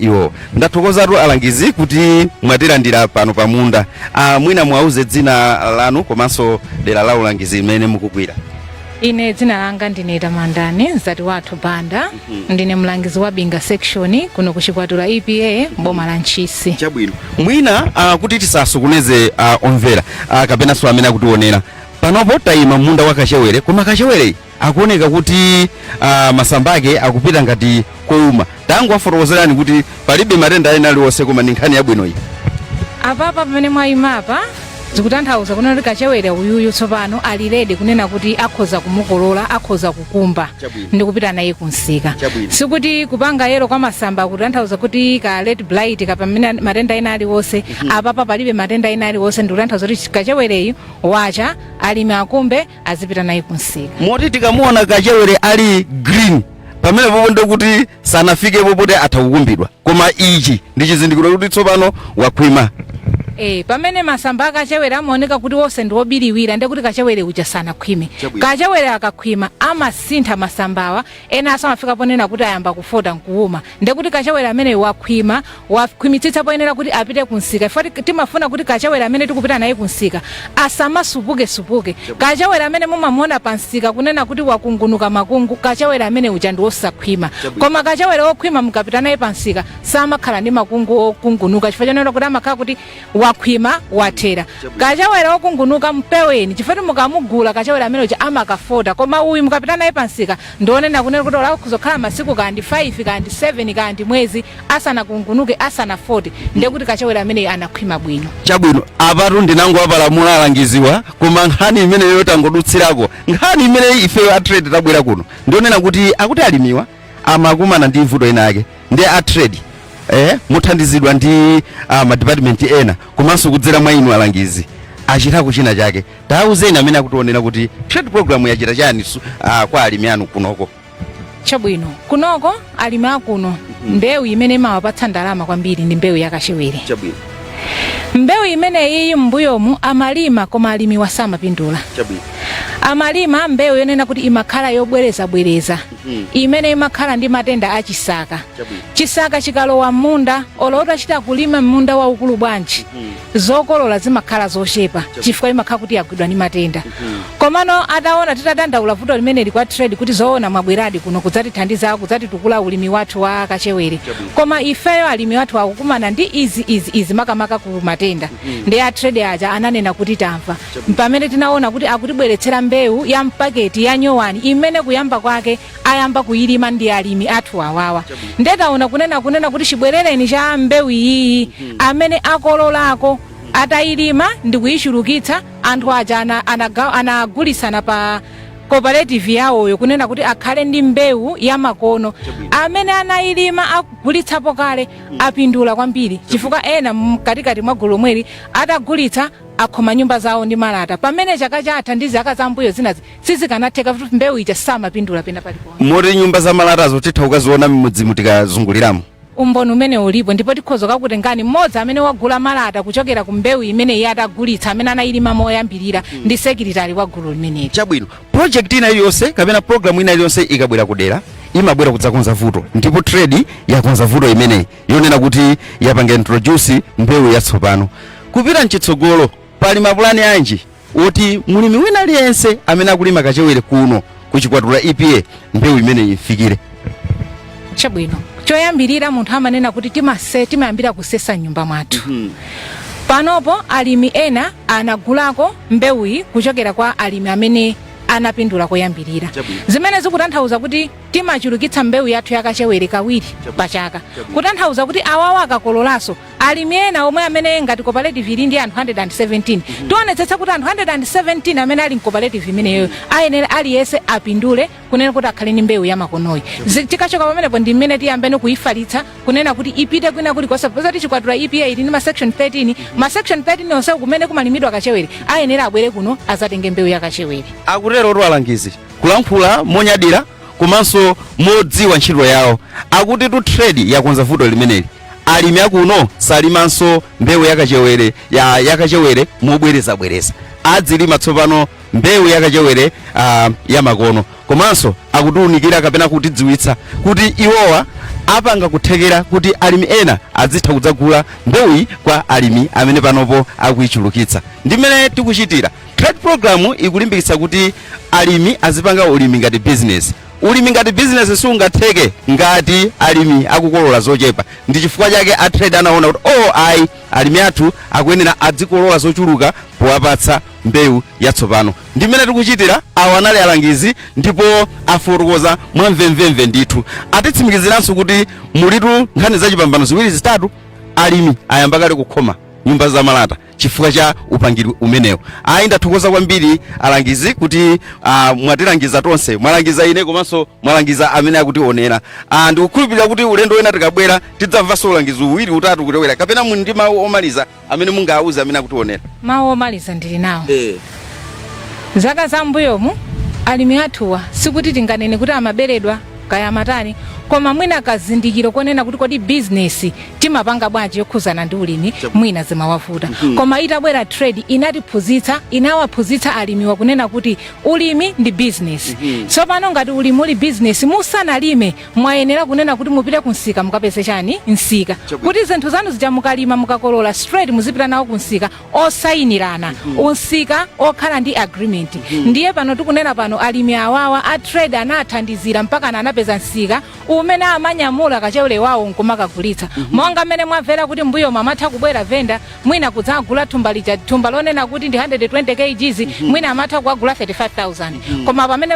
iwo. Ndathokozatu alangizi kuti mwatilandira pano pamunda. Mwina mwauze dzina lanu komanso dera la ulangizi imene mukugwira. Ine dzina langa ndine Tamandani Nzati wathu Banda. Ndine mlangizi wa Binga section kuno ku Chikwatula EPA boma la Ntchisi. Chabwino. Mwina kuti tisasokoneze omvera kapena so amene akutionera. Panopo tayima munda wa Kachewere, koma Kachewere akuoneka kuti masamba ake akupita ngati kouma. Tangu afotokozerani kuti palibe matenda ena aliwonse koma ndi nkhani yabwino iyi. Apapa pamene mwayima apa zikutanthauza kunena kuti Kachewere uyuyu tsopano ali ready kunena kuti akhoza kumukolola, akhoza kukumba ndi kupita naye kunsika. Sikuti kupanga yero kwa masamba kutanthauza kuti ka red blight kapamene matenda ena aliwonse. Apapa palibe matenda ena aliwonse ndi kutanthauza kuti Kachewereyu wacha alimi akumbe azipita naye kunsika. Moti tikamuona Kachewere ali green pamene popo kuti sanafike popote athakukumbidwa. Koma ichi ndi chizindikiro kuti tsopano wakhwima. Pamene masamba Kachewere amaoneka kuti wonse ndi obiriwira ndi kuti Kachewere uja sanakhwime. Kachewere akakhwima amasintha masambawa ena asamafika ponena kuti ayamba kufota nkuuma. Ndi kuti Kachewere amene wakhwimitsitsa poyenera kuti apite kunsika. Ifoti timafuna kuti Kachewere amene tikupita naye kunsika asamasupuke. Kachewere amene mumamuona pansika kunena kuti wakungunuka makungu, Kachewere amene uja ndi osakhwima. Koma Kachewere okhwima mukapita naye pansika samakhala ndi makungu okungunuka chifukwa chonena kuti amakhala kuti wakhwima watera. Kachewere okungunuka mpeweni chifukwa mukamugula Kachewere amene uja amakafota. Koma uyu mukapita naye pansika ndionena kunena kuti ola kuzokhala masiku kandi 5 kandi 7 kandi mwezi asanakungunuke asanafote ndi kuti Kachewere amene anakhwima bwino. Chabwino apatu ndinango apalamula alangiziwa koma nkhani imene yotangodutsirako nkhani imene ife a trade tabwera kuno ndionena kuti akuti alimiwa amakumana ndi mvuto ina yake ndi a trade muthandizidwa ndi ma department ena komanso kudzera mwa inu alangizi achitako china chake. Tauzeni amene akutionera kuti trade program yachita chani kwa alimi anu kunoko. Chabwino kunoko alimi akuno mbewu imene imawapatsa ndalama kwambiri ndi mbewu ya Kachewere. Chabwino. Mbewu imene iyi mbuyomu amalima koma alimi wasamapindula. Chabwino. Amalima mbewu yonena kuti imakhala yobwereza imene imakhala ndi matenda achisaka. Chisaka chikalowa munda olota chita kulima munda waukulu bwanji zokolola zimakhala zochepa chifukwa imakhala kuti yagwidwa ndi matenda. Komano ataona titadandaula vuto limene likwa trade kuti zoona mabweradi kuno kudzatithandiza kudzatitukula ulimi wathu wa Kachewere. Koma ifeyo alimi wathu akukumana ndi izi makamaka ku matenda. Ndi a trade aja ananena kuti tamva. Pamene tinaona kuti akutibweretsera mbewu ya mpaketi ya nyowani imene kuyamba kwake ayamba kuyilima ndi alimi athu awawa. Ndetaona kunena kuti chibwerereni cha mbewu iyi amene akololako atayilima ndi kuyishulukitsa anthu aja anagulisana pa cooperative yawoyo kunena kuti akhale ndi mbewu ya makono amene anayilima akugulitsapo kale apindula kwambiri chifukwa ena mkatikati mwa gulu mweri atagulitsa akhoma nyumba zawo ndi malata pamene chaka chatha ndi zaka zambuyo zinazi sizikanatheka kuti mbewu ija samapindula pena palipo. Moti nyumba za malata zotitha ukaziona m'mudzimu tikazunguliramo. Umboni umene ulipo ndipo tikhoza kakutengani mmodzi amene wagula malata kuchokera ku mbewu imene iye atagulitsa amene anayilima moyambirira ndi sekretary wa gulu limeneli. Chabwino project ina iliyonse kapena program ina iliyonse ikabwera kudera imabwera kudzakonza vuto ndipo trade yakonza vuto imeneyi yonena kuti yapanga introduce mbewu yatsopano kupita mchitsogolo. Pali mapulani anji oti mulimi wina aliyense amene akulima Kachewere kuno ku Chikwatula EPA mbewu imeneyi ifikire. Chabwino choyambirira munthu amanena kuti timayambira kusesa nyumba mwathu. Panopo alimi ena anagulako mbewuyi kuchokera kwa alimi amene anapindula koyambirira. Zimene zikutanthauza kuti timachulukitsa mbewu yathu ya Kachewere kawiri pachaka. Kutanthauza kuti awawa akakololaso alimi ena omwe amene ngati cooperative ili ndi anthu 117 tionetsetsa kuti anthu 117 amene ali cooperative imeneyo ayenera aliyese apindule kunena kuti akhale ndi mbewu ya makonoyi. Tikachoka pamenepo ndi mmene tiyambene kuyifalitsa kunena kuti ipite kwina kuli kosa popeza Chikwatula EPA ili ndi ma section 13 ma section 13 onse kumene kumalimidwa Kachewere ayenera abwere kuno azatenge mbewu ya Kachewere. Akutero alangizi kulankhula monyadira komanso modziwa ntchito yawo akuti tu trade yakonza vuto limeneli alimi akuno salimanso mbewu yakachewere mobwereza adzilima tsopano mbewu yakachewere ya makono, komanso akutiunikira kapena kutidziwitsa kuti iwowa apanga kuthekera kuti alimi ena adzitha kudzagula mbewuyi kwa alimi amene panopo akuichulukitsa. Ndimene tikuchitira trade program ikulimbikitsa kuti alimi azipanga ulimi ngati business. Ulimi ngati business sungatheke ngati alimi akukolola zochepa. Ndi chifukwa chake a trade anaona kuti alimi athu akuyenera adzikolola zochuluka powapatsa mbewu yatsopano. Ndimene tikuchitira awa anali alangizi ndipo afotokoza mwamvemvemve ndithu. Atitsimikiziranso kuti mulitu nkhani za chipambano ziwiri zitatu alimi ayamba kale kukhoma nyumba za malata chifukwa cha upangiri umenewo. Ndathokoza kwambiri alangizi kuti mwatilangiza tonse, mwalangiza ine komanso mwalangiza amene akutionera. Ndikukhulupirira kuti ulendo wena tikabwera tidzamvanso ulangizi uwiri utatu kutewera, kapena muli ndi mawu omaliza amene mungawuze amene akutionera. Mawu omaliza ndili nawo. Zaka zambuyomu alimi athuwa sikuti tinganene kuti amaberedwa kaya matani, koma mwina kazindikiro konena kuti kodi business timapanga bwanji yokhuzana ndi ulimi mwina zimawavuta. Koma itabwera trade inawaphunzitsa alimiwa kunena kuti ulimi ndi business. Tsopano ngati ulimi uli business musanalime mwayenera kunena kuti mupite kunsika mukapeze chani nsika, kuti zinthu zanu zija mukalima mukakolola straight muzipita nawo kunsika osayinirana unsika okhala ndi agreement. Ndiye pano tikunena pano alimi awawa a trade anathandizira mpaka anapeza nsika umene amanyamula kachewere wawo nkumakagulitsa. Monga mmene mwamvera kuti mbuyo mamatha kubwera venda mwina kudzagula thumba lonena kuti ndi 120 kgs mwina amatha kuagula 35,000, koma pamene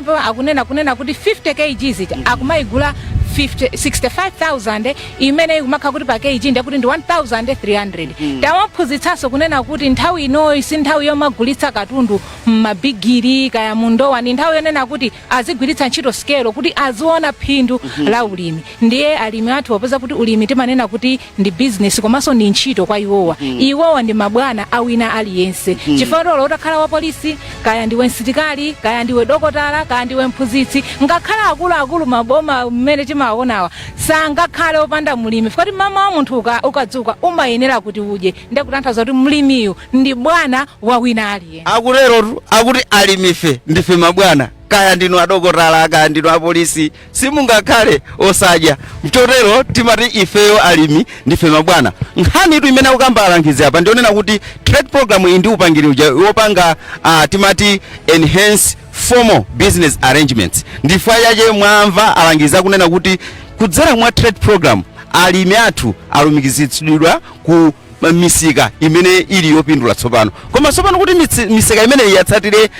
akunena kuti 50 kgs akumayigula 65,000 imene ikumakha kuti pa kg ndi kuti ndi 1,300. Tawaphunzitsanso kunena kuti nthawi inoyi si nthawi yomagulitsa katundu mmabigiri kaya mundowa, ni nthawi yonena kuti azigwiritsa ntchito skelo kuti aziona phindu la ulimi. Ndiye alimi athu wapeza kuti ulimi timanena kuti ndi business komanso ndi ntchito kwa iwowa ndi mabwana awina aliyense. Chifukwa utakhala wa polisi kaya ndiwe msitikali kaya ndiwe dokotala kaya ndiwe mphunzitsi ngakhala akulu maboma mmene timaonawa sangakhale opanda mulimi, kuti mama wa munthu ukadzuka umayenera kuti udye. Ndiye kutanthauza kuti mlimiyo ndi bwana wa wina aliyense. Akulerotu akuti alimife ndife mabwana, kaya ndinu adokotala kaya ndinu apolisi simungakhale osadya. Mchotero timati ifeyo alimi ndife mabwana. Nkhani itu imene ukamba alangizi apa ndionena kuti trade program iyi ndi upangiri uja wopanga timati enhance formal business arrangements. Ndifaya yaje mwamva alangiza kunena kuti kudzera mwa trade program alimi athu alumikizitsidwa ku misika imene ili yopindula tsopano. Koma tsopano kuti misika imene yatsatire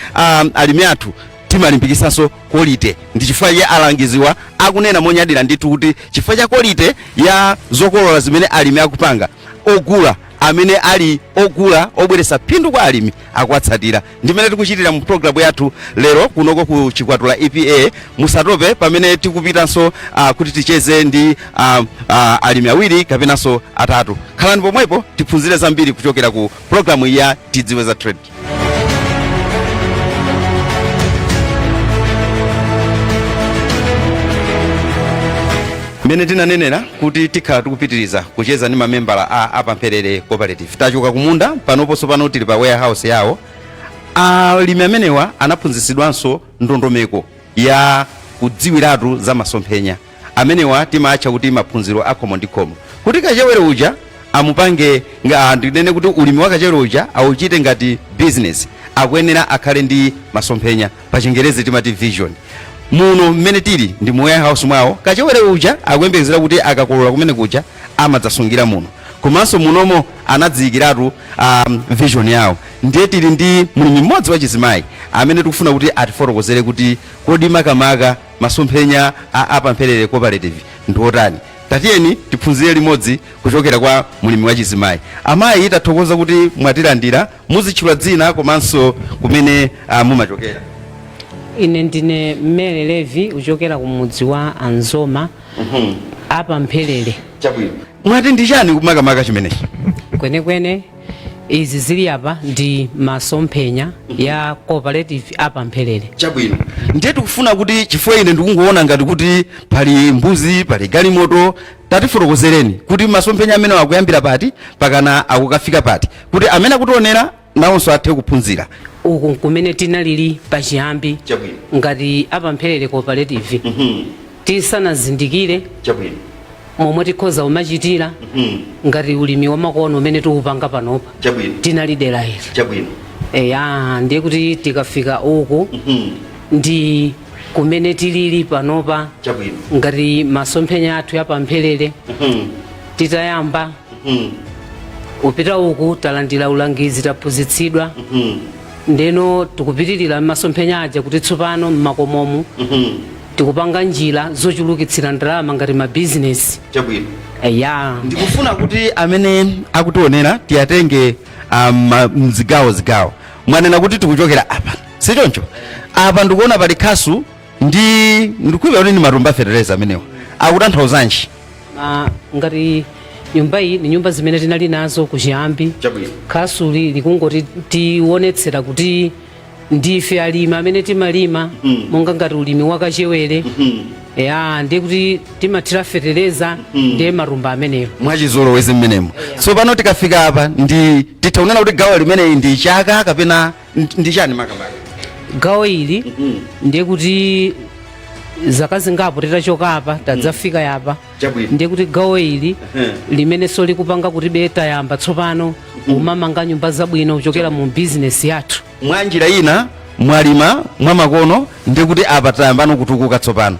alimi athu timalimbikisanso quality. Ndi chifukwa ya alangiziwa akunena monyadira ndithu kuti chifukwa cha quality ya zokolola zimene alimi akupanga ogula amene ali ogula obweresa phindu kwa alimi akwatsatira. Ndimene tikuchitira mu program yathu lero kunoko ku Chikwatula EPA musatope pamene tikupitanso kuti ticheze ndi alimi awiri kapenanso atatu. Khalani pomwepo tiphunzire zambiri kuchokera ku program ya Tidziwe za Trade. Mene tinanenera kuti tikhala tikupitiriza kucheza ndi mamembala a Pamperere Cooperative. Tachoka kumunda panoponso pano tili pa warehouse yawo. Alimi amenewa anaphunzitsidwanso ndondomeko ya kudziwiratu za masomphenya. Amenewa timaatcha kuti maphunziro akhomo ndi khomo. Kuti kachewere uja amupange ndinene kuti ulimi wa kachewere uja auchite ngati business akuyenera akhale ndi masomphenya, pa Chingerezi timati vision. Muno mmene tili ndi mu warehouse mwawo kachewere uja akuyembekezera kuti akakolola kumene kuja amadzasungira muno. Komanso munomo anadziyikiratu vision yawo. Ndiye tili ndi mulimi mmodzi wa chizimayi amene tikufuna kuti atifotokozere kuti kodi makamaka masomphenya a Pamperere Cooperative ndi otani. Tatiyeni tiphunzire limodzi kuchokera kwa mulimi wa chizimayi. Amayi tathokoza kuti mwatilandira, muzitchula dzina komanso kumene mumachokera. Ine ndine Mmele Levi uchokera kumudzi wa Anzoma a Pamperere. Chabwino. Mwati ndi chani kumakamaka chimenechi? Kwenekwene izi zili apa ndi masomphenya ya cooperative apa Mphelele. Chabwino ndiye tikufuna kuti chifukwa ine ndikungoona ngati kuti pali mbuzi pali galimoto tatifotokozereni kuti masomphenya amene akuyambira pati pakana akukafika pati kuti amene akutionera nawonso athe kuphunzira uku kumene tinalili pachiyambi ngati apa Mphelele cooperative tisanazindikire momwe tikhoza umachitira ngati ulimi wa makono umene tikupanga panopa tinali dera ilo eya ndiye kuti tikafika uku ndi kumene tilili panopa ngati masomphenya athu ya pa Mphelele titayamba upita uku talandira ulangizi taphunzitsidwa ndeno tikupitirira masomphenya aja kuti tsopano mmakomomu tikupanga njira zochulukitsira ndalama ngati ma business. Eya ndikufuna kuti amene akutionera tiyatenge mzigawo mwanena kuti tikuchokera apa sichoncho apa ndikuona pali khasu ndikuipa kuti ni matumba fertilizer amenewa akutanthauzanji ngati nyumba iyi ni nyumba zimene tinali nazo kuchiyambi khasuli likungoti tionetsera kuti ndife alimi amene timalima monga ngati ulimi wakachewere ya ndiye kuti timathira fertilizer ndiye matumba amenewo mwachizolowezi mmenemo. So pano tikafika apa ndi titaonana kuti gawo limene ndi chaka kapena ndi chani makamaka gawo ili ndiye kuti zaka zingapo titachoka apa tadzafika yapa ndiye kuti gawo ili limene so likupanga kuti beta yamba tsopano umamanga nyumba zabwino kuchokera mu business yathu mwanjira ina mwalima mwamakono ndiye kuti apa tayambano kutukuka tsopano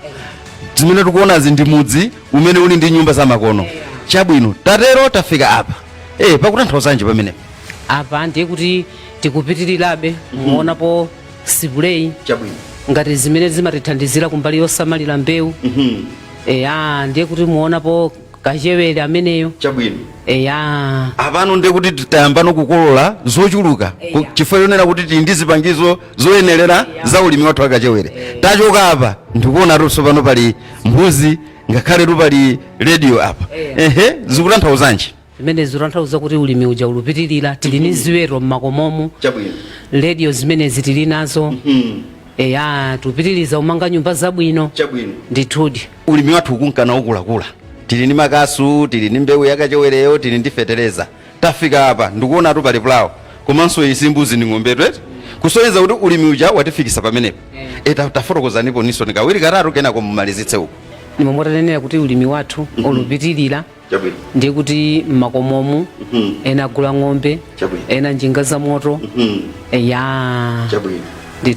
zimene tikuona ndi mudzi umene uli ndi nyumba zamakono chabwino tatero tafika apa pakutanthauzanji pamene apa ndiye kuti tikupitirirabe muonapo sibulei ngati zimene zimatithandizira kumbali yosamalira mbewu eya ndiye kuti muonapo kachewere ameneyo eya apano ndiye kuti tayambano kukolola zochuluka chifukwa chonena kuti tili ndi zipangizo zoyenerera za ulimi wathu wakachewere tachoka apa ndikuona tonso pano pali mbuzi ngakhale pali radio apa zikutanthauzanji zimene zikutanthauza kuti ulimi uja ulupitirira tili ndi ziweto mmakomomu radio zimenezi tili nazo eya tupitiriza umanga nyumba zabwino ndithudi ulimi wathu ukunkana ukulakula tili ndi makasu tili ndi mbewu yakachewereyo tili ndi fertilizer tafika apa ndikuona tu pali pulawo komanso izi mbuzi ndi ng'ombe twete kusonyeza kuti ulimi uja watifikisa pamenepo tafotokozanipo niso nikawiri katatu kenako mumalizitse uku nimomwetanenera kuti ulimi wathu ulupitirira ndiye kuti mmakomomu ena agula ng'ombe ena njinga za moto eya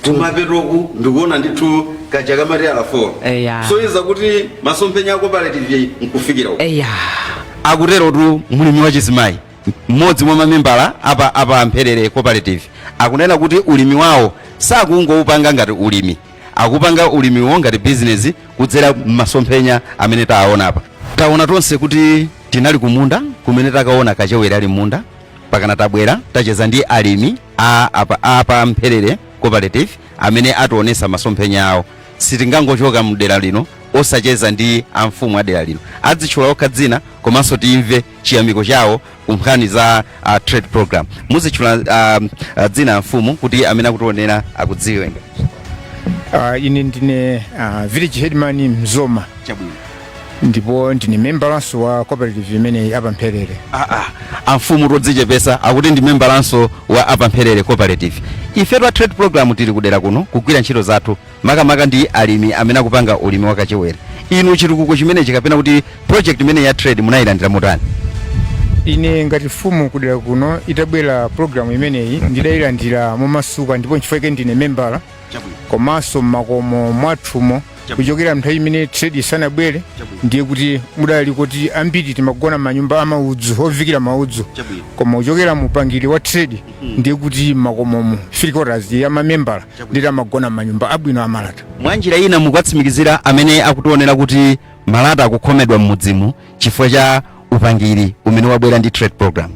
kumapetoku ndikuona ndithu kachaka materiala 4 soyeza kuti masomphenya ako cooperative nkufikira uko akutero tu mulimi wachizimayi mmodzi mwa mamembala apa Mphelele cooperative akunena kuti ulimi wawo sakungoupanga ngati ulimi akupanga ulimiwo ngati business kudzera masomphenya amene taona apa taona tonse kuti tinali kumunda kumene takaona kachewere ali munda pakana tabwera tacheza ndi alimi apa Mphelele cooperative amene ationesa masomphenya awo sitingangochoka mdera lino osacheza ndi amfumu a dera lino adzitchula okha dzina komanso timve chiyamiko chawo kunkhani za trade program muzitchula dzina amfumu kuti amene akutionera akudziwe. Ine ndine village headman Mzoma ndipo ndine membalanso wa cooperative imene apa Mphelele. Amfumu todzichepesa akuti ndi membalanso wa apa Mphelele cooperative. Ife twa trade program tili kudera kuno kugwira ntchito zathu makamaka ndi alimi amene akupanga ulimi wakachewere. Inu chitukuko chimene chikapena kuti project imene ya trade munayilandira motani? Ine ngati mfumu kudera kuno itabwera program imeneyi ndidayilandira momasuka ndipo nchifukwa ndine membala komanso mmakomo mwathumo kuchokera nthawi imene trade isanabwere ndiye kuti mudali kuti ambiri timagona manyumba amaudzu ovikira maudzu koma kuchokera mupangiri wa trade ndiye kuti makomomo filikotas ya mamembala nditi amagona manyumba abwino amalata. Mwanjira ina mukatsimikizira amene akutionera kuti malata akukhomedwa mmudzimu chifukwa cha upangiri umene wabwera ndi trade program?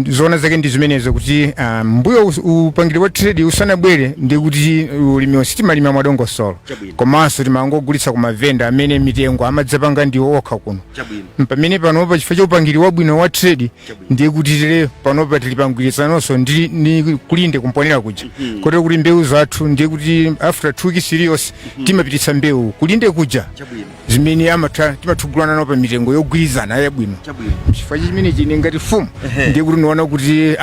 zona zake ndi zimenezo kuti mbuyo upangiri wa trade usanabwere ndi kuti ulimi sitimalima mwadongosolo komanso timangogulitsa ku mavenda amene mitengo amadzapanga ndiwo okha kuno pamene panopa chifukwa cha upangiri wabwino wa trade ndiye kuti tere panopa tilipangwirizanonso ndi kulinde kumponera kuja kotero kuti mbewu zathu ndiye kuti after 2 weeks serious timapititsa mbewu kulinde kuja zimene timathugulana nawo pa mitengo yogwirizana yabwino chifukwa chimene chine ngati fumu ndiye kuti niona kuti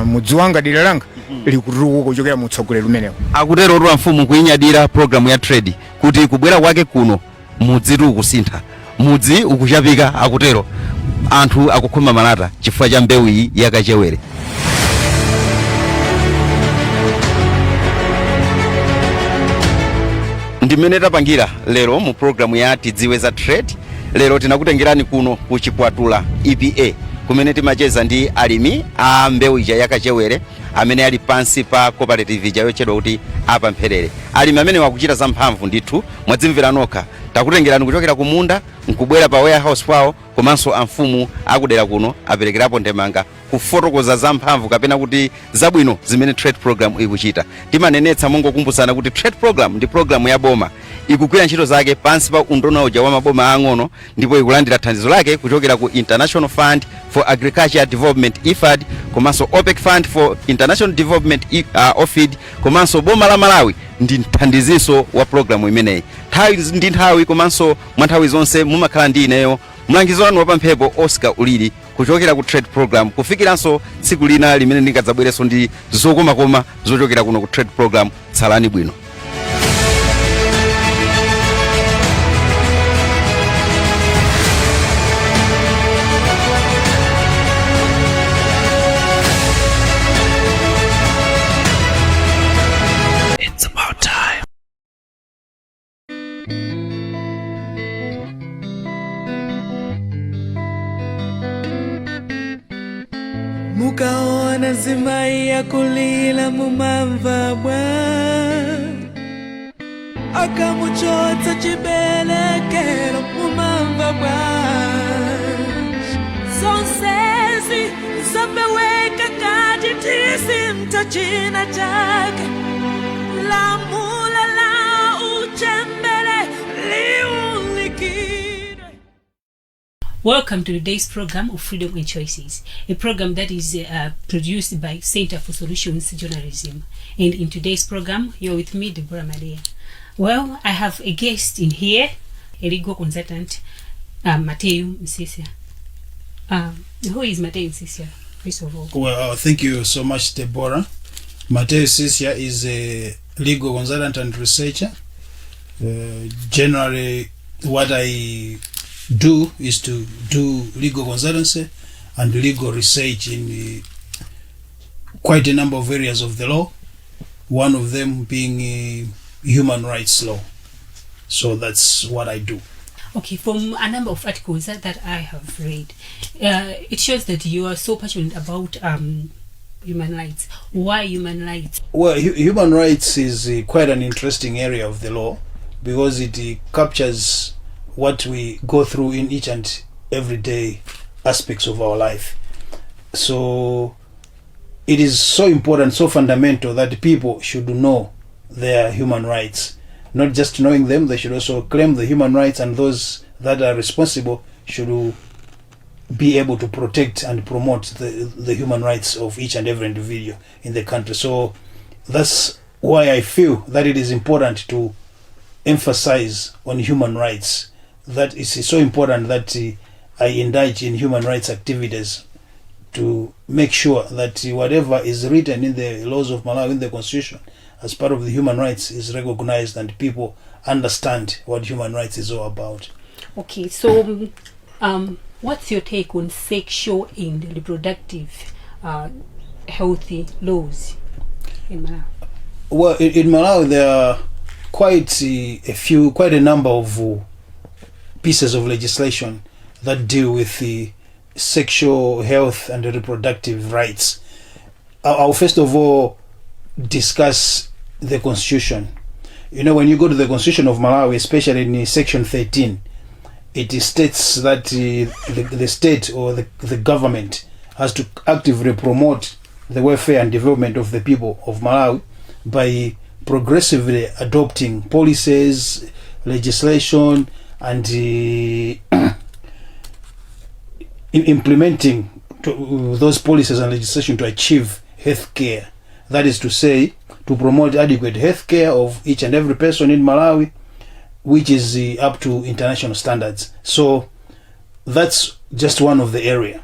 mudzi wanga dera langa likutukuka kuchokera mutsogoleri umenewo akutero tu amfumu kuinyadira programu ya trade kuti kubwera kwake kuno mudzi tu kusintha mudzi ukuchapika akutero anthu akukhoma manata chifukwa cha mbewu iyi yakachewere. Ndimene tapangira lero mu programu ya tidziwe za trade. Lero tinakutengerani kuno ku Chikwatula EPA kumene timacheza ndi alimi a mbewu ija yakachewere amene ali pansi pa cooperative ija yochedwa kuti Apamphele. Alimi amene wakuchita zamphamvu ndithu mwadzimvera nokha. Takutengerani kuchokera ku munda nkubwera pa warehouse pawo komanso amfumu akudera kuno aperekerapo ndemanga kufotokoza zamphamvu kapena kuti zabwino zimene trade program ikuchita. Timanenetsa mongokumbutsana kuti trade program ndi program ya boma ikugwira ntchito zake pansi pa unduna uja wa maboma ang'ono ndipo ikulandira thandizo lake kuchokera ku International Fund for Agriculture Development IFAD komanso OPEC Fund for International Development OFID komanso boma la Malawi ndi mthandiziso wa programu imeneyi. Nthawi ndi nthawi komanso mwa nthawi zonse mumakhala ndi ineyo mlangizi wanu wapamphepo Oscar Ulili kuchokera ku trade program kufikiranso tsiku lina limene ndingadzabwereso ndi zokomakoma zochokera kuno ku trade program. Tsalani bwino. It's about time. Mukaona zimai ya kulila mumamva bwa akamuchotsa chibelekero mumamva bwa sonsezi zabeweka kati tisi mtachina chake lamula la uchembele liulikire. Welcome to today's program of Freedom and Choices, a program that is produced by Center for Solutions Journalism. And in today's program, you're with me, Deborah Maria. Well, I have a guest in here, a legal consultant, Mateo Msisia. Who is Mateo Msisia, first of all? Well, thank you so much, Deborah. Mateo Msisia is a legal consultant and researcher. Generally, what I do is to do legal consultancy and legal research in quite a number of areas of the law, one of them being human rights law. So that's what I do. Okay, from a number of articles that I have read, it shows that you are so passionate about human rights. Why human rights? Well, human rights is quite an interesting area of the law because it captures what we go through in each and everyday aspects of our life. So it is so important, so fundamental that people should know their human rights. Not just knowing them, they should also claim the human rights, and those that are responsible should be able to protect and promote the human rights of each and every individual in the country. So that's why I feel that it is important to emphasize on human rights. That is so important that I indulge in human rights activities to make sure that whatever is written in the laws of Malawi, in the constitution, as part of the human rights is recognized and people understand what human rights is all about. Okay, so what's your take on sexual and reproductive healthy laws in Malawi? Well, in Malawi there are quite a number of pieces of legislation that deal with the sexual health and reproductive rights. I'll first of all discuss the constitution. You know, when you go to the constitution of Malawi, especially in section 13, it states that the state or the government has to actively promote the welfare and development of the people of Malawi by progressively adopting policies, legislation, and implementing those policies and legislation to achieve health care. That is to say, to promote adequate health care of each and every person in Malawi, which is up to international standards. So that's just one of the area.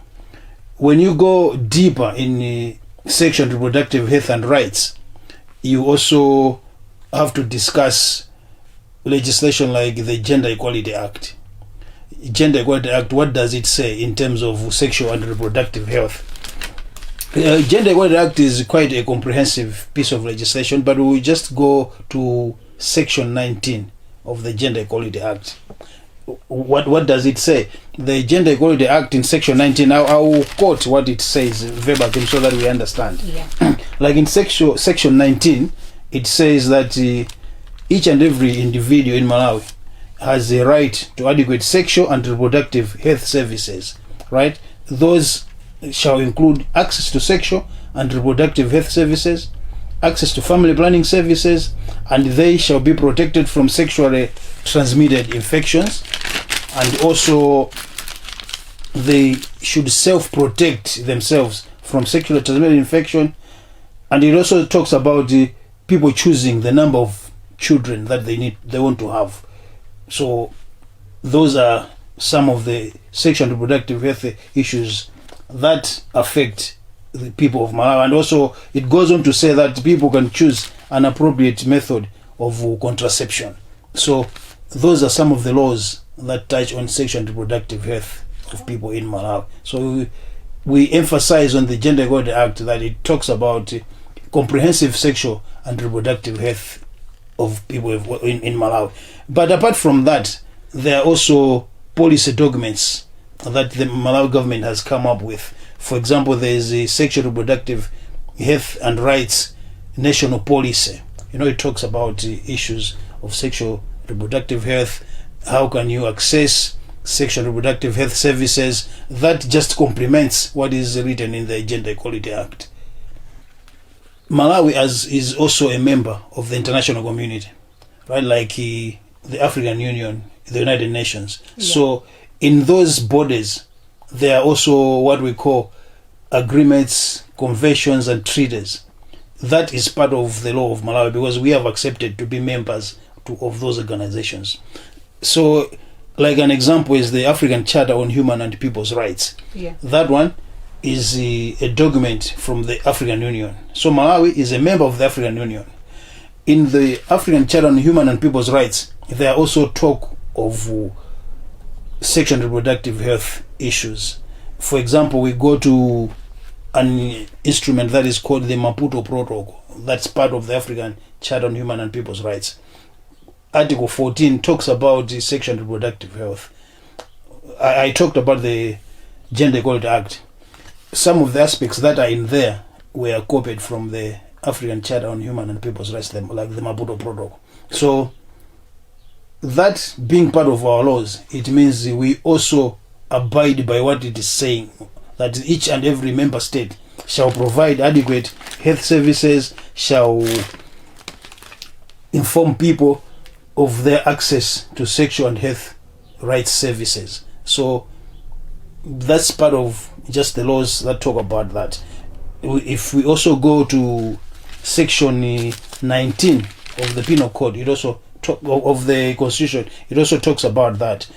When you go deeper in section reproductive health and rights, you also have to discuss legislation like the Gender Equality Act. Gender Equality Act, what does it say in terms of sexual and reproductive health? Gender Equality Act is quite a comprehensive piece of legislation, but we just go to section 19 of the Gender Equality Act. What does it say? The Gender Equality Act in section 19, I will quote what it says verbatim so that we understand. Yeah. Like in section 19, it says that each and every individual in Malawi has a right to adequate sexual and reproductive health services, right? Those shall include access to sexual and reproductive health services, access to family planning services, and they shall be protected from sexually transmitted infections, and also they should self-protect themselves from sexually transmitted infection. And it also talks about the people choosing the number of children that they want to have. So those are some of the sexual and reproductive health issues that affect the people of Malawi. And also it goes on to say that people can choose an appropriate method of contraception. So those are some of the laws that touch on sexual and reproductive health of people in Malawi. So we emphasize on the Gender Equality Act that it talks about comprehensive sexual and reproductive health of people in Malawi. But apart from that, there are also policy documents that the Malawi government has come up with. For example, there is a sexual reproductive health and rights national policy. It talks about issues of sexual reproductive health. How can you access sexual reproductive health services? That just complements what is written in the Gender Equality Act. Malawi is also a member of the international community, right? Like the African Union, the United Nations. Yeah. So in those bodies, there are also what we call agreements, conventions, and treaties. That is part of the law of Malawi because we have accepted to be members of those organizations. So, like an example is the African Charter on Human and People's Rights. Yeah. That one is a document from the African Union. So Malawi is a member of the African Union. In the African Charter on Human and People's Rights, there are also talk of sexual and reproductive health issues. For example, we go to an instrument that is called the Maputo Protocol. That's part of the African Charter on Human and People's Rights. Article 14 talks about the sexual and reproductive health. I talked about the Gender Equality Act. Some of the aspects that are in there were copied from the African Charter on Human and People's Rights, like the Maputo Protocol. So that being part of our laws, it means we also abide by what it is saying, that each and every member state shall provide adequate health services, shall inform people of their access to sexual and health rights services. So that's part of just the laws that talk about that. If we also go to section 19 of the Penal Code, it also of the Constitution, it also talks about that.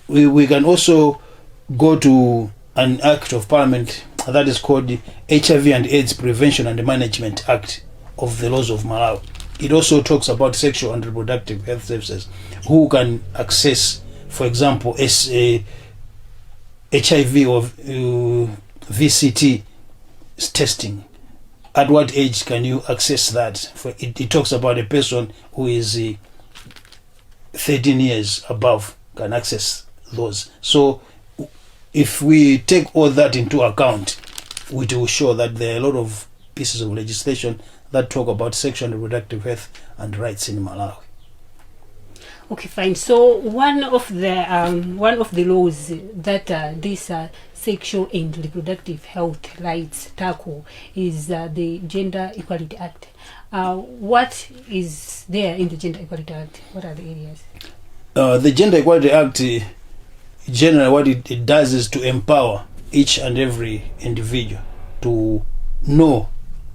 We can also go to an act of Parliament that is called the HIV and AIDS Prevention and Management Act of the laws of Malawi. It also talks about sexual and reproductive health services. Who can access, for example, HIV or VCT testing? At what age can you access that? It talks about a person who is 13 years above can access those. So if we take all that into account, it will show that there are a lot of pieces of legislation that talk about sexual and reproductive health and rights in Malawi. Okay, fine. So one of the laws that this sexual and reproductive health rights tackle is the Gender Equality Act. What is there in the Gender Equality Act? What are the areas? The Gender Equality Act, generally what it does is to empower each and every individual to know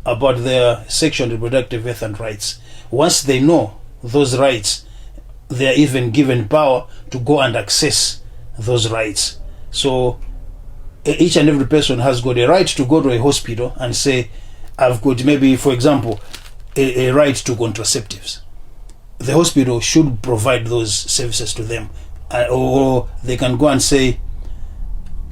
about their sexual and reproductive health and rights. Once they know those rights, they are even given power to go and access those rights. So each and every person has got a right to go to a hospital and say, I've got maybe, for example, a right to contraceptives. The hospital should provide those services to them. Or they can go and say,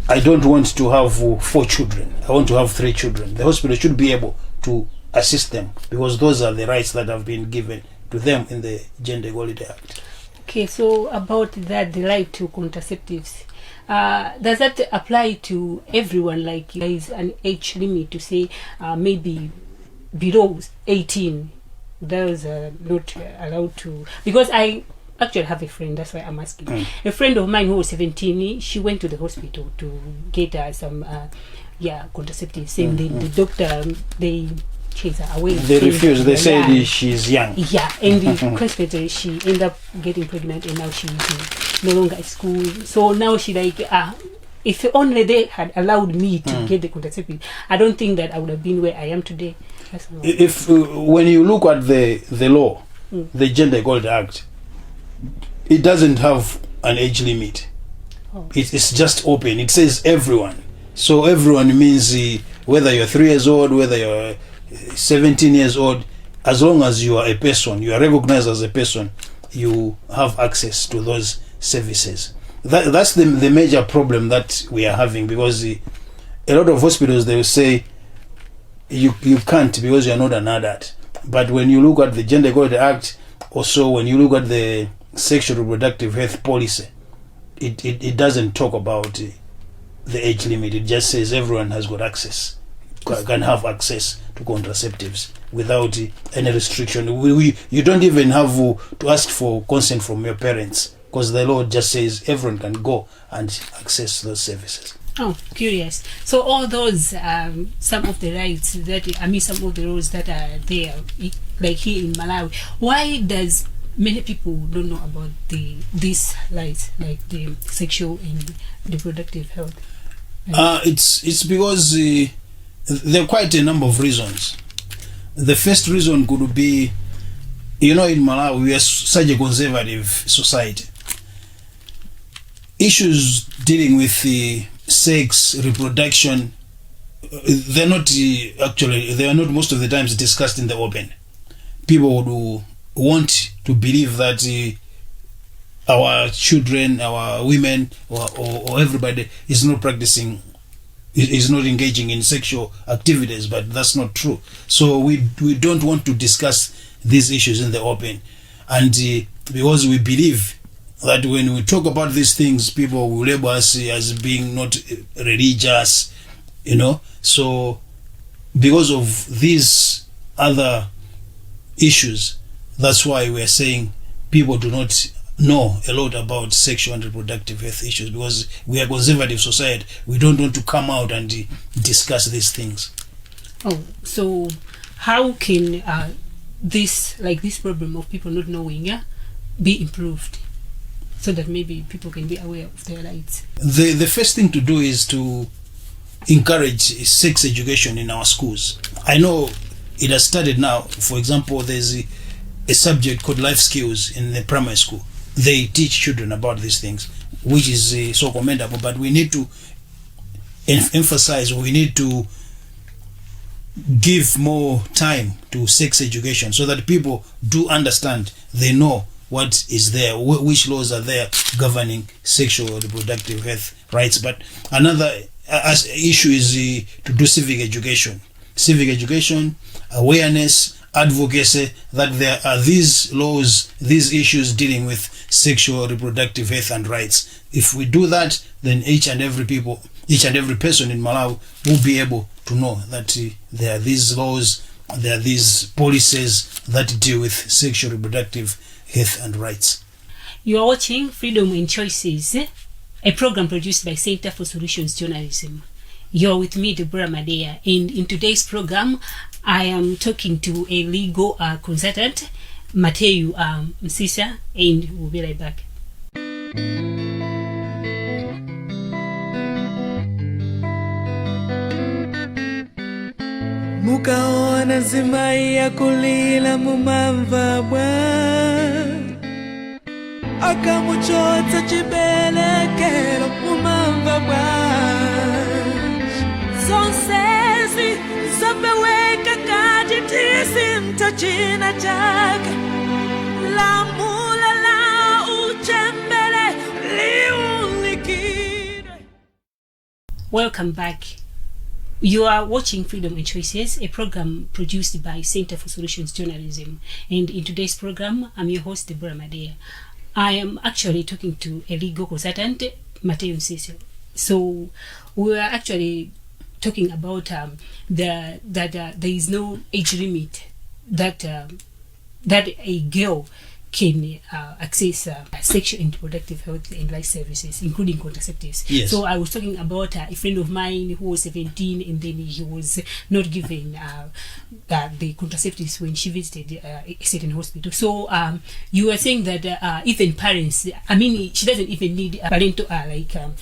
I don't want to have 4 children, I want to have 3 children. The hospital should be able to assist them, because those are the rights that have been given to them in the Gender Equality Act. Okay, so about that, the right to contraceptives, does that apply to everyone? Like there is an age limit to say maybe below 18, those are not allowed to? Because I actually have a friend, that's why I'm asking. A friend of mine who was 17, she went to the hospital to get some contraceptives, saying the doctor, they chase her away. They refuse, they say she's young. Yeah, and consequently she ended up getting pregnant, and now she's no longer at school. So now she like, if only they had allowed me to get the contraceptive, I don't think that I would have been where I am today. If when you look at the law, the Gender Equality Act, it doesn't have an age limit. It's just open. It says everyone. So everyone means whether you're 3 years old, whether you're 17 years old, as long as you are a person, you are recognized as a person, you have access to those services. That's the major problem that we are having, because a lot of hospitals, they will say you can't because you are not an adult. But when you look at the Gender Equality Act, also when you look at the sexual reproductive health policy, it doesn't talk about the age limit. It just says everyone has got access, can have access to contraceptives without any restriction. You don't even have to ask for consent from your parents, because the law just says everyone can go and access those services. Oh, curious. So all those, some of the rights that, some of the rules that are there, like here in Malawi, why does many people don't know about these rights, like the sexual and reproductive health? It's because there are quite a number of reasons. The first reason could be, in Malawi we are such a conservative society. Issues dealing with sex, reproduction, they are not most of the times discussed in the open. People would want to believe that our children, our women, or everybody is not practicing, is not engaging in sexual activities, but that's not true. So we don't want to discuss these issues in the open, and because we believe that when we talk about these things, people will label us as being not religious, So because of these other issues, that's why we're saying people do not know a lot about sexual and reproductive health issues, because we are a conservative society. We don't want to come out and discuss these things. Oh, so how can this problem of people not knowing be improved, so that maybe people can be aware of their rights? The first thing to do is to encourage sex education in our schools. I know it has started now. For example, there's a subject called life skills in the primary school. They teach children about these things, which is so commendable, but we need to emphasize, we need to give more time to sex education so that people do understand, they know what is there, which laws are there governing sexual or reproductive health rights. But another issue is to do civic education, awareness, advocacy, that there are these laws, these issues dealing with sexual reproductive health and rights. If we do that, then each and every person in Malawi will be able to know that there are these laws, there are these policies that deal with sexual reproductive health and rights. You are watching Freedom and Choices, a program produced by Center for Solutions Journalism. You're with me, Deborah Madea, and in today's program, I am talking to a legal consultant, Matthew Msisa, and we'll be right back. Mukaona zimai ya kulila mumamva bwa akamuchotsa chibelekelo mumamva bwa sonsezi zapeweka kati tisi mtachina chaka la mula la uchembele liulikire. Welcome back. You are watching Freedom and Choices, a program produced by Center for Solutions Journalism. And in today's program, I'm your host, Deborah Madea. I am actually talking to a legal consultant, Matthew Msisa. So we are actually talking about that there is no age limit that a girl can access sexual and reproductive health and life services, including contraceptives. Yes. So I was talking about a friend of mine who was 17 and then he was not given the contraceptives when she visited a certain hospital. So you were saying that even parents, I mean, she doesn't even need parental parental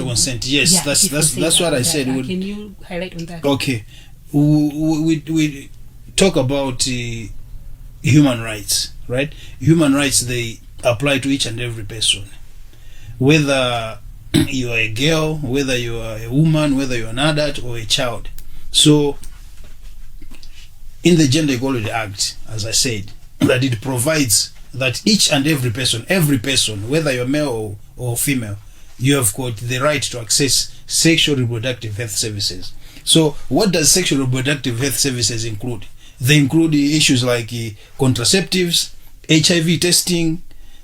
consent. Yes, yeah, that's what I said. Can you highlight on that? Okay, we talk about human rights, right? Human rights, they apply to each and every person, whether you are a girl, whether you are a woman, whether you are an adult or a child. So in the Gender Equality Act, as I said, that it provides that each and every person, whether you're male or female, you have got the right to access sexual reproductive health services. So what does sexual reproductive health services include? They include issues like contraceptives, HIV testing,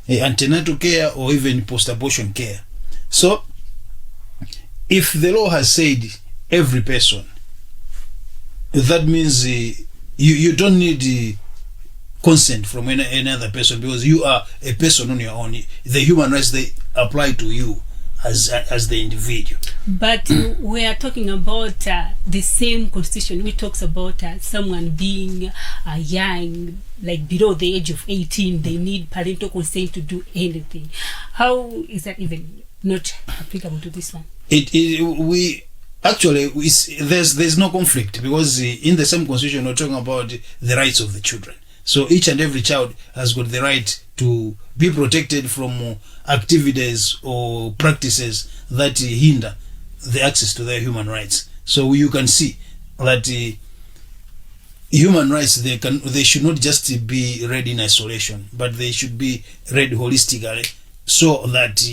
antenatal care, or even post-abortion care. So if the law has said every person, that means you don't need consent from any other person, because you are a person on your own. The human rights, they apply to you as the individual. But we are talking about the same constitution which talks about someone being young, like below the age of 18, they need parental consent to do anything. How is that even not applicable to this one? There's no conflict, because in the same constitution we're talking about the rights of the children. So each and every child has got the right to be protected from activities or practices that hinder the access to their human rights. So you can see that human rights, they should not just be read in isolation, but they should be read holistically, so that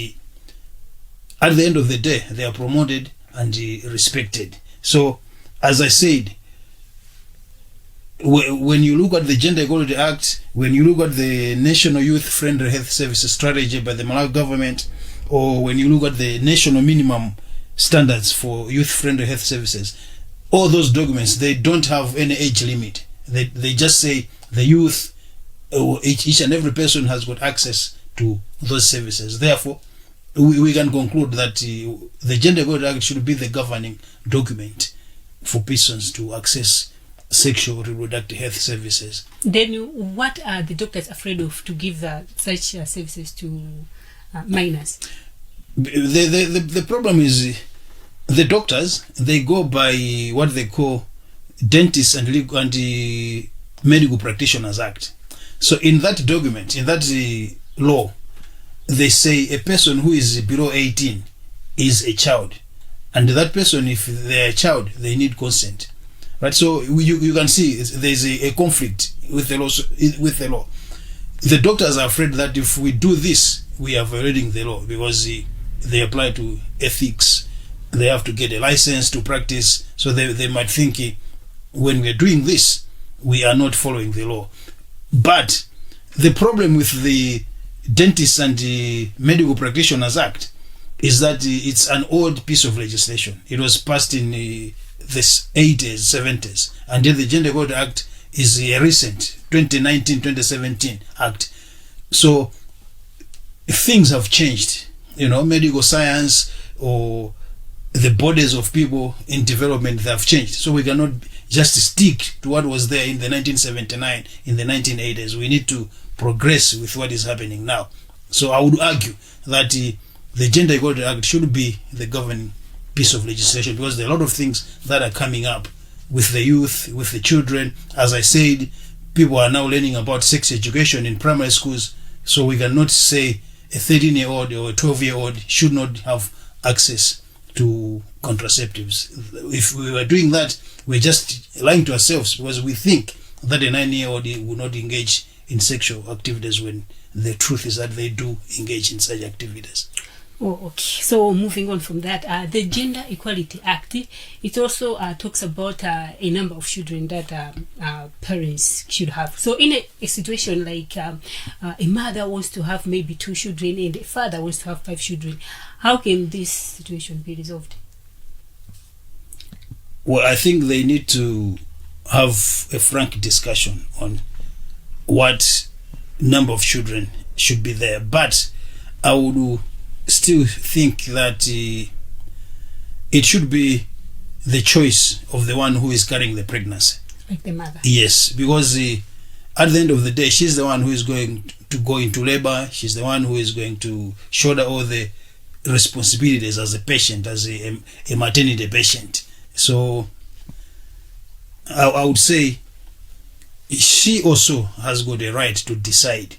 at the end of the day they are promoted and respected. So as I said, when you look at the Gender Equality Act, when you look at the National Youth Friendly Health Services Strategy by the Malawi government, or when you look at the National Minimum Standards for Youth Friendly Health Services, all those documents, they don't have any age limit. They just say the youth, or each and every person has got access to those services. Therefore, we can conclude that the Gender Equality Act should be the governing document for persons to access sexual reproductive health services. Then what are the doctors afraid of to give such services to minors? The problem is the doctors, they go by what they call Dentists and Medical Practitioners Act. So in that document, in that law, they say a person who is below 18 is a child, and that person, if they're a child, they need consent. Right, so you can see there's a conflict with the law. The doctors are afraid that if we do this, we are violating the law, because they apply to ethics. They have to get a license to practice. So they might think when we're doing this, we are not following the law. But the problem with the Dentists and the Medical Practitioners Act is that it's an old piece of legislation. It was passed in the 80s, 70s, and then the Gender Equality Act is a recent 2019-2017 act. So things have changed. Medical science or the bodies of people in development, they have changed. So we cannot just stick to what was there in the 1979, in the 1980s. We need to progress with what is happening now. So I would argue that the Gender Equality Act should be the governing piece of legislation, because there are a lot of things that are coming up with the youth, with the children. As I said, people are now learning about sex education in primary schools, so we cannot say a 13-year-old or a 12-year-old should not have access to contraceptives. If we were doing that, we're just lying to ourselves, because we think that a 9-year-old will not engage in sexual activities when the truth is that they do engage in such activities. Oh, okay. So moving on from that, the Gender Equality Act, it also talks about a number of children that parents should have. So in a situation like a mother wants to have maybe 2 children and a father wants to have 5 children, how can this situation be resolved? Well, I think they need to have a frank discussion on what number of children should be there. But I would still think that it should be the choice of the one who is carrying the pregnancy. Like the mother. Yes, because at the end of the day, she's the one who is going to go into labor. She's the one who is going to shoulder all the responsibilities as a patient, as a maternity patient. So I would say she also has got a right to decide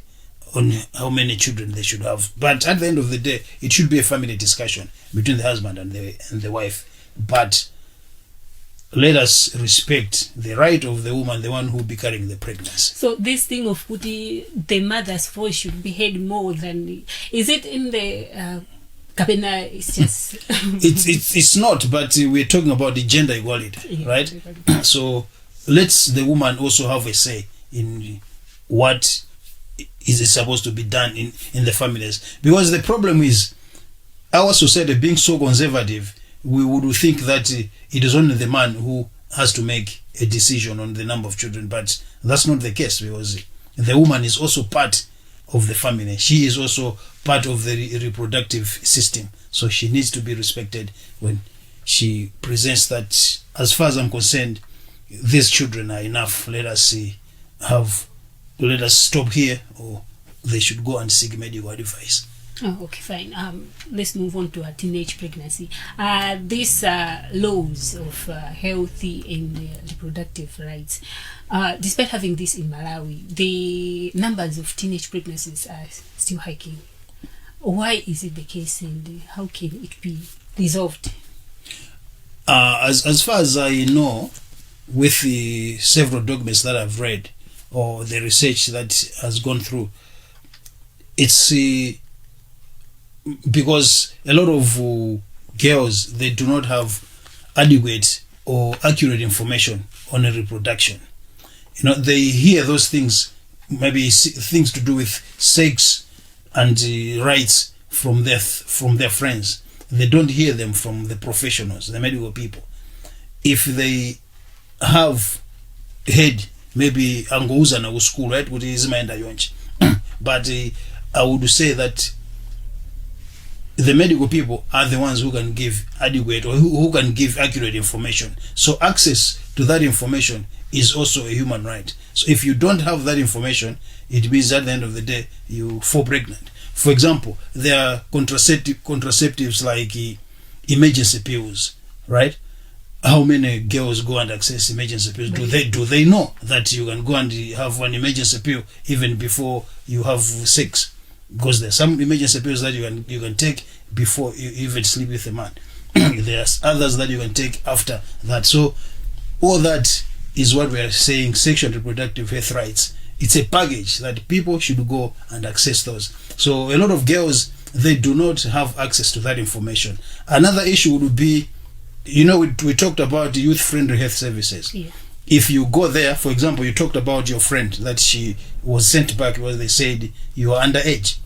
on how many children they should have. But at the end of the day, it should be a family discussion between the husband and the wife. But let us respect the right of the woman, the one who will be carrying the pregnancy. So this thing of putting the mother's voice should be heard more than... Is it in the... Kapena, it's just... it's not, but we're talking about the gender equality, right? So let's the woman also have a say in what is supposed to be done in the families. Because the problem is, our society being so conservative, we would think that it is only the man who has to make a decision on the number of children, but that's not the case, because the woman is also part of the family. She is also part of the reproductive system, so she needs to be respected when she presents that, as far as I'm concerned, these children are enough. Let us stop here, or they should go and seek medical advice. Oh, okay, fine. Let's move on to a teenage pregnancy. These laws of healthy and reproductive rights, despite having this in Malawi, the numbers of teenage pregnancies are still hiking. Why is it the case, and how can it be resolved? As far as I know, with the several documents that I've read, or the research that has gone through, it's because a lot of girls, they do not have adequate or accurate information on a reproduction. They hear those things, maybe things to do with sex and rights from their friends. They don't hear them from the professionals, the medical people. If they have heard maybe angouza na school, right, what is maenda yonche, but I would say that the medical people are the ones who can give adequate or who can give accurate information. So access to that information is also a human right. So if you don't have that information, it means at the end of the day you fall pregnant. For example, there are contraceptives like emergency pills, right? How many girls go and access emergency pills? Do they know that you can go and have an emergency pill even before you have sex? Because there's some emergency pills that you can take before you even sleep with a man. There's others that you can take after that. So all that is what we are saying, sexual and reproductive health rights. It's a package that people should go and access those. So a lot of girls, they do not have access to that information. Another issue would be, we talked about youth-friendly health services. Yeah. If you go there, for example, you talked about your friend that she was sent back because they said you are underage.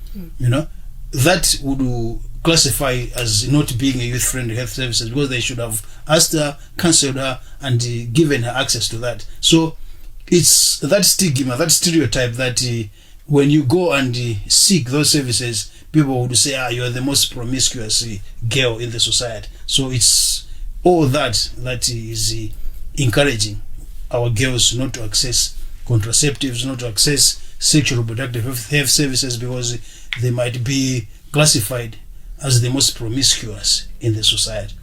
That would classify as not being a youth-friendly health services, because they should have asked her, counseled her, and given her access to that. So it's that stigma, that stereotype that when you go and seek those services, people would say, you're the most promiscuous girl in the society. So it's all that is encouraging our girls not to access contraceptives, not to access sexual reproductive health services, because they might be classified as the most promiscuous in the society.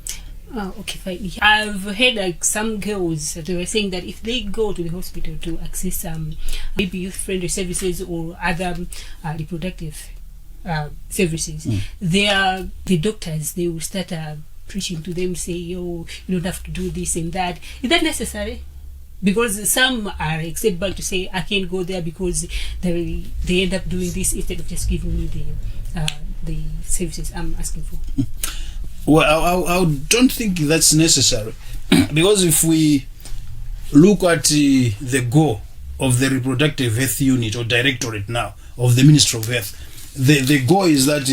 Oh, okay, fine. I've heard like some girls, they were saying that if they go to the hospital to access maybe youth-friendly services or other reproductive services, the doctors, they will start preaching to them, say, you don't have to do this and that. Is that necessary? Because some are acceptable to say, I can't go there because they end up doing this instead of just giving me the services I'm asking for. Well, I don't think that's necessary, because if we look at the goal of the reproductive health unit or directorate now of the Ministry of Health, the goal is that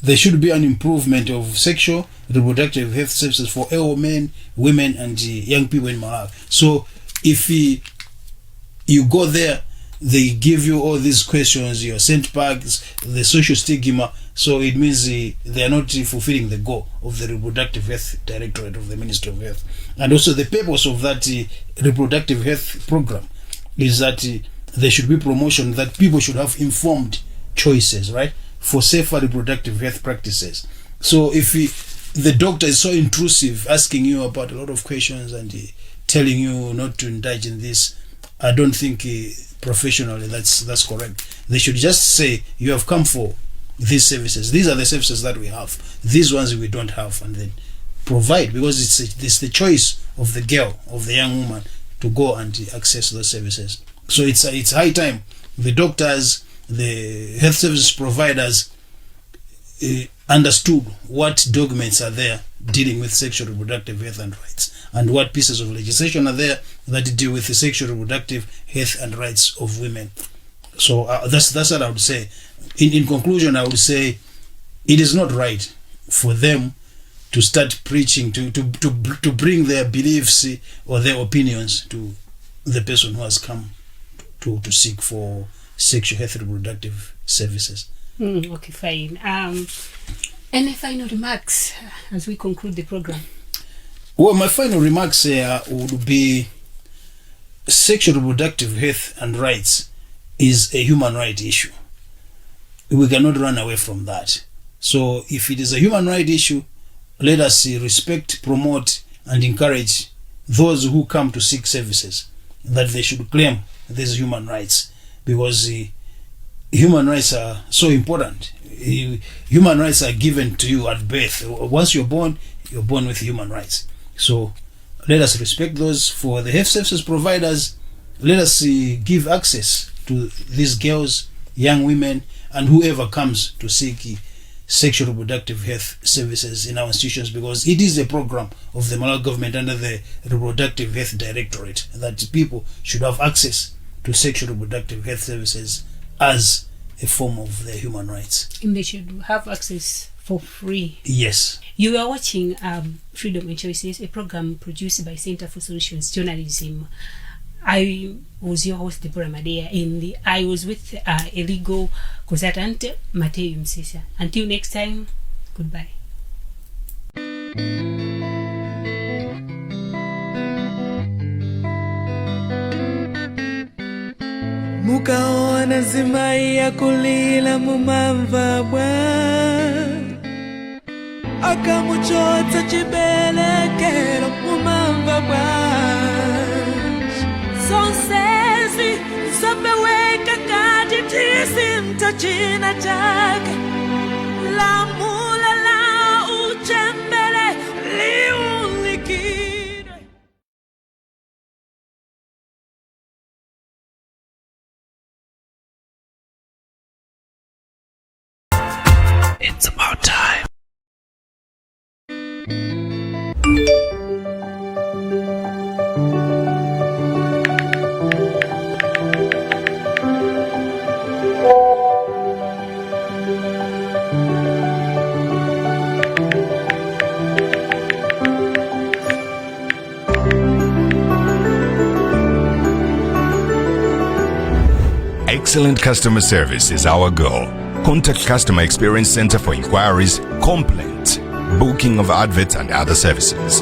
there should be an improvement of sexual reproductive health services for all men, women, and young people in Malawi. So if you go there, they give you all these questions, you're sent back, the social stigma. So it means they are not fulfilling the goal of the reproductive health directorate of the Ministry of Health. And also the purpose of that reproductive health program is that there should be promotion, that people should have informed choices, right, for safer reproductive health practices. So if the doctor is so intrusive, asking you about a lot of questions and telling you not to indulge in this, I don't think professionally that's correct. They should just say, you have come for these services, these are the services that we have, these ones we don't have, and then provide, because it's the choice of the girl, of the young woman, to go and access those services. So it's high time the doctors, the health service providers understood what documents are there dealing with sexual reproductive health and rights, and what pieces of legislation are there that deal with the sexual reproductive health and rights of women. So that's what I would say. In conclusion, I would say it is not right for them to start preaching, to bring their beliefs or their opinions to the person who has come to seek for sexual health reproductive services. Okay, fine. Any final remarks as we conclude the program? Well, my final remarks would be sexual reproductive health and rights is a human right issue. We cannot run away from that. So if it is a human right issue, let us respect, promote, and encourage those who come to seek services, that they should claim these human rights, because human rights are so important. Human rights are given to you at birth. Once you're born with human rights. So let us respect those. For the health services providers, let us give access to these girls, young women, and whoever comes to seek sexual reproductive health services in our institutions, because it is a program of the Malawi government under the Reproductive Health Directorate that people should have access to sexual reproductive health services as a form of their human rights. And they should have access for free. Yes. You are watching Freedom and Choices, a program produced by Center for Solutions Journalism. I was your host, Deborah Madea, and I was with a legal consultant, Mateo Msisa. Until next time, goodbye. Mukaona zimai ya kulila mumamva bwa akamuchota chibelekero mumamva bwa sonsezi zabeweka kati tisi mtachina chake la mula la uchembele liulikire. It's about time. Excellent customer service is our goal. Contact Customer Experience Center for inquiries, complaints, booking of adverts and other services.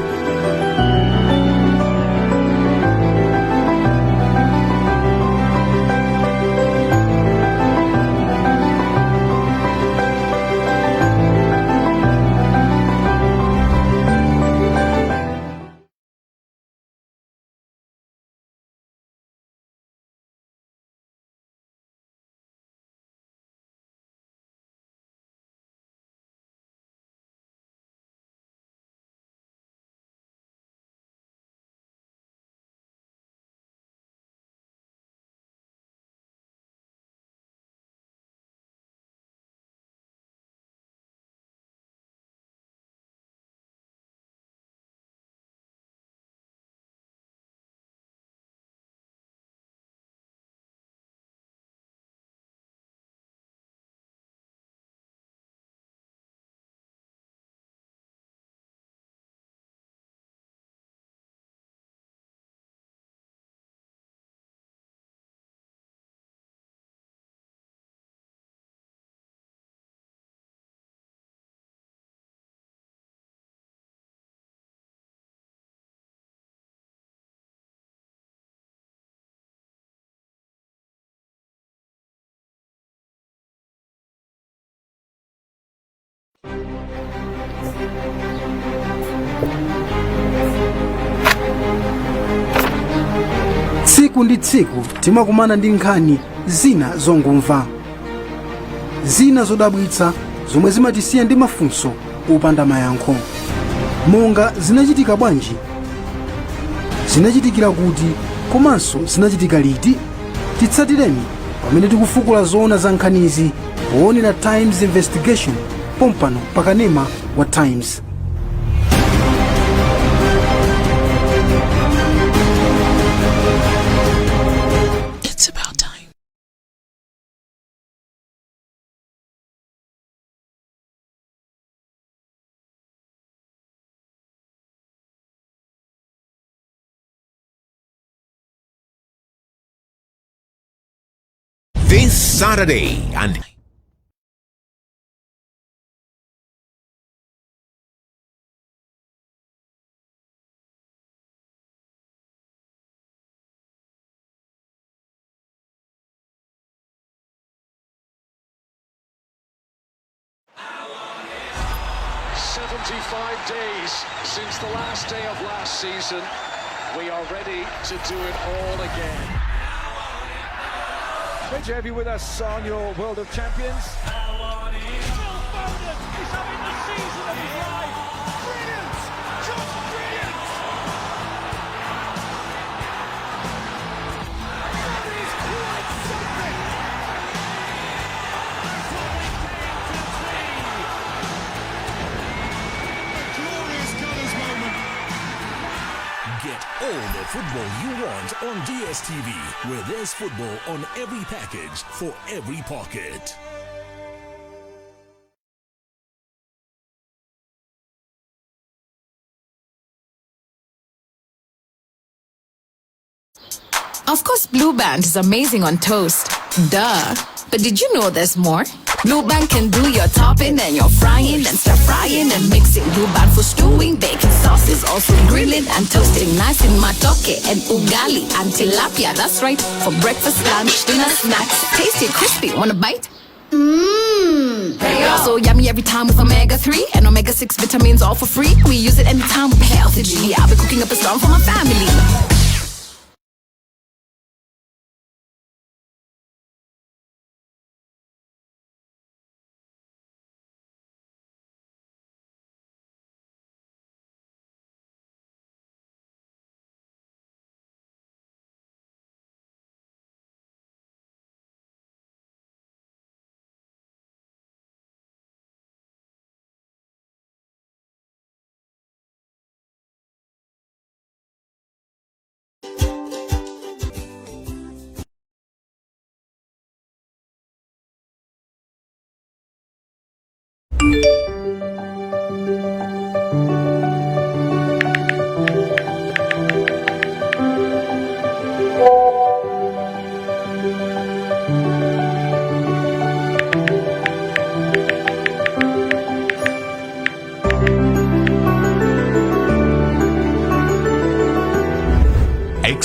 tsiku ndi tsiku timakumana ndi nkhani zina zongomva, zina zodabwitsa zomwe zimatisiya ndi mafunso opanda mayankho. Monga zinachitika bwanji, zinachitikira kuti, komanso zinachitika liti? Titsatireni pamene tikufukula zoona za nkhanizi poonera Times Investigation pompano pakanema wa Times. It's about time. This Saturday and days since the last day of last season. We are ready to do it all again. Great to have you with us on your World of Champions. Get all the football you want on DSTV, where there's football on every package for every pocket. Of course, Blue Band is amazing on toast. Duh. But did you know there's more? Blue Band can do your topping and your frying and stir frying and mixing. Blue Band for stewing, baking sauces, also grilling and toasting. Nice in matoke and ugali and tilapia. That's right. For breakfast, lunch, dinner, snacks. Tasty, crispy. Want a bite? Mmm. So yummy every time with omega-3 and omega-6 vitamins all for free. We use it anytime with healthy G. I'll be cooking up a storm for my family.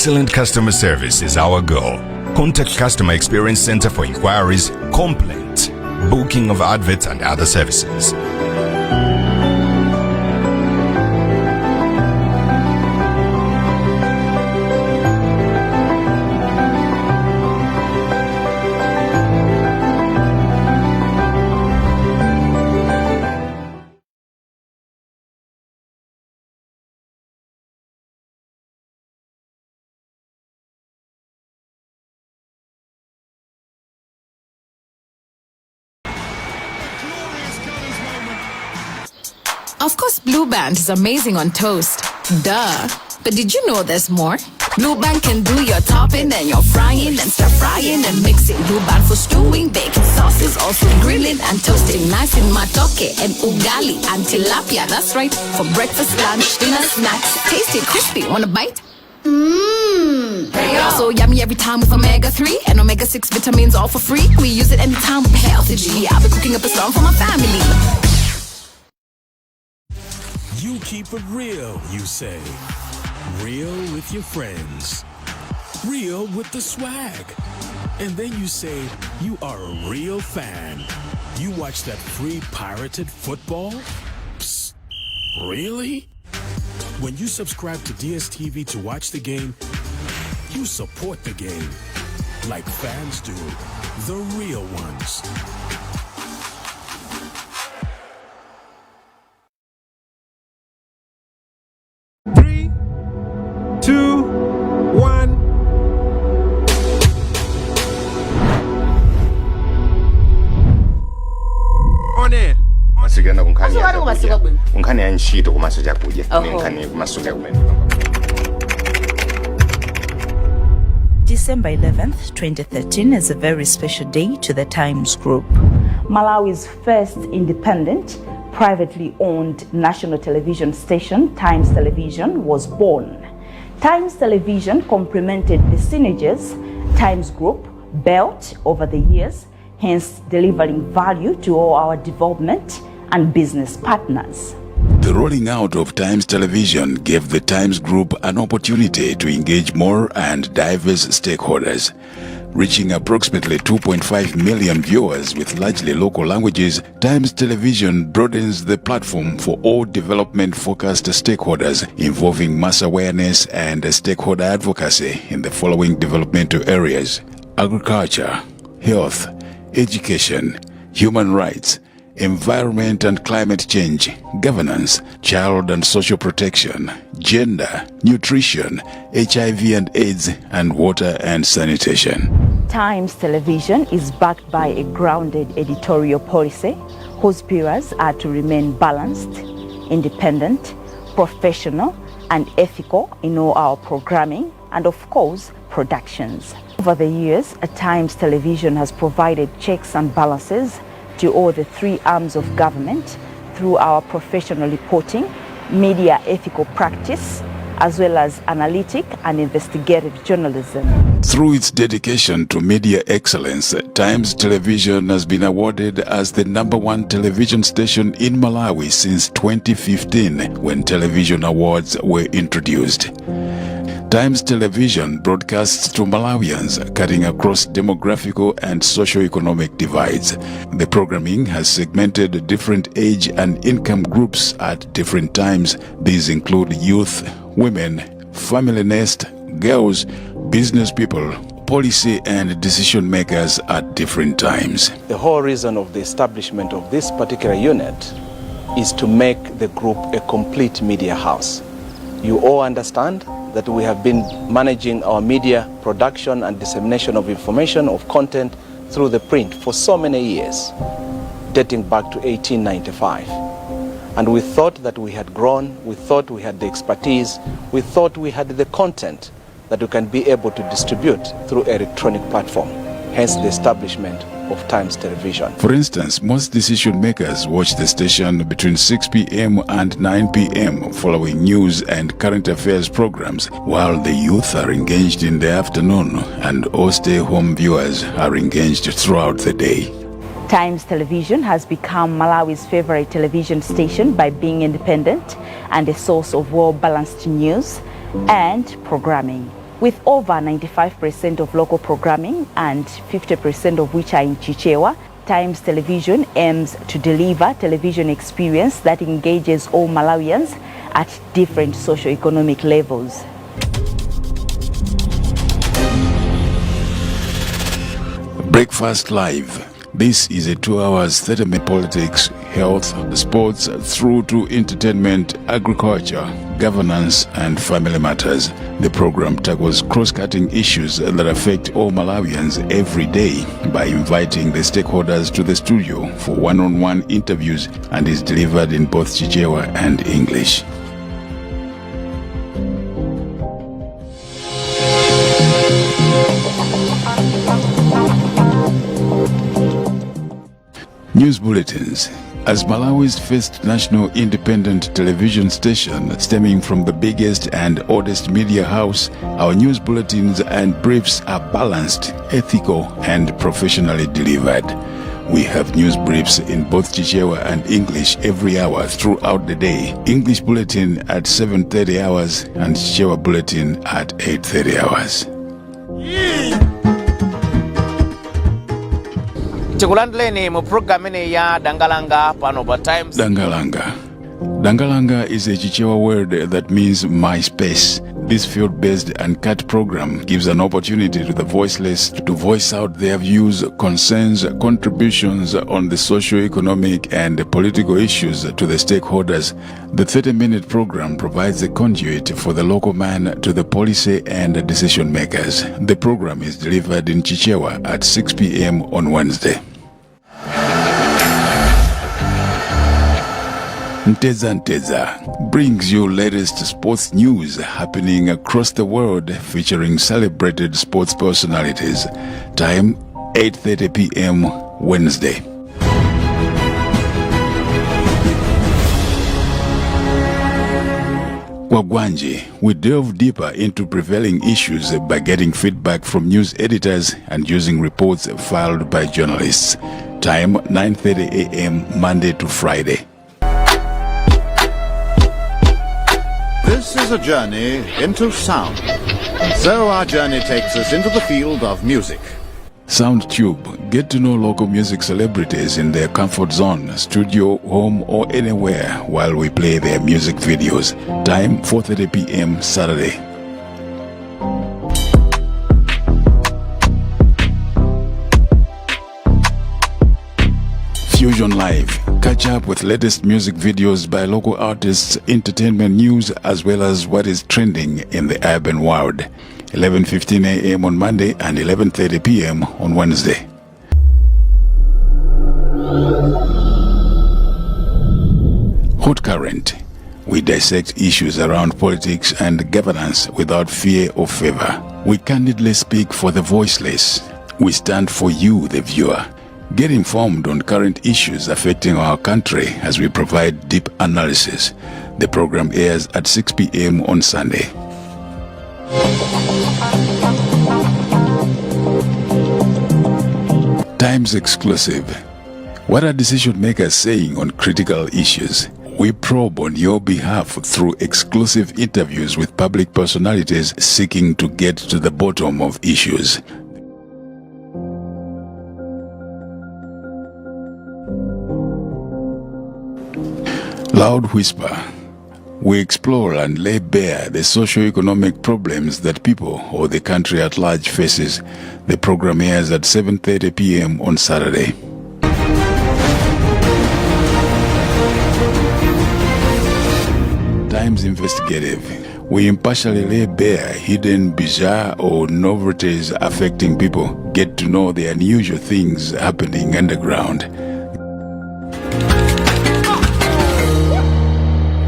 Excellent customer service is our goal. Contact Customer Experience Center for inquiries, complaints, booking of adverts and other services. Of course, Blue Band is amazing on toast. Duh. But did you know there's more? Blue Band can do your topping, then your frying, then stir frying and mixing. Blue Band for stewing, baking sauces, also grilling and toasting. Nice in matoke and ugali and tilapia. That's right. For breakfast, lunch, dinner, snacks. Tasty, crispy. Want a bite? Mmm. So yummy every time with omega-3 and omega-6 vitamins all for free. We use it anytime with healthy G. I'll be cooking up a song for my family. You keep it real, you say. Real with your friends. Real with the swag. And then you say you are a real fan. You watch that free pirated football? Psst. Really? When you subscribe to DSTV to watch the game, you support the game. Like fans do. The real ones. Masigana unkhani ya ntchito komanso chakudya nkhani kumasuka kumene. December 11th, 2013 is a very special day to the Times Group. Malawi's first independent, privately owned national television station, Times Television, was born. Times Television complemented the synergies Times Group built over the years, hence delivering value to all our development and business partners. The rolling out of Times Television gave the Times Group an opportunity to engage more and diverse stakeholders. Reaching approximately 2.5 million viewers with largely local languages, Times Television broadens the platform for all development-focused stakeholders, involving mass awareness and stakeholder advocacy in the following developmental areas: agriculture, health, education, human rights, environment and climate change, governance, child and social protection, gender, nutrition, HIV and AIDS, and water and sanitation. Times Television is backed by a grounded editorial policy whose pillars are to remain balanced, independent, professional, and ethical in all our programming and, of course, productions. Over the years, Times Television has provided checks and balances to all the three arms of government through our professional reporting, media ethical practice, as well as analytic and investigative journalism. Through its dedication to media excellence, Times Television has been awarded as the #1 television station in Malawi since 2015, when television awards were introduced. Times Television broadcasts to Malawians, cutting across demographical and socio-economic divides. The programming has segmented different age and income groups at different times. These include youth, women, family nest, girls, business people, policy and decision makers at different times. The whole reason of the establishment of this particular unit is to make the group a complete media house. You all understand that we have been managing our media production and dissemination of information, of content, through the print for so many years, dating back to 1895. And we thought that we had grown, we thought we had the expertise, we thought we had the content that we can be able to distribute through electronic platform, hence the establishment of Times Television. For instance, most decision makers watch the station between 6 p.m. and 9 p.m. following news and current affairs programs, while the youth are engaged in the afternoon and all stay-home viewers are engaged throughout the day. Times Television has become Malawi's favorite television station by being independent and a source of well-balanced news and programming. with over 95% of local programming and 50% of which are in Chichewa. Times Television aims to deliver television experience that engages all Malawians at different socio-economic levels. Breakfast Live. This is a 2 hours 30-minute politics, health, sports, through to entertainment, agriculture, governance, and family matters. The program tackles cross-cutting issues that affect all Malawians every day by inviting the stakeholders to the studio for one-on-one interviews and is delivered in both Chichewa and English. News bulletins. As Malawi's first national independent television station stemming from the biggest and oldest media house, our news bulletins and briefs are balanced, ethical, and professionally delivered. We have news briefs in both Chichewa and English every hour throughout the day. English bulletin at 7:30 hours and Chichewa bulletin at 8:30 hours. Tikulandileni mu program ya Dangalanga pano pa Times. Dangalanga is a Chichewa word that means my space. This field-based and cut program gives an opportunity to the voiceless to voice out their views, concerns, contributions on the socio-economic and political issues to the stakeholders. The 30-minute program provides a conduit for the local man to the policy and decision makers. The program is delivered in Chichewa at 6 p.m. on Wednesday. Nteza brings you latest sports news happening across the world featuring celebrated sports personalities. Time 8:30 p.m. Wednesday. Wagwanji, we delve deeper into prevailing issues by getting feedback from news editors and using reports filed by journalists. Time 9:30 a.m. Monday to Friday. This is a journey into sound. So our journey takes us into the field of music. SoundTube. Get to know local music celebrities in their comfort zone, studio, home, or anywhere while we play their music videos. Time 4:30 p.m. Saturday. Fusion Live. Catch up with latest music videos by local artists, entertainment news, as well as what is trending in the urban world. 11:15 a.m. on Monday and 11:30 p.m. on Wednesday. Hot Current. We dissect issues around politics and governance without fear or favor. We candidly speak for the voiceless. We stand for you, the viewer. Get informed on current issues affecting our country as we provide deep analysis. The program airs at 6 p.m. on Sunday. Times exclusive. What are decision makers saying on critical issues? We probe on your behalf through exclusive interviews with public personalities seeking to get to the bottom of issues. Loud Whisper. We explore and lay bare the socio-economic problems that people or the country at large faces. The program airs at 7:30 p.m. on Saturday. Times Investigative. We impartially lay bare hidden, bizarre, or novelties affecting people. Get to know the unusual things happening underground.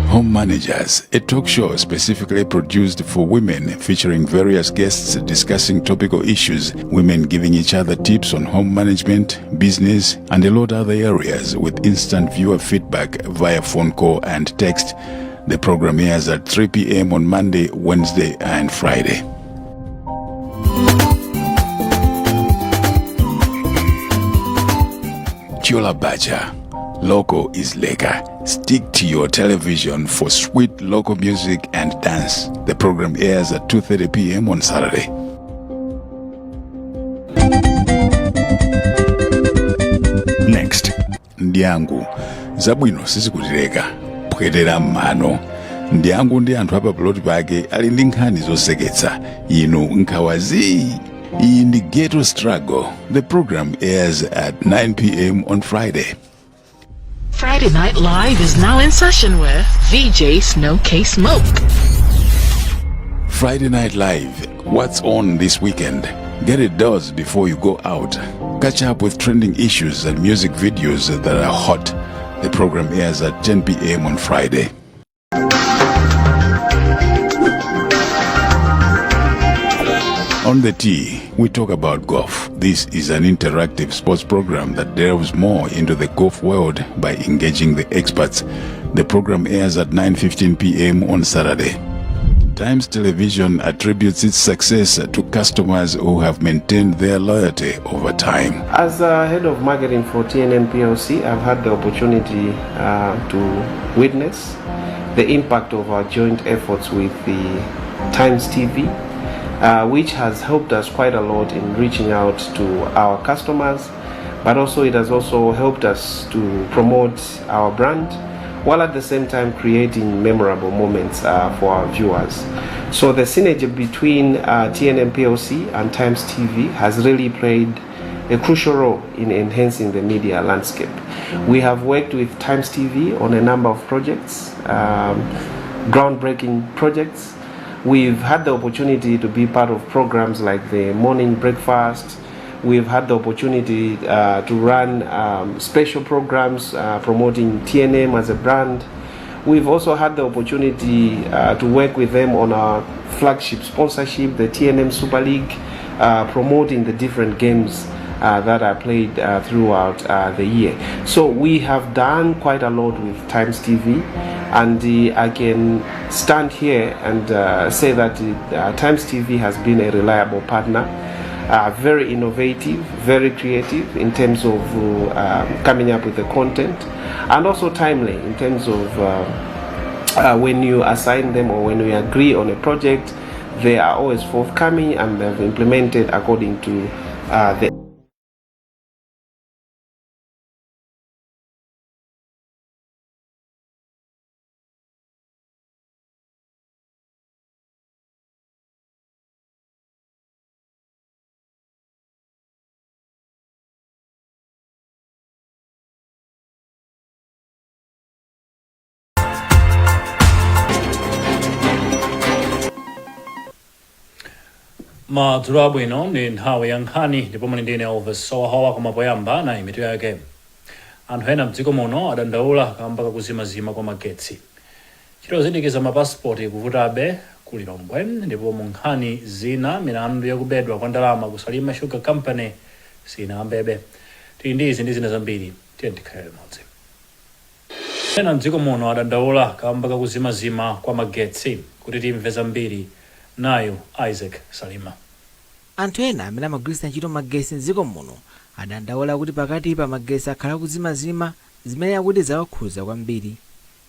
Home Managers, a talk show specifically produced for women featuring various guests discussing topical issues, women giving each other tips on home management, business, and a lot of other areas with instant viewer feedback via phone call and text. The program airs at 3 p.m. on Monday, Wednesday, and Friday. Chiola Bacha. Local is lekker. Stick to your television for sweet local music and dance. The program airs at 2:30 p.m. on Saturday. Next, Ndiangu. Zabwino sisi kutireka. Pwetera mano. Ndiangu ndi anthu apa ploti pake ali ndi nkhani zoseketsa. Inu nkhawazi. In the Ghetto Struggle, the program airs at 9 p.m. on Friday. Friday Night Live is now in session with VJ Snow K Smoke. Friday Night Live, what's on this weekend? Get a dose before you go out. Catch up with trending issues and music videos that are hot. The program airs at 10 p.m. on Friday. On the Tee, we talk about golf. This is an interactive sports program that delves more into the golf world by engaging the experts. The program airs at 9:15 p.m. on Saturday. Times Television attributes its success to customers who have maintained their loyalty over time. As head of marketing for TNM PLC, I've had the opportunity to witness the impact of our joint efforts with the Times TV, which has helped us quite a lot in reaching out to our customers, but also it has also helped us to promote our brand, while at the same time creating memorable moments for our viewers. So the synergy between TNM PLC and Times TV has really played a crucial role in enhancing the media landscape. We have worked with Times TV on a number of projects, groundbreaking projects. We've had the opportunity to be part of programs like the morning breakfast. We've had the opportunity to run special programs promoting TNM as a brand. We've also had the opportunity to work with them on our flagship sponsorship, the TNM Super League, promoting the different games that are played throughout the year. So we have done quite a lot with Times TV, and I can stand here and say that Times TV has been a reliable partner, very innovative, very creative in terms of coming up with the content, and also timely in terms of when you assign them or when we agree on a project, they are always forthcoming and they've implemented according to the madzulo abwino ndi nthawi ya nkhani ndipo muli ndine Elvis Sowahowa koma poyamba nayi mitu yake. Anthu ena mdziko muno adandaula kamba kakuzimazima kwa magetsi. Ntchito yosindikiza mapasipoti kuvutabe ku Lilongwe, ndipo mu nkhani zina milandu yakubedwa kwa ndalama kusalima sugar company sinayambebe. Tili ndi izi ndi zina zambiri, tiye tikhale limodzi. Ena mdziko muno adandaula kamba kakuzimazima kwa magetsi, kuti timve zambiri nayo Isaac Salima. Anthu ena amene amagwiritsa ntchito magesi mdziko muno adandaula kuti pakati pa magesi akhala kuzimazima zimene akuti zawakhuza kwambiri.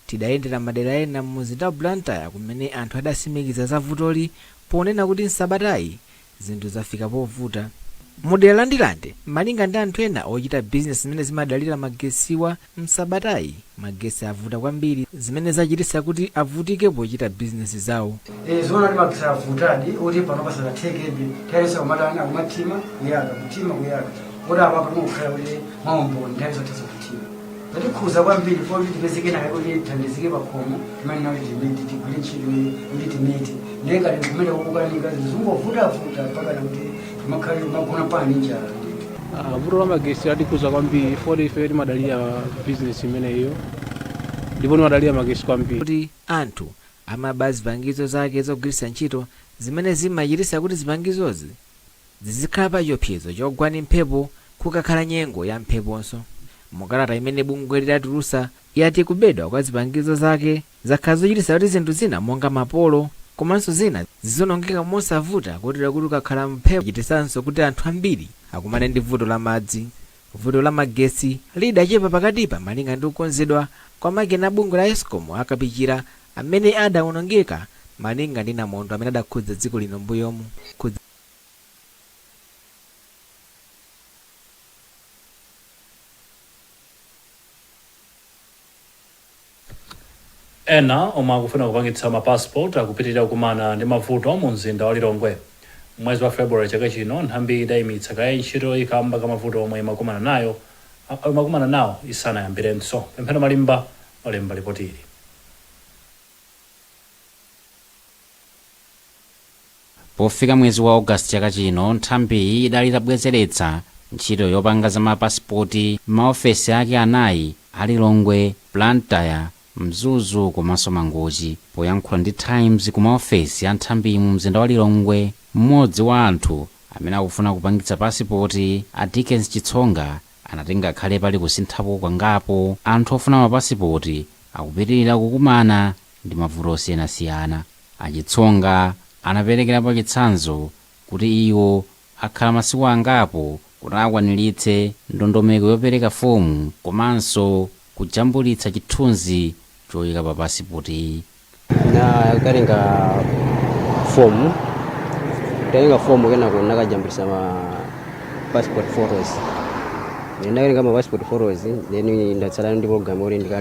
Tidayendera madera ena mmuzinda wa Blantyre kumene anthu adasimikiza za vutoli ponena kuti nsabatayi zinthu zafika povuta. Mudera landilande malinga ndi anthu ena ochita bizinesi zimene zimadalira magesiwa, msabatayi magesi avuta kwambiri zimene zachititsa kuti avutike pochita bizinesi zawo. Zona ndi magesi avutadi oti pano pasanathekebe tayesa kumatana kumatima kuyaka kutima kuyaka oti apa pano kukhala kuti mwaomboni tayesa kutasa kutima zatikhuza kwambiri poti tipezeke naye kuti tithandizike pakhomo imene nawo timiti tigwire ntchito kuti timiti ndengati kumene kukukanika zingovutavuta pakana kuti timakhale magona pani njala. Vuto la magesi atikhuza kwambiri foti ife timadalira bizinesi imeneyo ndipo timadalira magesi kwambiri kuti anthu amaba zipangizo zake zogwiritsa ntchito zimene zimachititsa kuti zipangizozi zizikhala pa chiopsezo chogwa ndi mphepo kukakhala nyengo ya mpheponso. Mukalata imene bungwe lidatulutsa yati kubedwa kwa zipangizo zake zakhala zochititsa kuti zinthu zina monga mapolo komanso zina zizonongeka mosavuta kotero kuti ukakhala mphepo chitisanso kuti anthu ambiri akumane ndi vuto la madzi. vuto la magesi lidachepa pakatipa malinga ndi kukonzedwa kwa makina a bungwe la Eskom akapichira amene adawonongeka malinga ndi namondwe amene adakhudza dziko lino mbuyomu. Ena omwe akufuna kupangitsa mapassport akupitirira kukumana ndi mavuto mu mzinda wa Lilongwe. Mwezi wa February chaka chino nthambi idayimitsa kaye ntchito ikamba ka mavuto omwe imakumana nawo isanayambirenso. Pemphero Malimba olemba ripoti ili. Pofika mwezi wa August chaka chino nthambi idali itabwezeretsa ntchito yopanga za mapasipoti maofesi ake anayi a Lilongwe, Blantyre, Mzuzu komanso Mangochi. Poyankhula ndi Times ku maofesi a nthambi mu mzinda wa Lilongwe, mmodzi wa anthu amene akufuna kupangitsa pasipoti a Dickens Chitsonga anatenga khale pali kusinthapo kwangapo anthu ofuna mapasipoti akupitirira kukumana ndi mavuto osiyanasiyana. Achitsonga anaperekerapo chitsanzo kuti iwo akhala masiku angapo kuti akwaniritse ndondomeko yopereka fomu komanso kujambulitsa chithunzi choyika pa pasipoti. Katenga fomu kenako nakajambulitsa ma passport photos. Ndakatenga ma passport photos then ndatsala ndi program yoti ndikali